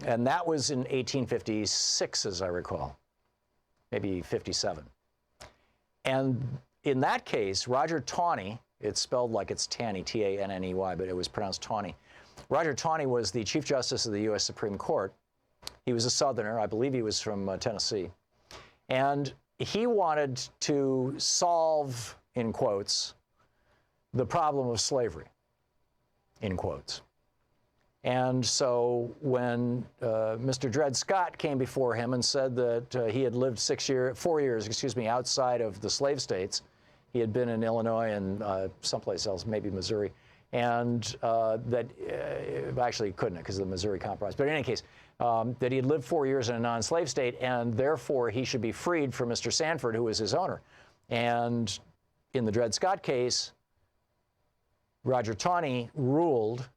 And that was in 1856, as I recall, maybe 57. And in that case, Roger Taney, it's spelled like it's Taney, T-A-N-N-E-Y, but it was pronounced Taney. Roger Taney was the Chief Justice of the U.S. Supreme Court. He was a Southerner. I believe he was from Tennessee. And he wanted to solve, in quotes, the problem of slavery, in quotes. And so when Mr. Dred Scott came before him and said that he had lived 4 years, outside of the slave states, he had been in Illinois and someplace else, maybe Missouri, and that actually couldn't because of the Missouri Compromise. But in any case, that he had lived 4 years in a non-slave state, and therefore he should be freed from Mr. Sanford, who was his owner. And in the Dred Scott case, Roger Taney ruled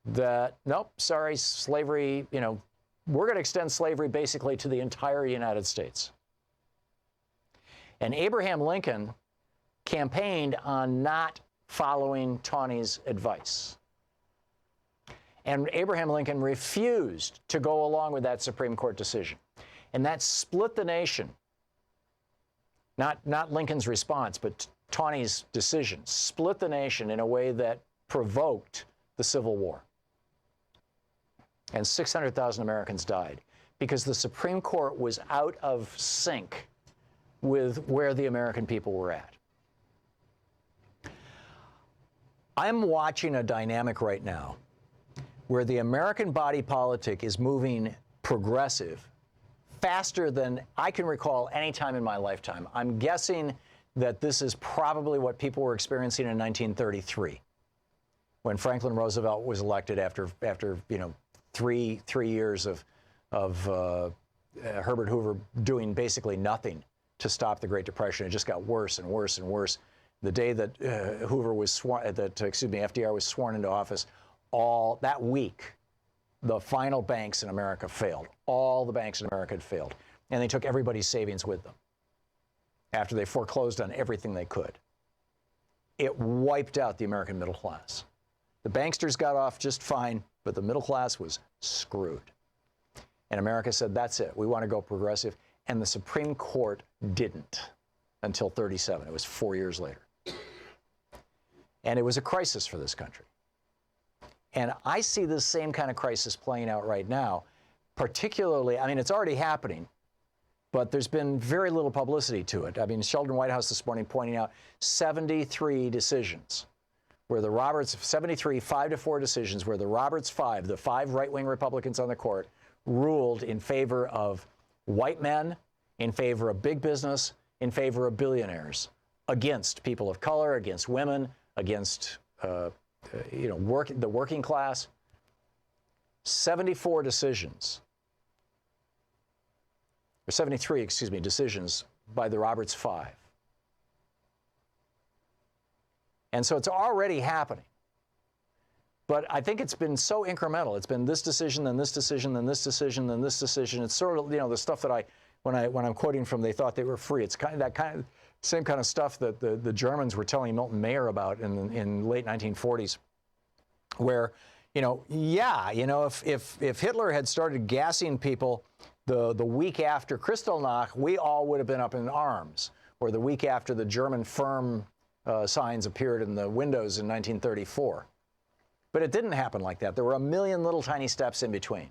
that, nope, sorry, slavery, we're going to extend slavery basically to the entire United States. And Abraham Lincoln campaigned on not following Taney's advice. And Abraham Lincoln refused to go along with that Supreme Court decision. And that split the nation. Not Lincoln's response, but Taney's decision split the nation in a way that provoked the Civil War. And 600,000 Americans died because the Supreme Court was out of sync with where the American people were at. I'm watching a dynamic right now where the American body politic is moving progressive faster than I can recall any time in my lifetime. I'm guessing that this is probably what people were experiencing in 1933 when Franklin Roosevelt was elected after three years of Herbert Hoover doing basically nothing to stop the Great Depression. It just got worse and worse and worse. The day that FDR was sworn into office, all that week, the final banks in America failed. All the banks in America had failed. And they took everybody's savings with them after they foreclosed on everything they could. It wiped out the American middle class. The banksters got off just fine, but the middle class was screwed. And America said, that's it. We want to go progressive. And the Supreme Court didn't until 37. It was 4 years later. And it was a crisis for this country. And I see this same kind of crisis playing out right now, particularly, it's already happening, but there's been very little publicity to it. Sheldon Whitehouse this morning pointing out 73 decisions where the Roberts, 73 5-4 decisions where the Roberts Five, the 5 right-wing Republicans on the court, ruled in favor of white men, in favor of big business, in favor of billionaires, against people of color, against women, against the working class. 74 decisions, or 73, decisions by the Roberts Five. And so it's already happening. But I think it's been so incremental. It's been this decision, then this decision, then this decision, then this decision. It's sort of, the stuff that when I'm quoting from, they thought they were free. It's same kind of stuff that the Germans were telling Milton Mayer about in late 1940s, where, if Hitler had started gassing people the week after Kristallnacht, we all would have been up in arms, or the week after the German firm signs appeared in the windows in 1934. But it didn't happen like that. There were a million little tiny steps in between.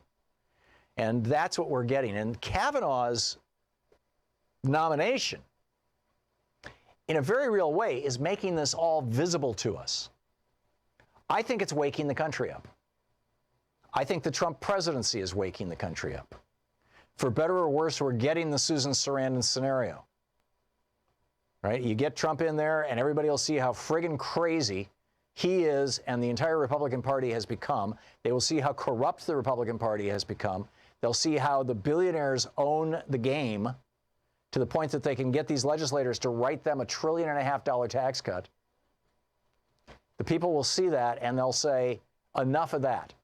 And that's what we're getting. And Kavanaugh's nomination, in a very real way, is making this all visible to us. I think it's waking the country up. I think the Trump presidency is waking the country up. For better or worse, we're getting the Susan Sarandon scenario. Right? You get Trump in there, and everybody will see how friggin' crazy he is and the entire Republican Party has become. They will see how corrupt the Republican Party has become. They'll see how the billionaires own the game to the point that they can get these legislators to write them a $1.5 trillion tax cut. The people will see that and they'll say, enough of that.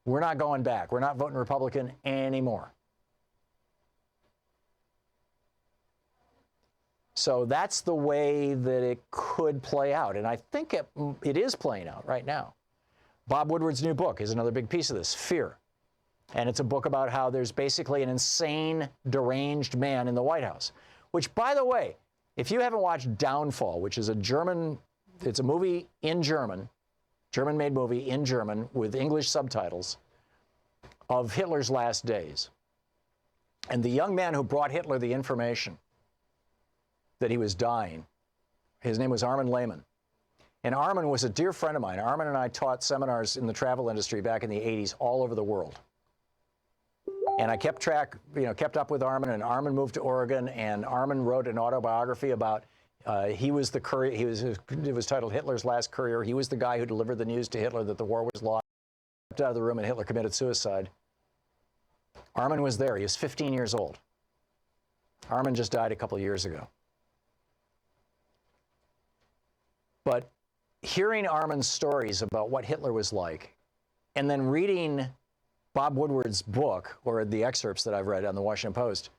We're not going back. We're not voting Republican anymore. So that's the way that it could play out. And I think it is playing out right now. Bob Woodward's new book is another big piece of this, Fear. And it's a book about how there's basically an insane, deranged man in the White House. Which, by the way, if you haven't watched Downfall, which is it's a movie in German, German-made movie in German with English subtitles of Hitler's last days. And the young man who brought Hitler the information that he was dying, his name was Armin Lehmann. And Armin was a dear friend of mine. Armin and I taught seminars in the travel industry back in the 80s all over the world. And I kept up with Armin, and Armin moved to Oregon, and Armin wrote an autobiography about, he was the courier, it was titled Hitler's Last Courier. He was the guy who delivered the news to Hitler that the war was lost, out of the room, and Hitler committed suicide. Armin was there. He was 15 years old. Armin just died a couple of years ago. But hearing Armin's stories about what Hitler was like, and then reading Bob Woodward's book, or the excerpts that I've read on the Washington Post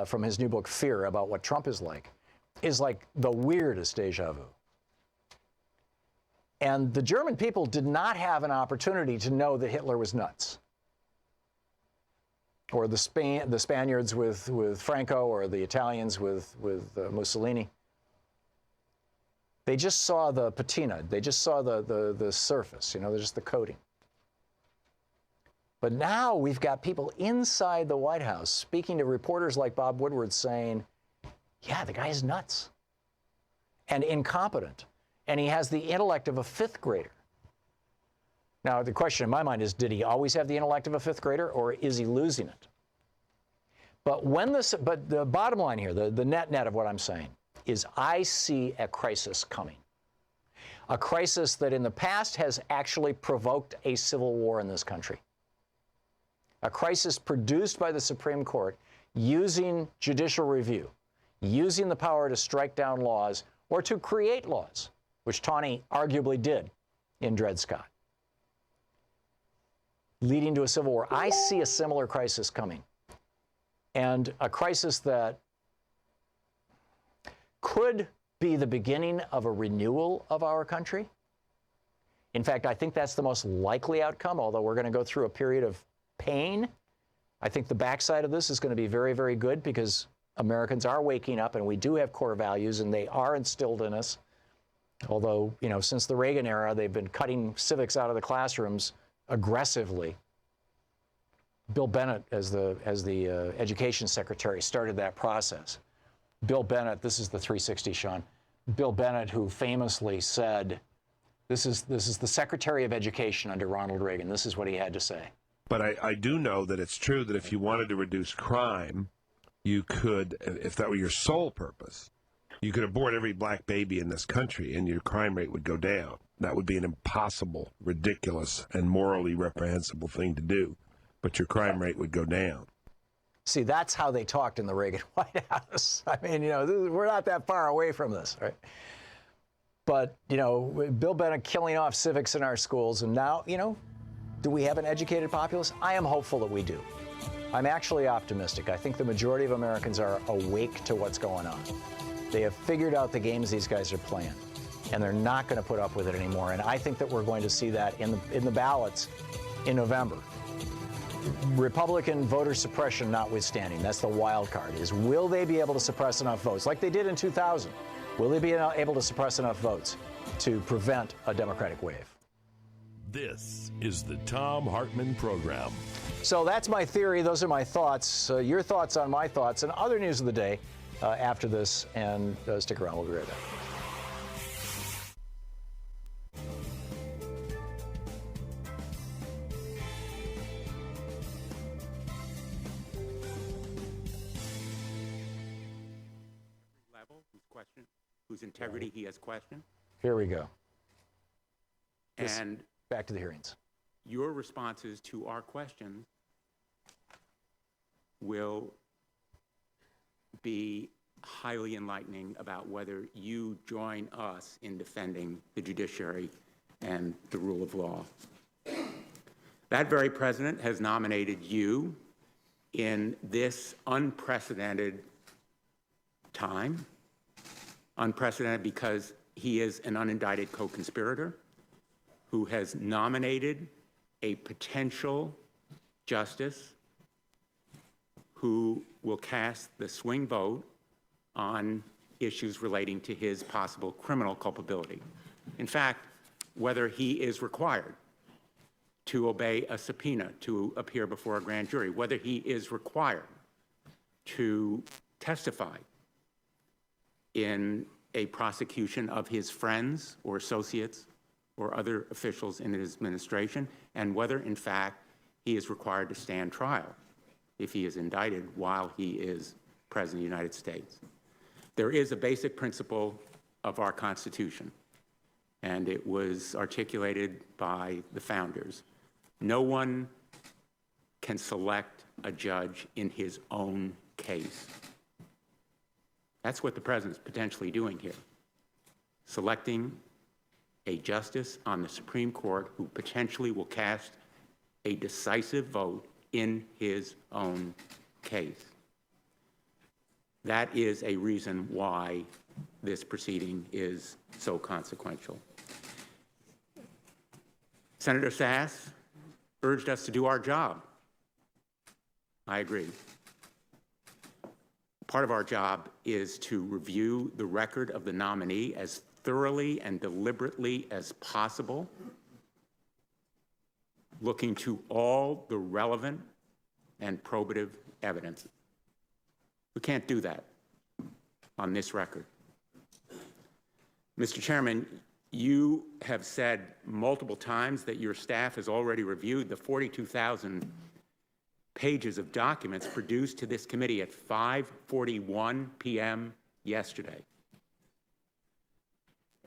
from his new book, Fear, about what Trump is like the weirdest deja vu. And the German people did not have an opportunity to know that Hitler was nuts. Or the Spaniards with Franco, or the Italians with Mussolini. They just saw the patina. They just saw the surface, just the coating. But now we've got people inside the White House speaking to reporters like Bob Woodward saying, yeah, the guy is nuts and incompetent, and he has the intellect of a fifth grader. Now, the question in my mind is, did he always have the intellect of a fifth grader, or is he losing it? But the bottom line here, the net of what I'm saying, is I see a crisis coming. A crisis that in the past has actually provoked a civil war in this country. A crisis produced by the Supreme Court using judicial review, using the power to strike down laws or to create laws, which Taney arguably did in Dred Scott, leading to a civil war. I see a similar crisis coming, and a crisis that could be the beginning of a renewal of our country. In fact, I think that's the most likely outcome, although we're going to go through a period of pain. I think the backside of this is going to be very, very good, because Americans are waking up, and we do have core values, and they are instilled in us. Although, since the Reagan era, they've been cutting civics out of the classrooms aggressively. Bill Bennett, as the education secretary, started that process. Bill Bennett, this is the 360, Sean. Bill Bennett, who famously said, this is the Secretary of Education under Ronald Reagan. This is what he had to say. But I do know that it's true that if you wanted to reduce crime, you could, if that were your sole purpose, you could abort every black baby in this country and your crime rate would go down. That would be an impossible, ridiculous, and morally reprehensible thing to do. But your crime rate would go down. See, that's how they talked in the Reagan White House. I mean, we're not that far away from this, right? But, Bill Bennett killing off civics in our schools, and now, do we have an educated populace? I am hopeful that we do. I'm actually optimistic. I think the majority of Americans are awake to what's going on. They have figured out the games these guys are playing, and they're not going to put up with it anymore. And I think that we're going to see that in the ballots in November. Republican voter suppression notwithstanding, that's the wild card, is will they be able to suppress enough votes, like they did in 2000? Will they be able to suppress enough votes to prevent a Democratic wave? This is the Thom Hartmann Program. So that's my theory. Those are my thoughts. Your thoughts on my thoughts and other news of the day after this. And stick around. We'll be right back. Whose integrity he has questioned. Here we go. And back to the hearings. Your responses to our questions will be highly enlightening about whether you join us in defending the judiciary and the rule of law That very president has nominated you in this unprecedented time. Unprecedented because he is an unindicted co-conspirator who has nominated a potential justice who will cast the swing vote on issues relating to his possible criminal culpability. In fact, whether he is required to obey a subpoena to appear before a grand jury, whether he is required to testify in a prosecution of his friends or associates or other officials in his administration, and whether, in fact, he is required to stand trial if he is indicted while he is President of the United States. There is a basic principle of our Constitution, and it was articulated by the founders. No one can select a judge in his own case. That's what the president's potentially doing here, selecting a justice on the Supreme Court who potentially will cast a decisive vote in his own case. That is a reason why this proceeding is so consequential. Senator Sass urged us to do our job. I agree. Part of our job is to review the record of the nominee as thoroughly and deliberately as possible, looking to all the relevant and probative evidence. We can't do that on this record. Mr. Chairman, you have said multiple times that your staff has already reviewed the 42,000 pages of documents produced to this committee at 5:41 p.m. yesterday.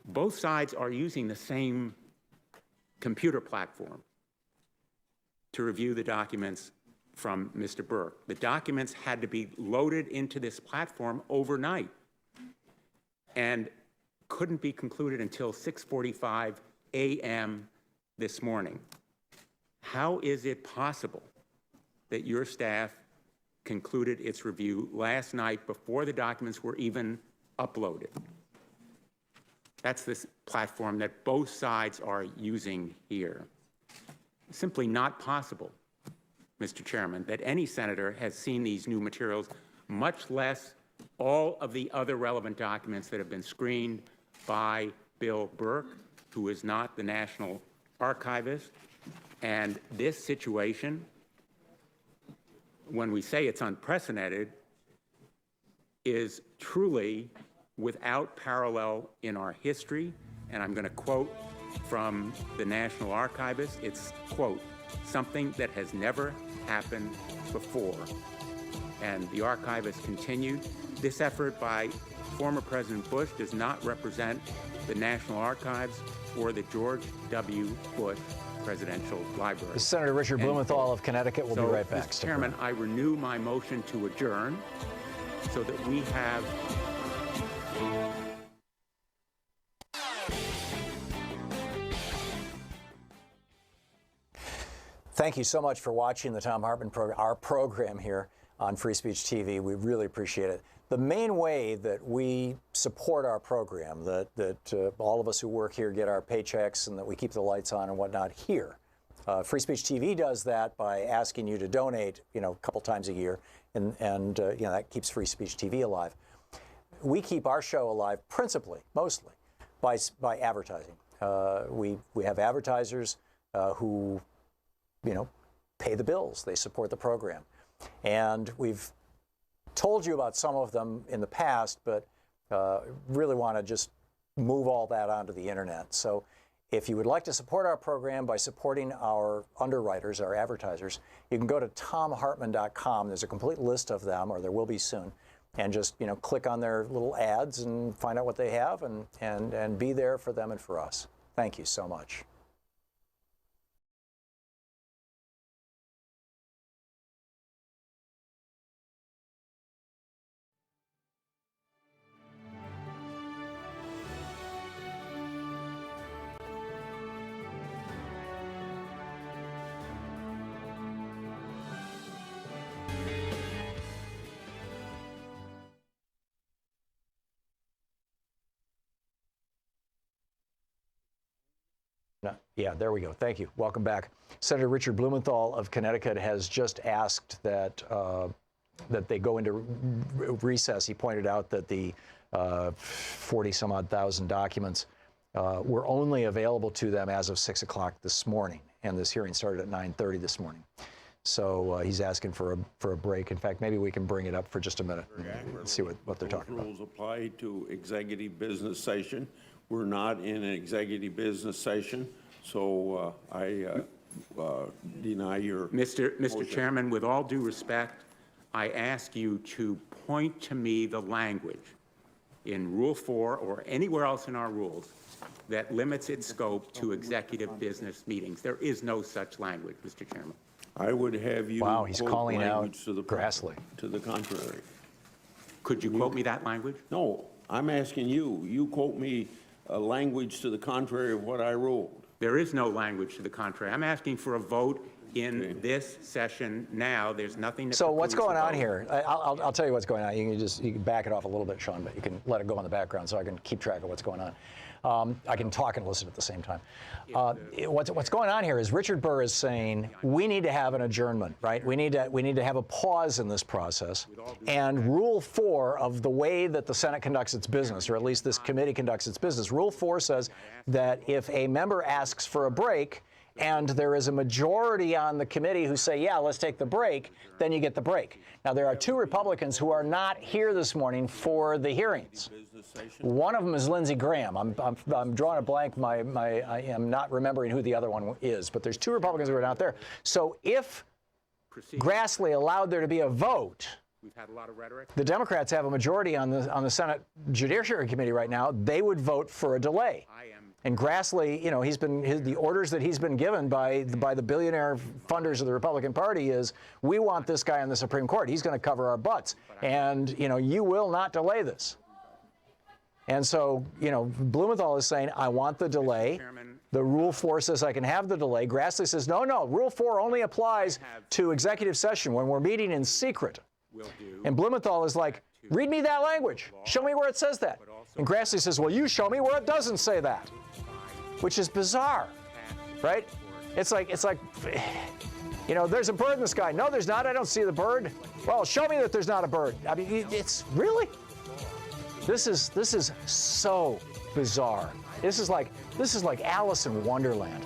Both sides are using the same computer platform to review the documents from Mr. Burke. The documents had to be loaded into this platform overnight and couldn't be concluded until 6:45 a.m. this morning. How is it possible that your staff concluded its review last night before the documents were even uploaded? That's this platform that both sides are using here. It's simply not possible, Mr. Chairman, that any senator has seen these new materials, much less all of the other relevant documents that have been screened by Bill Burke, who is not the National Archivist. And this situation, when we say it's unprecedented, is truly without parallel in our history. And I'm going to quote from the National Archivist. It's, quote, something that has never happened before. And the archivist continued, this effort by former President Bush does not represent the National Archives or the George W. Bush Presidential Library. Senator Richard Blumenthal of Connecticut will be right back. Mr. Chairman, I renew my motion to adjourn so that we have Thank you so much for watching the Thom Hartmann Program, our program here on Free Speech TV. We really appreciate it. The main way that we support our program, that all of us who work here get our paychecks and that we keep the lights on and whatnot here. Free Speech TV does that by asking you to donate, a couple times a year, and that keeps Free Speech TV alive. We keep our show alive principally, mostly, by advertising. We have advertisers who pay the bills. They support the program. And we've told you about some of them in the past, but really want to just move all that onto the internet. So if you would like to support our program by supporting our underwriters, our advertisers, you can go to thomhartmann.com. There's a complete list of them, or there will be soon, and just click on their little ads and find out what they have and be there for them and for us. Thank you so much. No, yeah, there we go. Thank you. Welcome back. Senator Richard Blumenthal of Connecticut has just asked that that they go into recess. He pointed out that the 40-some-odd thousand documents were only available to them as of 6 o'clock this morning, and this hearing started at 9:30 this morning. So he's asking for a break. In fact, maybe we can bring it up for just a minute and see what they're talking about. Rules apply to executive business session. We're not in an executive business session, so I deny your Mr. motion. Chairman, with all due respect, I ask you to point to me the language in Rule 4 or anywhere else in our rules that limits its scope to executive business meetings. There is no such language, Mr. Chairman. I would have you Wow, he's quote calling out language to the Grassley. To the contrary. Could you quote me that language? No, I'm asking you. You quote me a language to the contrary of what I ruled. There is no language to the contrary. I'm asking for a vote in this session now. There's nothing that So what's precludes going a on vote. here? I'll tell you what's going on. You can back it off a little bit, Sean, but you can let it go in the background so I can keep track of what's going on. I can talk and listen at the same time. What's going on here is Richard Burr is saying we need to have an adjournment, right? We need to have a pause in this process. And Rule 4 of the way that the Senate conducts its business, or at least this committee conducts its business, Rule 4 says that if a member asks for a break, and there is a majority on the committee who say, yeah, let's take the break, then you get the break. Now, there are 2 Republicans who are not here this morning for the hearings. One of them is Lindsey Graham. I'm drawing a blank. I am not remembering who the other one is, but there's 2 Republicans who are not there. So if Grassley allowed there to be a vote, We've had a lot of rhetoric. the Democrats have a majority on the Senate Judiciary Committee right now. They would vote for a delay. And Grassley, you know, the orders that he's been given by the billionaire funders of the Republican Party is, we want this guy on the Supreme Court. He's going to cover our butts, and you know, you will not delay this. And so, you know, Blumenthal is saying, I want the delay. The Rule 4 says I can have the delay. Grassley says, no, Rule 4 only applies to executive session when we're meeting in secret. And Blumenthal is like, read me that language. Show me where it says that. And Grassley says, well, you show me where it doesn't say that, which is bizarre, right? It's like, you know, there's a bird in the sky. No, there's not. I don't see the bird. Well, show me that there's not a bird. I mean, it's really, this is so bizarre. This is like Alice in Wonderland.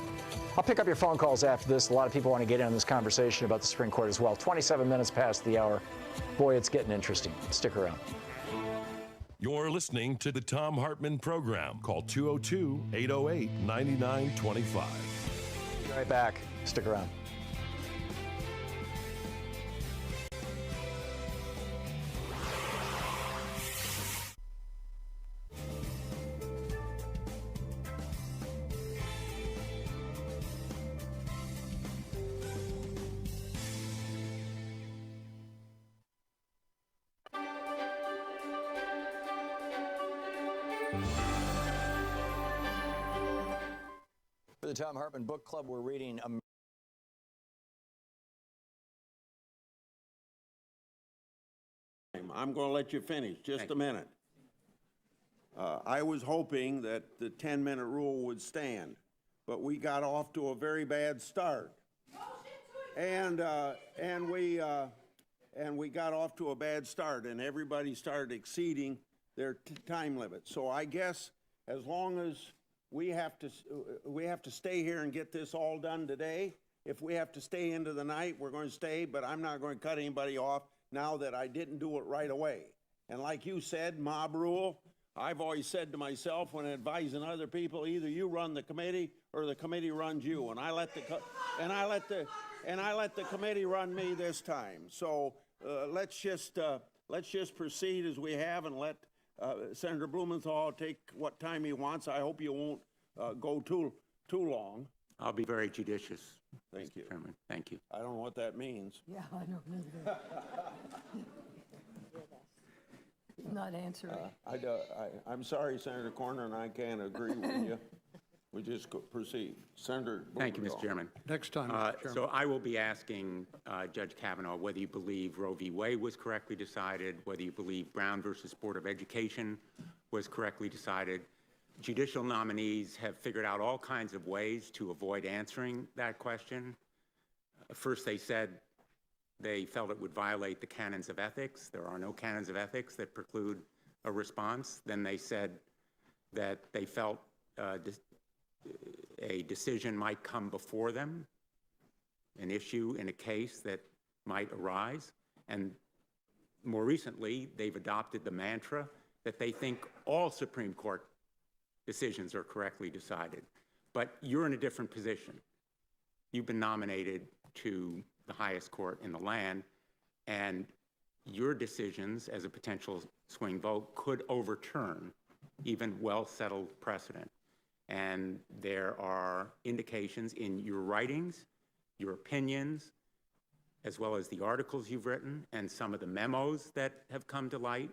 I'll pick up your phone calls after this. A lot of people want to get in on this conversation about the Supreme Court as well. 27 minutes past the hour. Boy, it's getting interesting. Stick around. You're listening to the Thom Hartmann Program. Call 202-808-9925. Be right back. Stick around. For the Thom Hartmann Book Club, we're reading I'm going to let you finish. Just a minute. I was hoping that the 10-minute rule would stand, but we got off to a very bad start. And we got off to a bad start, and everybody started exceeding their time limit. So I guess as long as we have to stay here and get this all done today. If we have to stay into the night, we're going to stay, but I'm not going to cut anybody off now that I didn't do it right away. And like you said, mob rule, I've always said to myself when advising other people, either you run the committee or the committee runs you. And I let the committee run me this time. So let's just proceed as we have and let Senator Blumenthal take what time he wants. I hope you won't go too long. I'll be very judicious. Thank you. Chairman. Thank you. I don't know what that means. Yeah, I don't know. Not answering. I'm sorry, Senator Cornyn, I can't agree with you. We just proceed. Senator Thank you, Blumenthal. Mr. Chairman. Next time, Mr. Chairman. So I will be asking Judge Kavanaugh whether you believe Roe v. Wade was correctly decided, whether you believe Brown versus Board of Education was correctly decided, judicial nominees have figured out all kinds of ways to avoid answering that question. First, they said they felt it would violate the canons of ethics. There are no canons of ethics that preclude a response. Then they said that they felt a decision might come before them, an issue in a case that might arise. And more recently, they've adopted the mantra that they think all Supreme Court decisions are correctly decided. But you're in a different position. You've been nominated to the highest court in the land, and your decisions as a potential swing vote could overturn even well-settled precedent. And there are indications in your writings, your opinions, as well as the articles you've written and some of the memos that have come to light,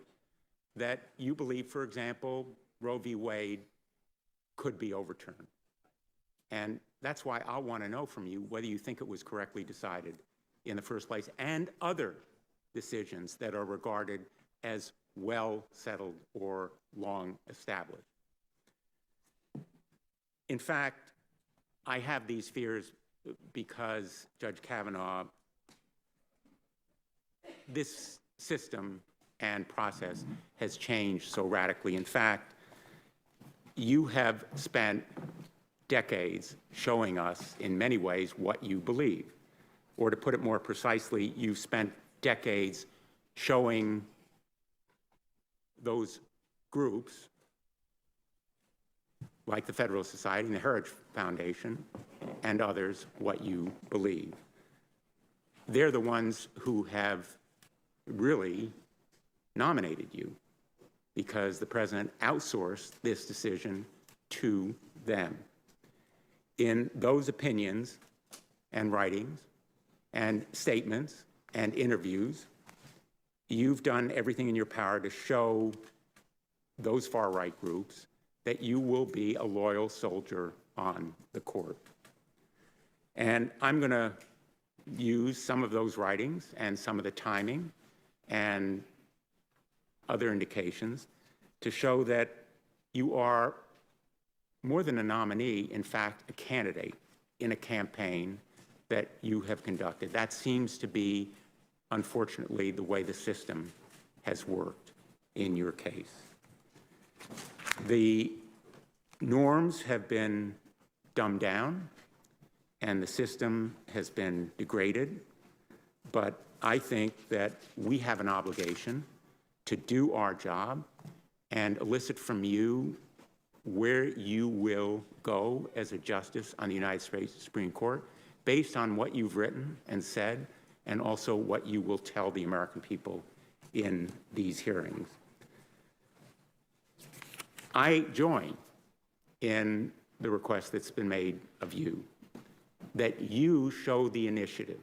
that you believe, for example, Roe v. Wade could be overturned. And that's why I want to know from you whether you think it was correctly decided in the first place, and other decisions that are regarded as well settled or long established. In fact, I have these fears because, Judge Kavanaugh, this system and process has changed so radically. In fact, you have spent decades showing us in many ways what you believe. Or to put it more precisely, you've spent decades showing those groups like the Federalist Society and the Heritage Foundation and others what you believe. They're the ones who have really nominated you because the president outsourced this decision to them. In those opinions and writings and statements and interviews, you've done everything in your power to show those far-right groups that you will be a loyal soldier on the court. And I'm going to use some of those writings and some of the timing and other indications to show that you are more than a nominee, in fact, a candidate in a campaign that you have conducted. That seems to be, unfortunately, the way the system has worked in your case. The norms have been dumbed down and the system has been degraded, but I think that we have an obligation to do our job and elicit from you where you will go as a justice on the United States Supreme Court based on what you've written and said, and also what you will tell the American people in these hearings. I join in the request that's been made of you that you show the initiative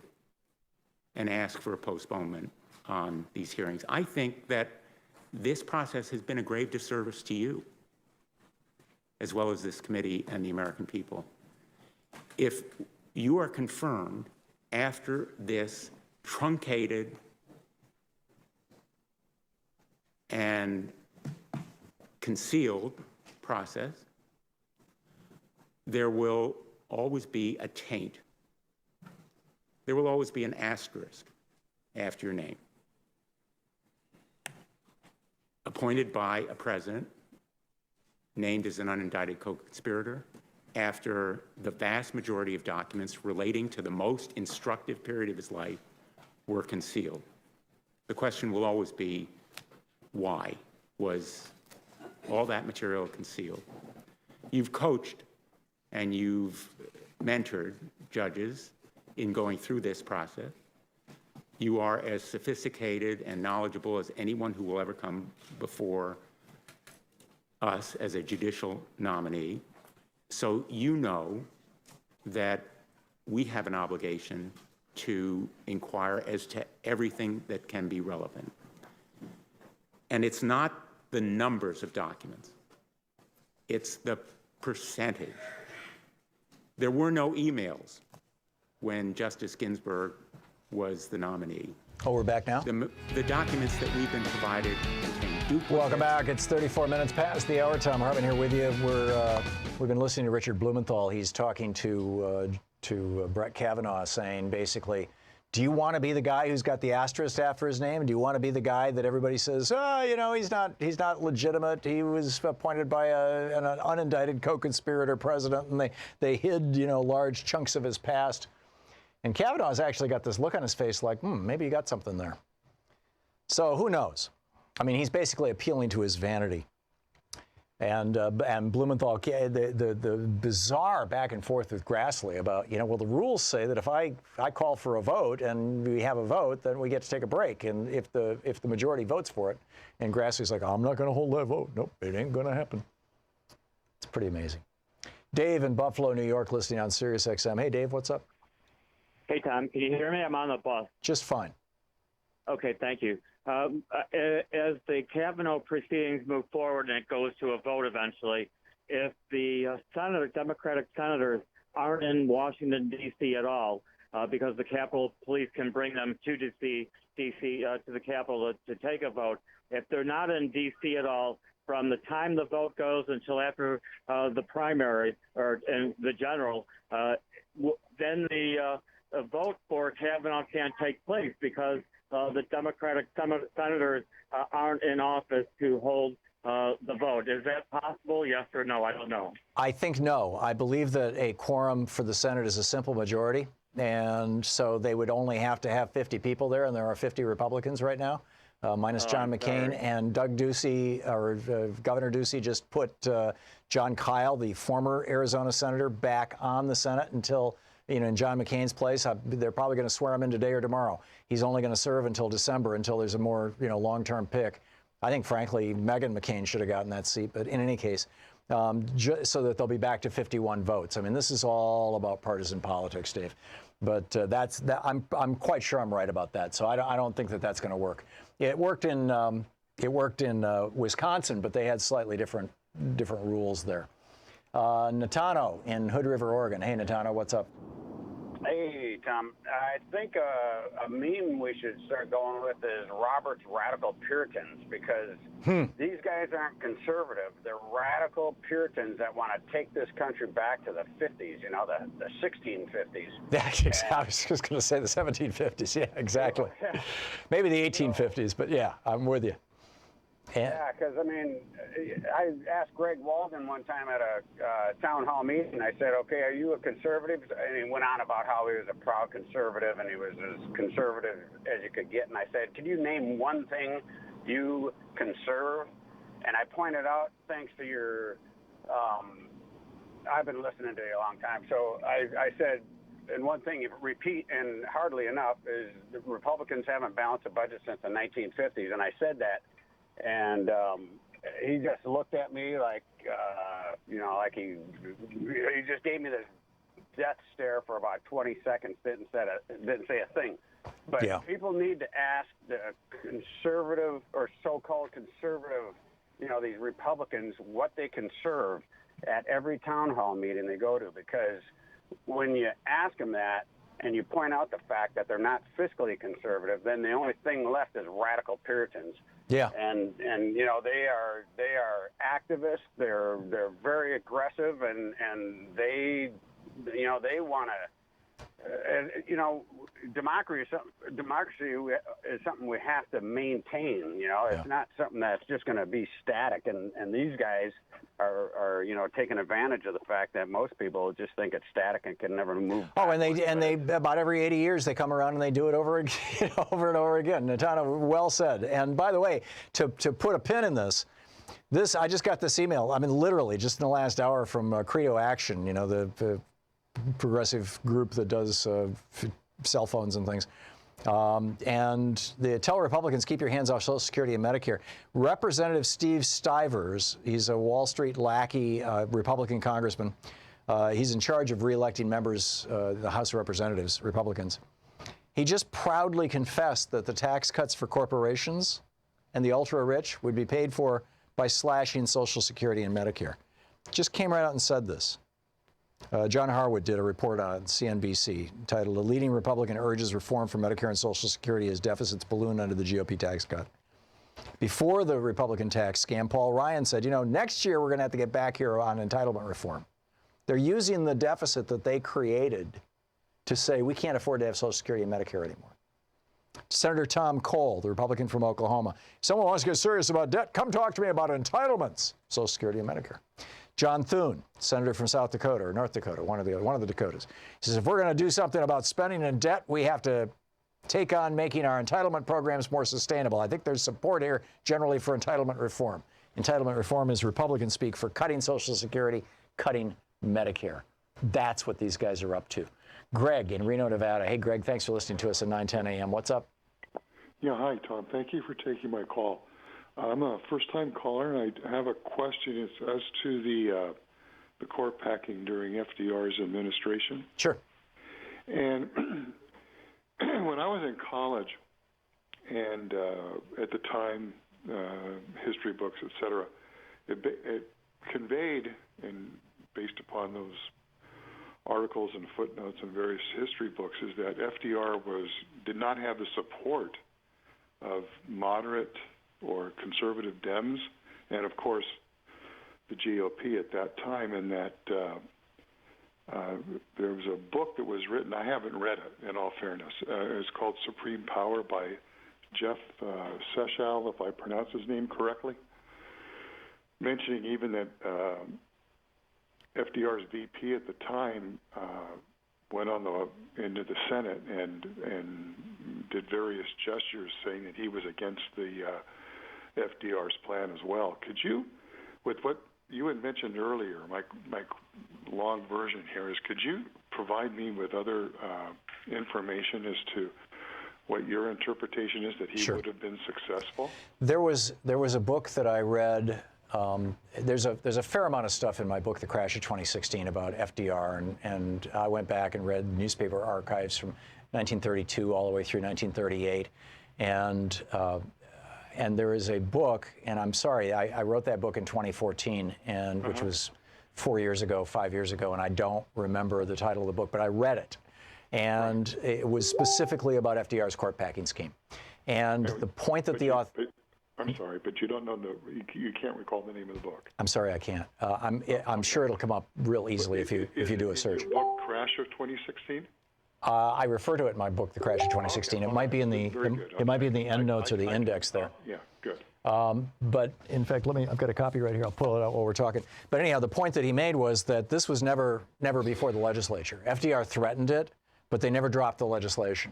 and ask for a postponement on these hearings. I think that this process has been a grave disservice to you, as well as this committee and the American people. If you are confirmed after this truncated and concealed process, there will always be a taint. There will always be an asterisk after your name. Appointed by a president, named as an unindicted co-conspirator, after the vast majority of documents relating to the most instructive period of his life were concealed. The question will always be, why was all that material concealed? You've coached and you've mentored judges in going through this process. You are as sophisticated and knowledgeable as anyone who will ever come before us as a judicial nominee. So you know that we have an obligation to inquire as to everything that can be relevant. And it's not the numbers of documents, it's the percentage. There were no emails when Justice Ginsburg was the nominee. Oh, we're back now? The documents that we've been provided contain duplicates. Welcome back. It's 34 minutes past the hour. Thom Hartmann here with you. We've been listening to Richard Blumenthal. He's talking to Brett Kavanaugh, saying basically, do you want to be the guy who's got the asterisk after his name? Do you want to be the guy that everybody says, he's not legitimate. He was appointed by an unindicted co-conspirator president, and they hid, large chunks of his past. And Kavanaugh's actually got this look on his face like, maybe you got something there. So who knows? I mean, he's basically appealing to his vanity. And Blumenthal, the bizarre back and forth with Grassley about, well, the rules say that if I call for a vote and we have a vote, then we get to take a break. And if the majority votes for it, and Grassley's like, I'm not going to hold that vote. Nope, it ain't going to happen. It's pretty amazing. Dave in Buffalo, New York, listening on Sirius XM. Hey, Dave, what's up? Hey, Tom, can you hear me? I'm on the bus. Just fine. Okay, thank you. As the Kavanaugh proceedings move forward and it goes to a vote eventually, if the Democratic senators aren't in Washington, D.C. at all, because the Capitol Police can bring them to D.C. To the Capitol to take a vote, if they're not in D.C. at all, from the time the vote goes until after the primary and the general, then the vote for Kavanaugh can't take place because the Democratic senators aren't in office to hold the vote. Is that possible? Yes or no? I don't know. I think no. I believe that a quorum for the Senate is a simple majority, and so they would only have to have 50 people there, and there are 50 Republicans right now, minus John McCain. And Doug Ducey, or Governor Ducey, just put John Kyle, the former Arizona senator, back on the Senate until, in John McCain's place. They're probably going to swear him in today or tomorrow. He's only going to serve until December, until there's a more, long-term pick. I think, frankly, Meghan McCain should have gotten that seat. But in any case, so that they'll be back to 51 votes. I mean, this is all about partisan politics, Dave. But I'm quite sure I'm right about that. So I don't think that that's going to work. It worked in Wisconsin, but they had slightly different rules there. Natano in Hood River, Oregon. Hey, Natano, what's up? Hey, Tom. I think a meme we should start going with is Robert's radical Puritans, because these guys aren't conservative. They're radical Puritans that want to take this country back to the 50s, the 1650s. Yeah, I was just going to say the 1750s. Yeah, exactly. Maybe the 1850s, but yeah, I'm with you. Yeah, because, I asked Greg Walden one time at a town hall meeting. I said, okay, are you a conservative? And he went on about how he was a proud conservative, and he was as conservative as you could get. And I said, can you name one thing you conserve? And I pointed out, thanks to your, I've been listening to you a long time. So I said, and one thing you repeat, and hardly enough, is the Republicans haven't balanced a budget since the 1950s. And I said that. And he just looked at me like, like he just gave me this death stare for about 20 seconds, didn't say a thing. But people need to ask the conservative or so-called conservative, these Republicans, what they conserve at every town hall meeting they go to, because when you ask them that, and you point out the fact that they're not fiscally conservative, then the only thing left is radical Puritans. Yeah. And they are activists. They're very aggressive, and they want to democracy is something we have to maintain. It's not something that's just going to be static. And these guys are taking advantage of the fact that most people just think it's static and can never move. Oh, and they about every 80 years they come around and they do it over again, over and over again. Natana, well said. And by the way, to put a pin in this, I just got this email. Literally just in the last hour from Credo Action. The progressive group that does cell phones and things. And they tell Republicans, keep your hands off Social Security and Medicare. Representative Steve Stivers, he's a Wall Street lackey Republican congressman. He's in charge of re-electing members, the House of Representatives, Republicans. He just proudly confessed that the tax cuts for corporations and the ultra-rich would be paid for by slashing Social Security and Medicare. Just came right out and said this. John Harwood did a report on CNBC titled "A Leading Republican Urges Reform for Medicare and Social Security as Deficits Balloon Under the GOP Tax Cut." Before the Republican tax scam, Paul Ryan said, next year we're going to have to get back here on entitlement reform. They're using the deficit that they created to say we can't afford to have Social Security and Medicare anymore. Senator Tom Cole, the Republican from Oklahoma. Someone wants to get serious about debt, come talk to me about entitlements, Social Security and Medicare. John Thune, senator from South Dakota or North Dakota, one of the Dakotas. He says, if we're going to do something about spending and debt, we have to take on making our entitlement programs more sustainable. I think there's support here generally for entitlement reform. Entitlement reform is Republican speak for cutting Social Security, cutting Medicare. That's what these guys are up to. Greg in Reno, Nevada. Hey, Greg, thanks for listening to us at 9:10 a.m. What's up? Yeah, hi, Tom. Thank you for taking my call. I'm a first-time caller, and I have a question as to the court packing during FDR's administration. Sure. And when I was in college, and at the time, history books, et cetera, it conveyed, and based upon those articles and footnotes in various history books, is that FDR did not have the support of moderate or conservative Dems, and of course the GOP at that time, and that there was a book that was written, I haven't read it in all fairness, it's called Supreme Power by Jeff Seschow, if I pronounce his name correctly, mentioning even that FDR's VP at the time went into the Senate and did various gestures saying that he was against the FDR's plan as well. Could you, with what you had mentioned earlier, my long version here is, could you provide me with other information as to what your interpretation is that he would have been successful? There was a book that I read. There's a fair amount of stuff in my book, The Crash of 2016, about FDR, and I went back and read newspaper archives from 1932 all the way through 1938, and there is a book, and I'm sorry, I wrote that book in 2014, and which was 5 years ago, and I don't remember the title of the book, but I read it, and it was specifically about FDR's court packing scheme, and the point that the author. I'm sorry, but you don't know you can't recall the name of the book. I'm sorry, I can't. I'm sure it'll come up real easily if you do a search. Is your book Crash of 2016? I refer to it in my book, The Crash of 2016. Okay. It might be in the end notes or the index there. Yeah, good. But in fact, I've got a copy right here. I'll pull it out while we're talking. But anyhow, the point that he made was that this was never before the legislature. FDR threatened it, but they never dropped the legislation.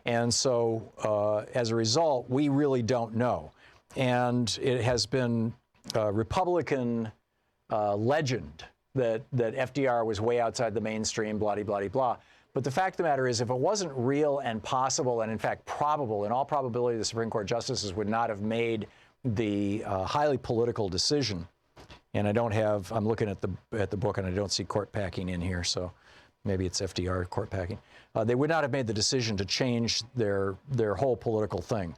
And so as a result, we really don't know. And it has been Republican legend that FDR was way outside the mainstream, blah-de-blah-de-blah. But the fact of the matter is, if it wasn't real and possible and, in fact, probable, in all probability, the Supreme Court justices would not have made the highly political decision. And I'm looking at the book, and I don't see court packing in here, so maybe it's FDR court packing. They would not have made the decision to change their whole political thing.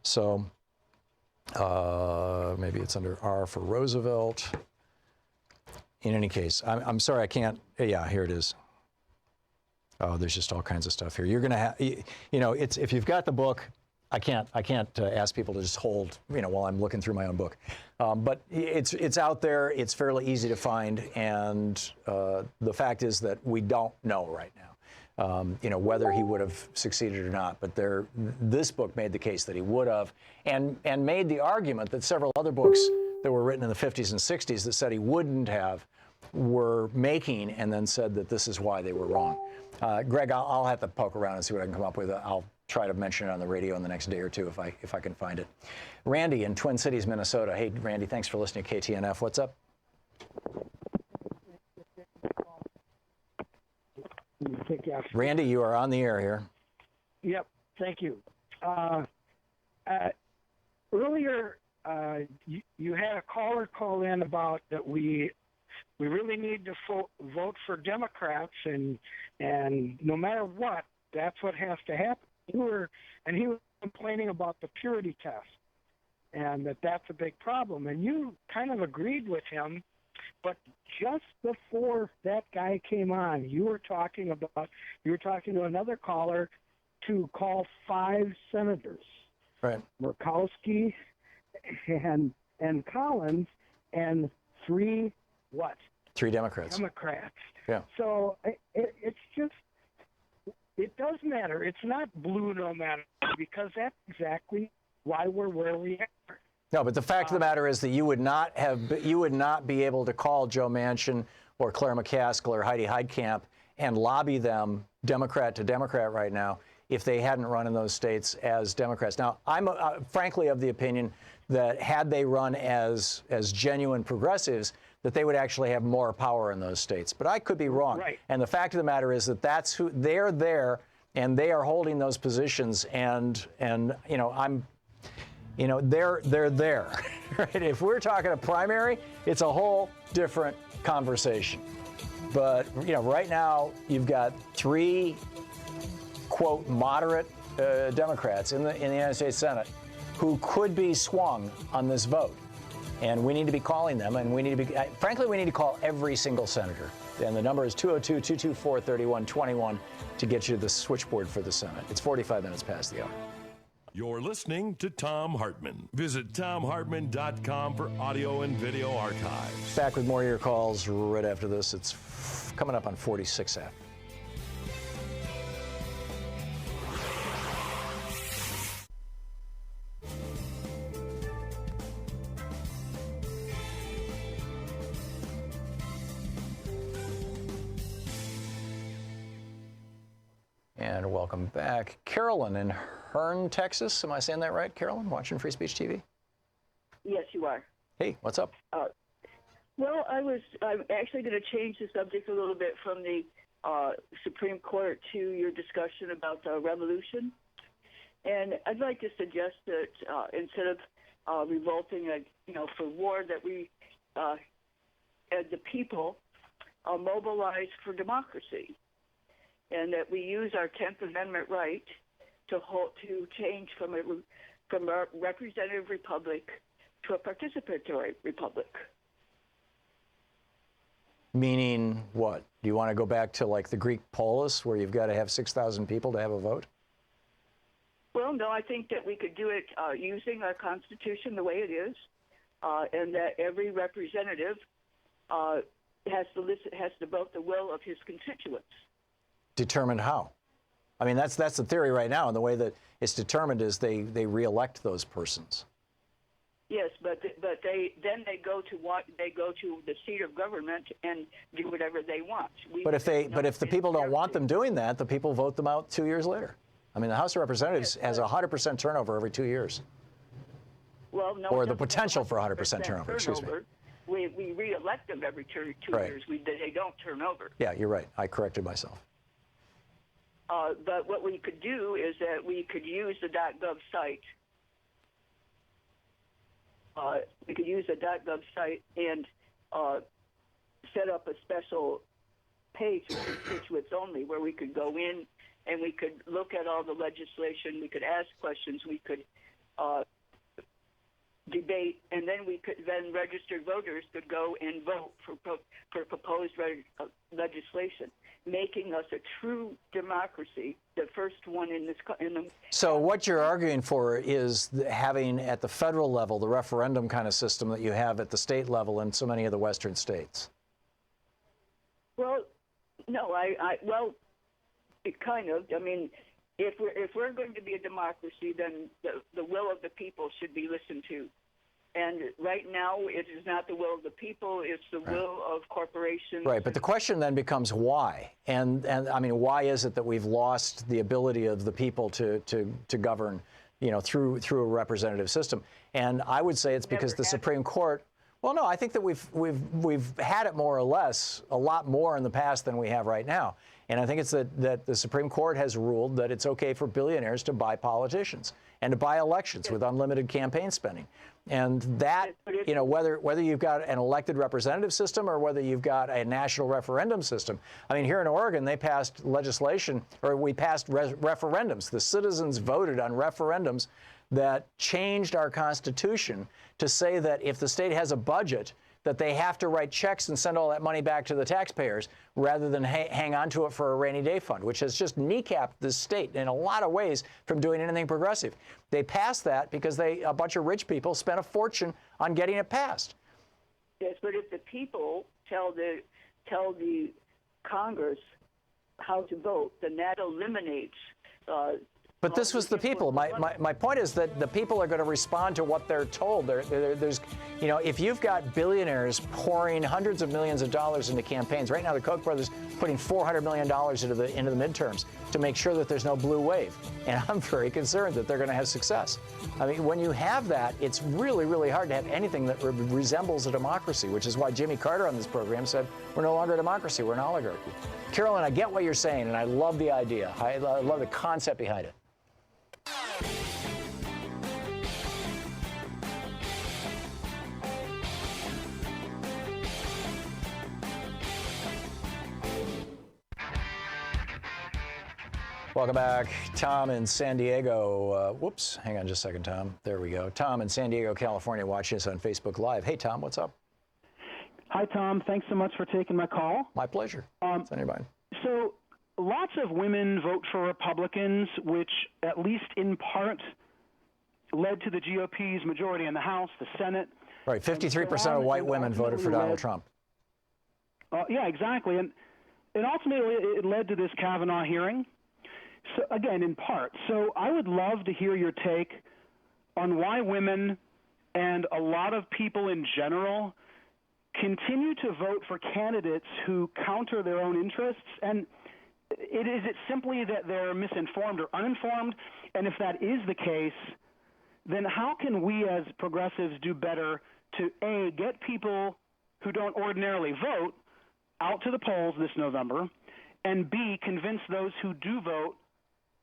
So maybe it's under R for Roosevelt. In any case, I'm sorry, I can't. Yeah, here it is. Oh, there's just all kinds of stuff here. You're going to have, if you've got the book, I can't ask people to just hold, while I'm looking through my own book. But it's out there. It's fairly easy to find, and the fact is that we don't know right now, whether he would have succeeded or not. But this book made the case that he would have, and made the argument that several other books that were written in the 50s and 60s that said he wouldn't have were making, and then said that this is why they were wrong. Greg, I'll have to poke around and see what I can come up with. I'll try to mention it on the radio in the next day or two if I can find it. Randy in Twin Cities, Minnesota. Hey, Randy, thanks for listening to KTNF. What's up? Randy, you are on the air here. Yep, thank you. Earlier, you had a caller call in about that we really need to vote for Democrats, and no matter what, that's what has to happen. He was complaining about the purity test, and that's a big problem. And you kind of agreed with him But just before that guy came on, you were talking to another caller to call 5 senators, right? Murkowski and Collins, and 3 what? 3 Democrats. Democrats. Yeah. So it's just, it does matter. It's not blue no matter, because that's exactly why we're where we are. No, but the fact of the matter is that you would not be able to call Joe Manchin or Claire McCaskill or Heidi Heitkamp and lobby them Democrat to Democrat right now if they hadn't run in those states as Democrats. Now, I'm frankly of the opinion that had they run as genuine progressives, that they would actually have more power in those states. But I could be wrong. Right. And the fact of the matter is that that's who they're there, and they are holding those positions. And you know, they're there. Right? If we're talking a primary, it's a whole different conversation. But you know, right now you've got 3 quote moderate Democrats in the United States Senate who could be swung on this vote. And we need to be calling them, and we need to be, frankly, we need to call every single senator. And the number is 202-224-3121 to get you the switchboard for the Senate. It's 45 minutes past the hour. You're listening to Thom Hartmann. Visit thomhartmann.com for audio and video archives. Back with more of your calls right after this. It's coming up on 46 after. And welcome back. Carolyn in Hearne, Texas. Am I saying that right, Carolyn? Watching Free Speech TV? Yes, you are. Hey, what's up? Well, I'm actually going to change the subject a little bit from the Supreme Court to your discussion about the revolution. And I'd like to suggest that instead of revolting, for war, that we, as the people, mobilize for democracy, and that we use our 10th Amendment right to change from a representative republic to a participatory republic. Meaning what? Do you want to go back to like the Greek polis where you've got to have 6,000 people to have a vote? Well, no, I think that we could do it using our Constitution the way it is, and that every representative has to vote the will of his constituents. Determined how? I mean, that's the theory right now, and the way that it's determined is they re-elect those persons. Yes, but they go to the seat of government and do whatever they want. But if the people don't want them doing that, the people vote them out 2 years later. I mean, the House of Representatives has 100% turnover every 2 years. Well, no, or the potential for 100% turnover. Excuse me. We re-elect them every two right. years. They don't turn over. Yeah, you're right. I corrected myself. But what we could do is that we could use the .gov site. We could use the .gov site and set up a special page for constituents only, where we could go in and we could look at all the legislation. We could ask questions. We could debate, and then registered voters could go and vote for proposed legislation, making us a true democracy, the first one in this. So what you're arguing for is having at the federal level the referendum kind of system that you have at the state level in so many of the Western states. Well, no, well, it kind of. I mean, if we're going to be a democracy, then the will of the people should be listened to. And right now, it is not the will of the people; it's the will of corporations. Right, but the question then becomes why? And I mean, why is it that we've lost the ability of the people to govern, through a representative system? And I would say it's because the Supreme Court. Well, no, I think that we've had it more or less a lot more in the past than we have right now. And I think it's that the Supreme Court has ruled that it's okay for billionaires to buy politicians and to buy elections with unlimited campaign spending. And that, whether you've got an elected representative system or whether you've got a national referendum system. I mean, here in Oregon, they passed legislation, or we passed referendums. The citizens voted on referendums that changed our Constitution to say that if the state has a budget, that they have to write checks and send all that money back to the taxpayers rather than hang on to it for a rainy day fund, which has just kneecapped the state in a lot of ways from doing anything progressive. They passed that because a bunch of rich people spent a fortune on getting it passed. Yes, but if the people tell the Congress how to vote, then that eliminates. But this was the people. My point is that the people are going to respond to what they're told. There's, you know, if you've got billionaires pouring hundreds of millions of dollars into campaigns, right now the Koch brothers putting $400 million into the midterms to make sure that there's no blue wave. And I'm very concerned that they're going to have success. I mean, when you have that, it's really, really hard to have anything that resembles a democracy, which is why Jimmy Carter on this program said, we're no longer a democracy, we're an oligarchy. Carolyn, I get what you're saying, and I love the idea. I love the concept behind it. Welcome back. Tom in San Diego. Whoops, hang on just a second, Tom. There we go. Tom in San Diego, California, watching us on Facebook Live. Hey, Tom, what's up? Hi, Tom. Thanks so much for taking my call. My pleasure. It's on your mind. So lots of women vote for Republicans, which at least in part led to the GOP's majority in the House, the Senate. Right, 53% of white women voted for Donald Trump. Yeah, exactly. And ultimately it led to this Kavanaugh hearing. So again, in part. So I would love to hear your take on why women and a lot of people in general continue to vote for candidates who counter their own interests. And is it simply that they're misinformed or uninformed? And if that is the case, then how can we as progressives do better to, A, get people who don't ordinarily vote out to the polls this November, and B, convince those who do vote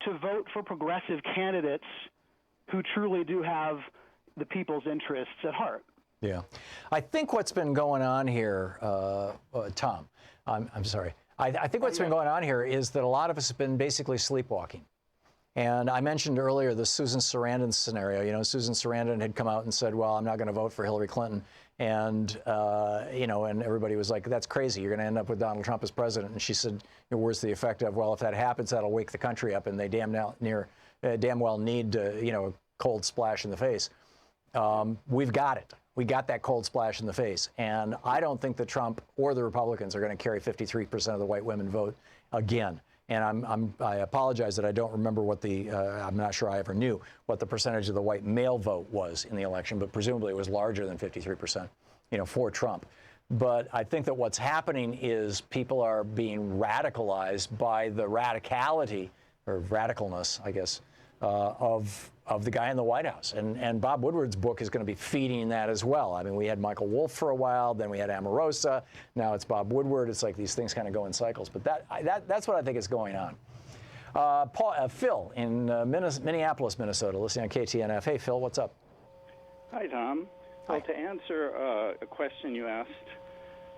to vote for progressive candidates who truly do have the people's interests at heart? Yeah. I think what's been going on here, Tom, I'm sorry. I think what's been going on here is that a lot of us have been basically sleepwalking. And I mentioned earlier the Susan Sarandon scenario. You know, Susan Sarandon had come out and said, well, I'm not going to vote for Hillary Clinton. And, you know, and everybody was like, that's crazy. You're going to end up with Donald Trump as president. And she said, you know, where's the effect of, well, if that happens, that'll wake the country up. And they damn well need, you know, a cold splash in the face. We've got it. We got that cold splash in the face. And I don't think that Trump or the Republicans are going to carry 53% of the white women vote again. And I apologize that I don't remember what the, I'm not sure I ever knew what the percentage of the white male vote was in the election, but presumably it was larger than 53%, you know, for Trump. But I think that what's happening is people are being radicalized by the radicality, or radicalness, I guess, of the guy in the White House. And Bob Woodward's book is going to be feeding that as well. I mean, we had Michael Wolff for a while, then we had Omarosa, now it's Bob Woodward. It's like these things kind of go in cycles. But that's what I think is going on. Phil in Minneapolis, Minnesota, listening on KTNF. Hey, Phil, what's up? Hi, Tom. Hi. Well, to answer a question you asked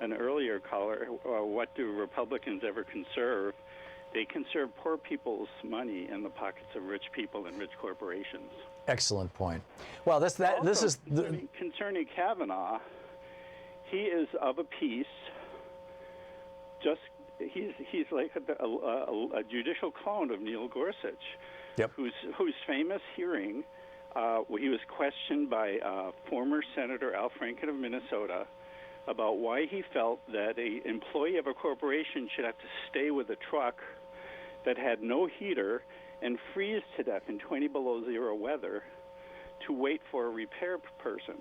an earlier caller, what do Republicans ever conserve? They conserve poor people's money in the pockets of rich people and rich corporations. Excellent point. Well, concerning Kavanaugh, he is of a piece. He's like a judicial clone of Neil Gorsuch, whose famous hearing, he was questioned by former Senator Al Franken of Minnesota about why he felt that an employee of a corporation should have to stay with a truck that had no heater and freeze to death in 20 below zero weather to wait for a repair person.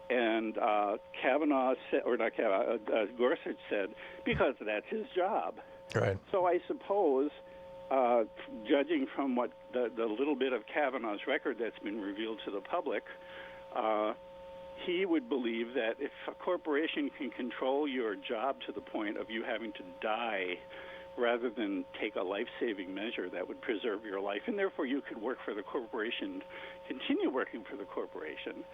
And Gorsuch said, because that's his job. Right. So I suppose, judging from what the little bit of Kavanaugh's record that's been revealed to the public, he would believe that if a corporation can control your job to the point of you having to die rather than take a life-saving measure that would preserve your life, and therefore you could work for the corporation, continue working for the corporation,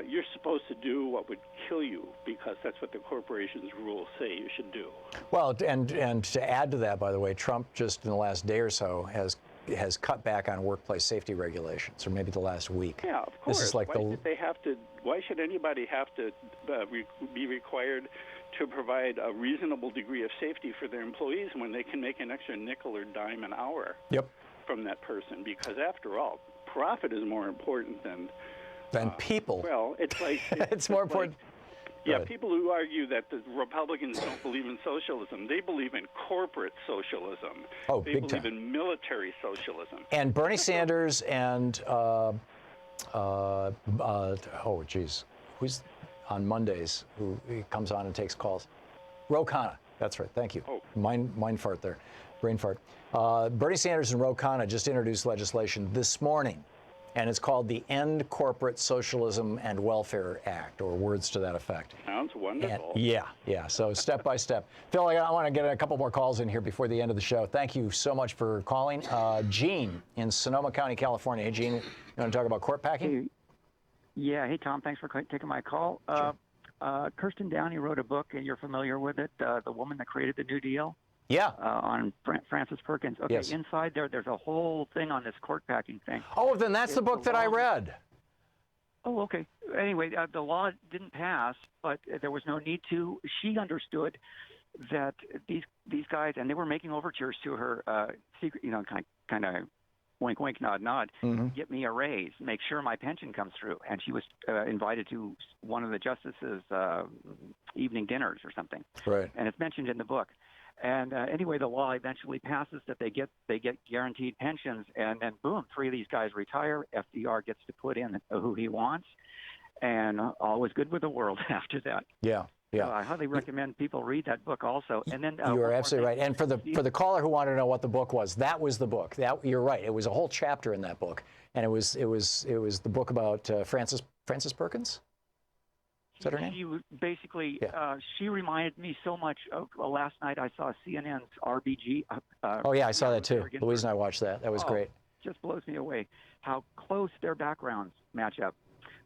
you're supposed to do what would kill you because that's what the corporation's rules say you should do. Well, and to add to that, by the way, Trump just in the last day or so has has cut back on workplace safety regulations, or maybe the last week. Yeah, of course. This is like why should anybody have to be required to provide a reasonable degree of safety for their employees when they can make an extra nickel or dime an hour from that person? Because after all, profit is more important than people. Well, it's like it's more important. People who argue that the Republicans don't believe in socialism, they believe in corporate socialism. Oh, they big believe time. in military socialism. And Bernie Sanders and who's on Mondays? Who comes on and takes calls? Ro Khanna. That's right. Thank you. Oh. Mind fart there, brain fart. Bernie Sanders and Ro Khanna just introduced legislation this morning. And it's called the End Corporate Socialism and Welfare Act, or words to that effect. Sounds wonderful. And yeah. So step by step. Phil, I want to get a couple more calls in here before the end of the show. Thank you so much for calling. Gene in Sonoma County, California. Hey, Gene, you want to talk about court packing? Hey, Tom, thanks for taking my call. Sure. Kirsten Downey wrote a book, and you're familiar with it, The Woman That Created the New Deal. Yeah. On Frances Perkins. Okay, yes. Inside there's a whole thing on this court packing thing. Oh, then that's the book that I read. Oh, okay. Anyway, the law didn't pass, but there was no need to. She understood that these guys, and they were making overtures to her, secret, kind of wink, wink, nod, nod, get me a raise, make sure my pension comes through. And she was invited to one of the justices' evening dinners or something. Right. And it's mentioned in the book. And anyway, the law eventually passes that they get guaranteed pensions, and then boom, 3 of these guys retire. FDR gets to put in who he wants, and all was good with the world after that. Yeah. So I highly recommend people read that book also. And then you are absolutely right. And for the caller who wanted to know what the book was, that was the book. You're right. It was a whole chapter in that book, and it was the book about Frances Perkins. Is that her name? She basically, she reminded me so much of last night I saw CNN's RBG. Oh, yeah, I saw that too. Louise and I watched that. That was great. Just blows me away how close their backgrounds match up.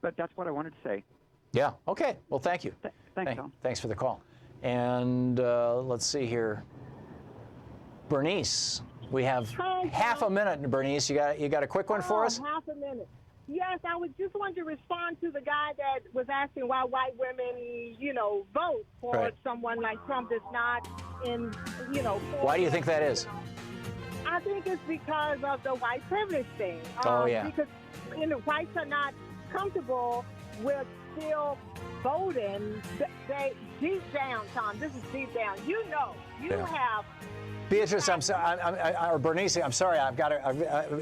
But that's what I wanted to say. Yeah, okay. Well, thank you. Thanks, Tom. Thanks for the call. And let's see here. Bernice, we have half a minute, Bernice. You got a quick one for us? Half a minute. Yes, I would just want to respond to the guy that was asking why white women, vote for someone like Trump that's not in, Why do you think that is? I think it's because of the white privilege thing. Because whites are not comfortable with still voting. They deep down, Tom. This is deep down. You have. Beatrice, I'm sorry, or Bernice, I'm sorry.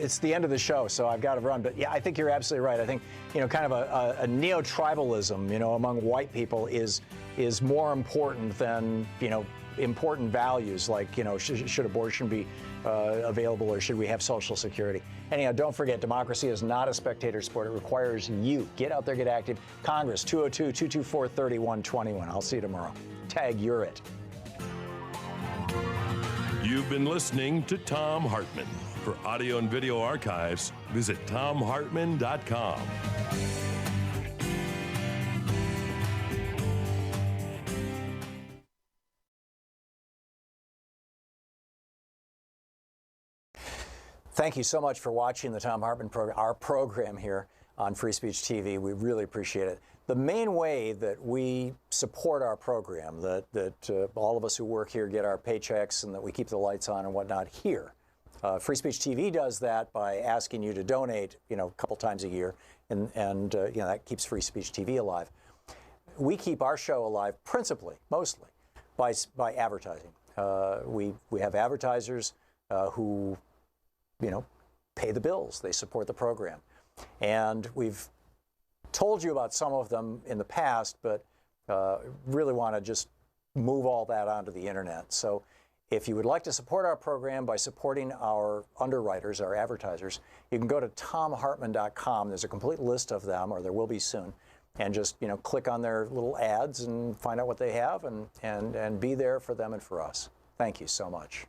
It's the end of the show, so I've got to run. But yeah, I think you're absolutely right. I think kind of a neo-tribalism, among white people is more important than important values like should abortion be available, or should we have Social Security? Anyhow, don't forget, democracy is not a spectator sport. It requires you. Get out there, get active. Congress, 202-224-3121. I'll see you tomorrow. Tag, you're it. You've been listening to Thom Hartmann. For audio and video archives, visit thomhartmann.com. Thank you so much for watching the Thom Hartmann Program, our program here on Free Speech TV. We really appreciate it. The main way that we support our program, that all of us who work here get our paychecks and that we keep the lights on and whatnot here, Free Speech TV does that by asking you to donate, a couple times a year, and that keeps Free Speech TV alive. We keep our show alive principally, mostly, by advertising. We have advertisers who pay the bills. They support the program. And we've told you about some of them in the past, but really want to just move all that onto the internet. So if you would like to support our program by supporting our underwriters, our advertisers, you can go to thomhartmann.com. There's a complete list of them, or there will be soon, and just click on their little ads and find out what they have and be there for them and for us. Thank you so much.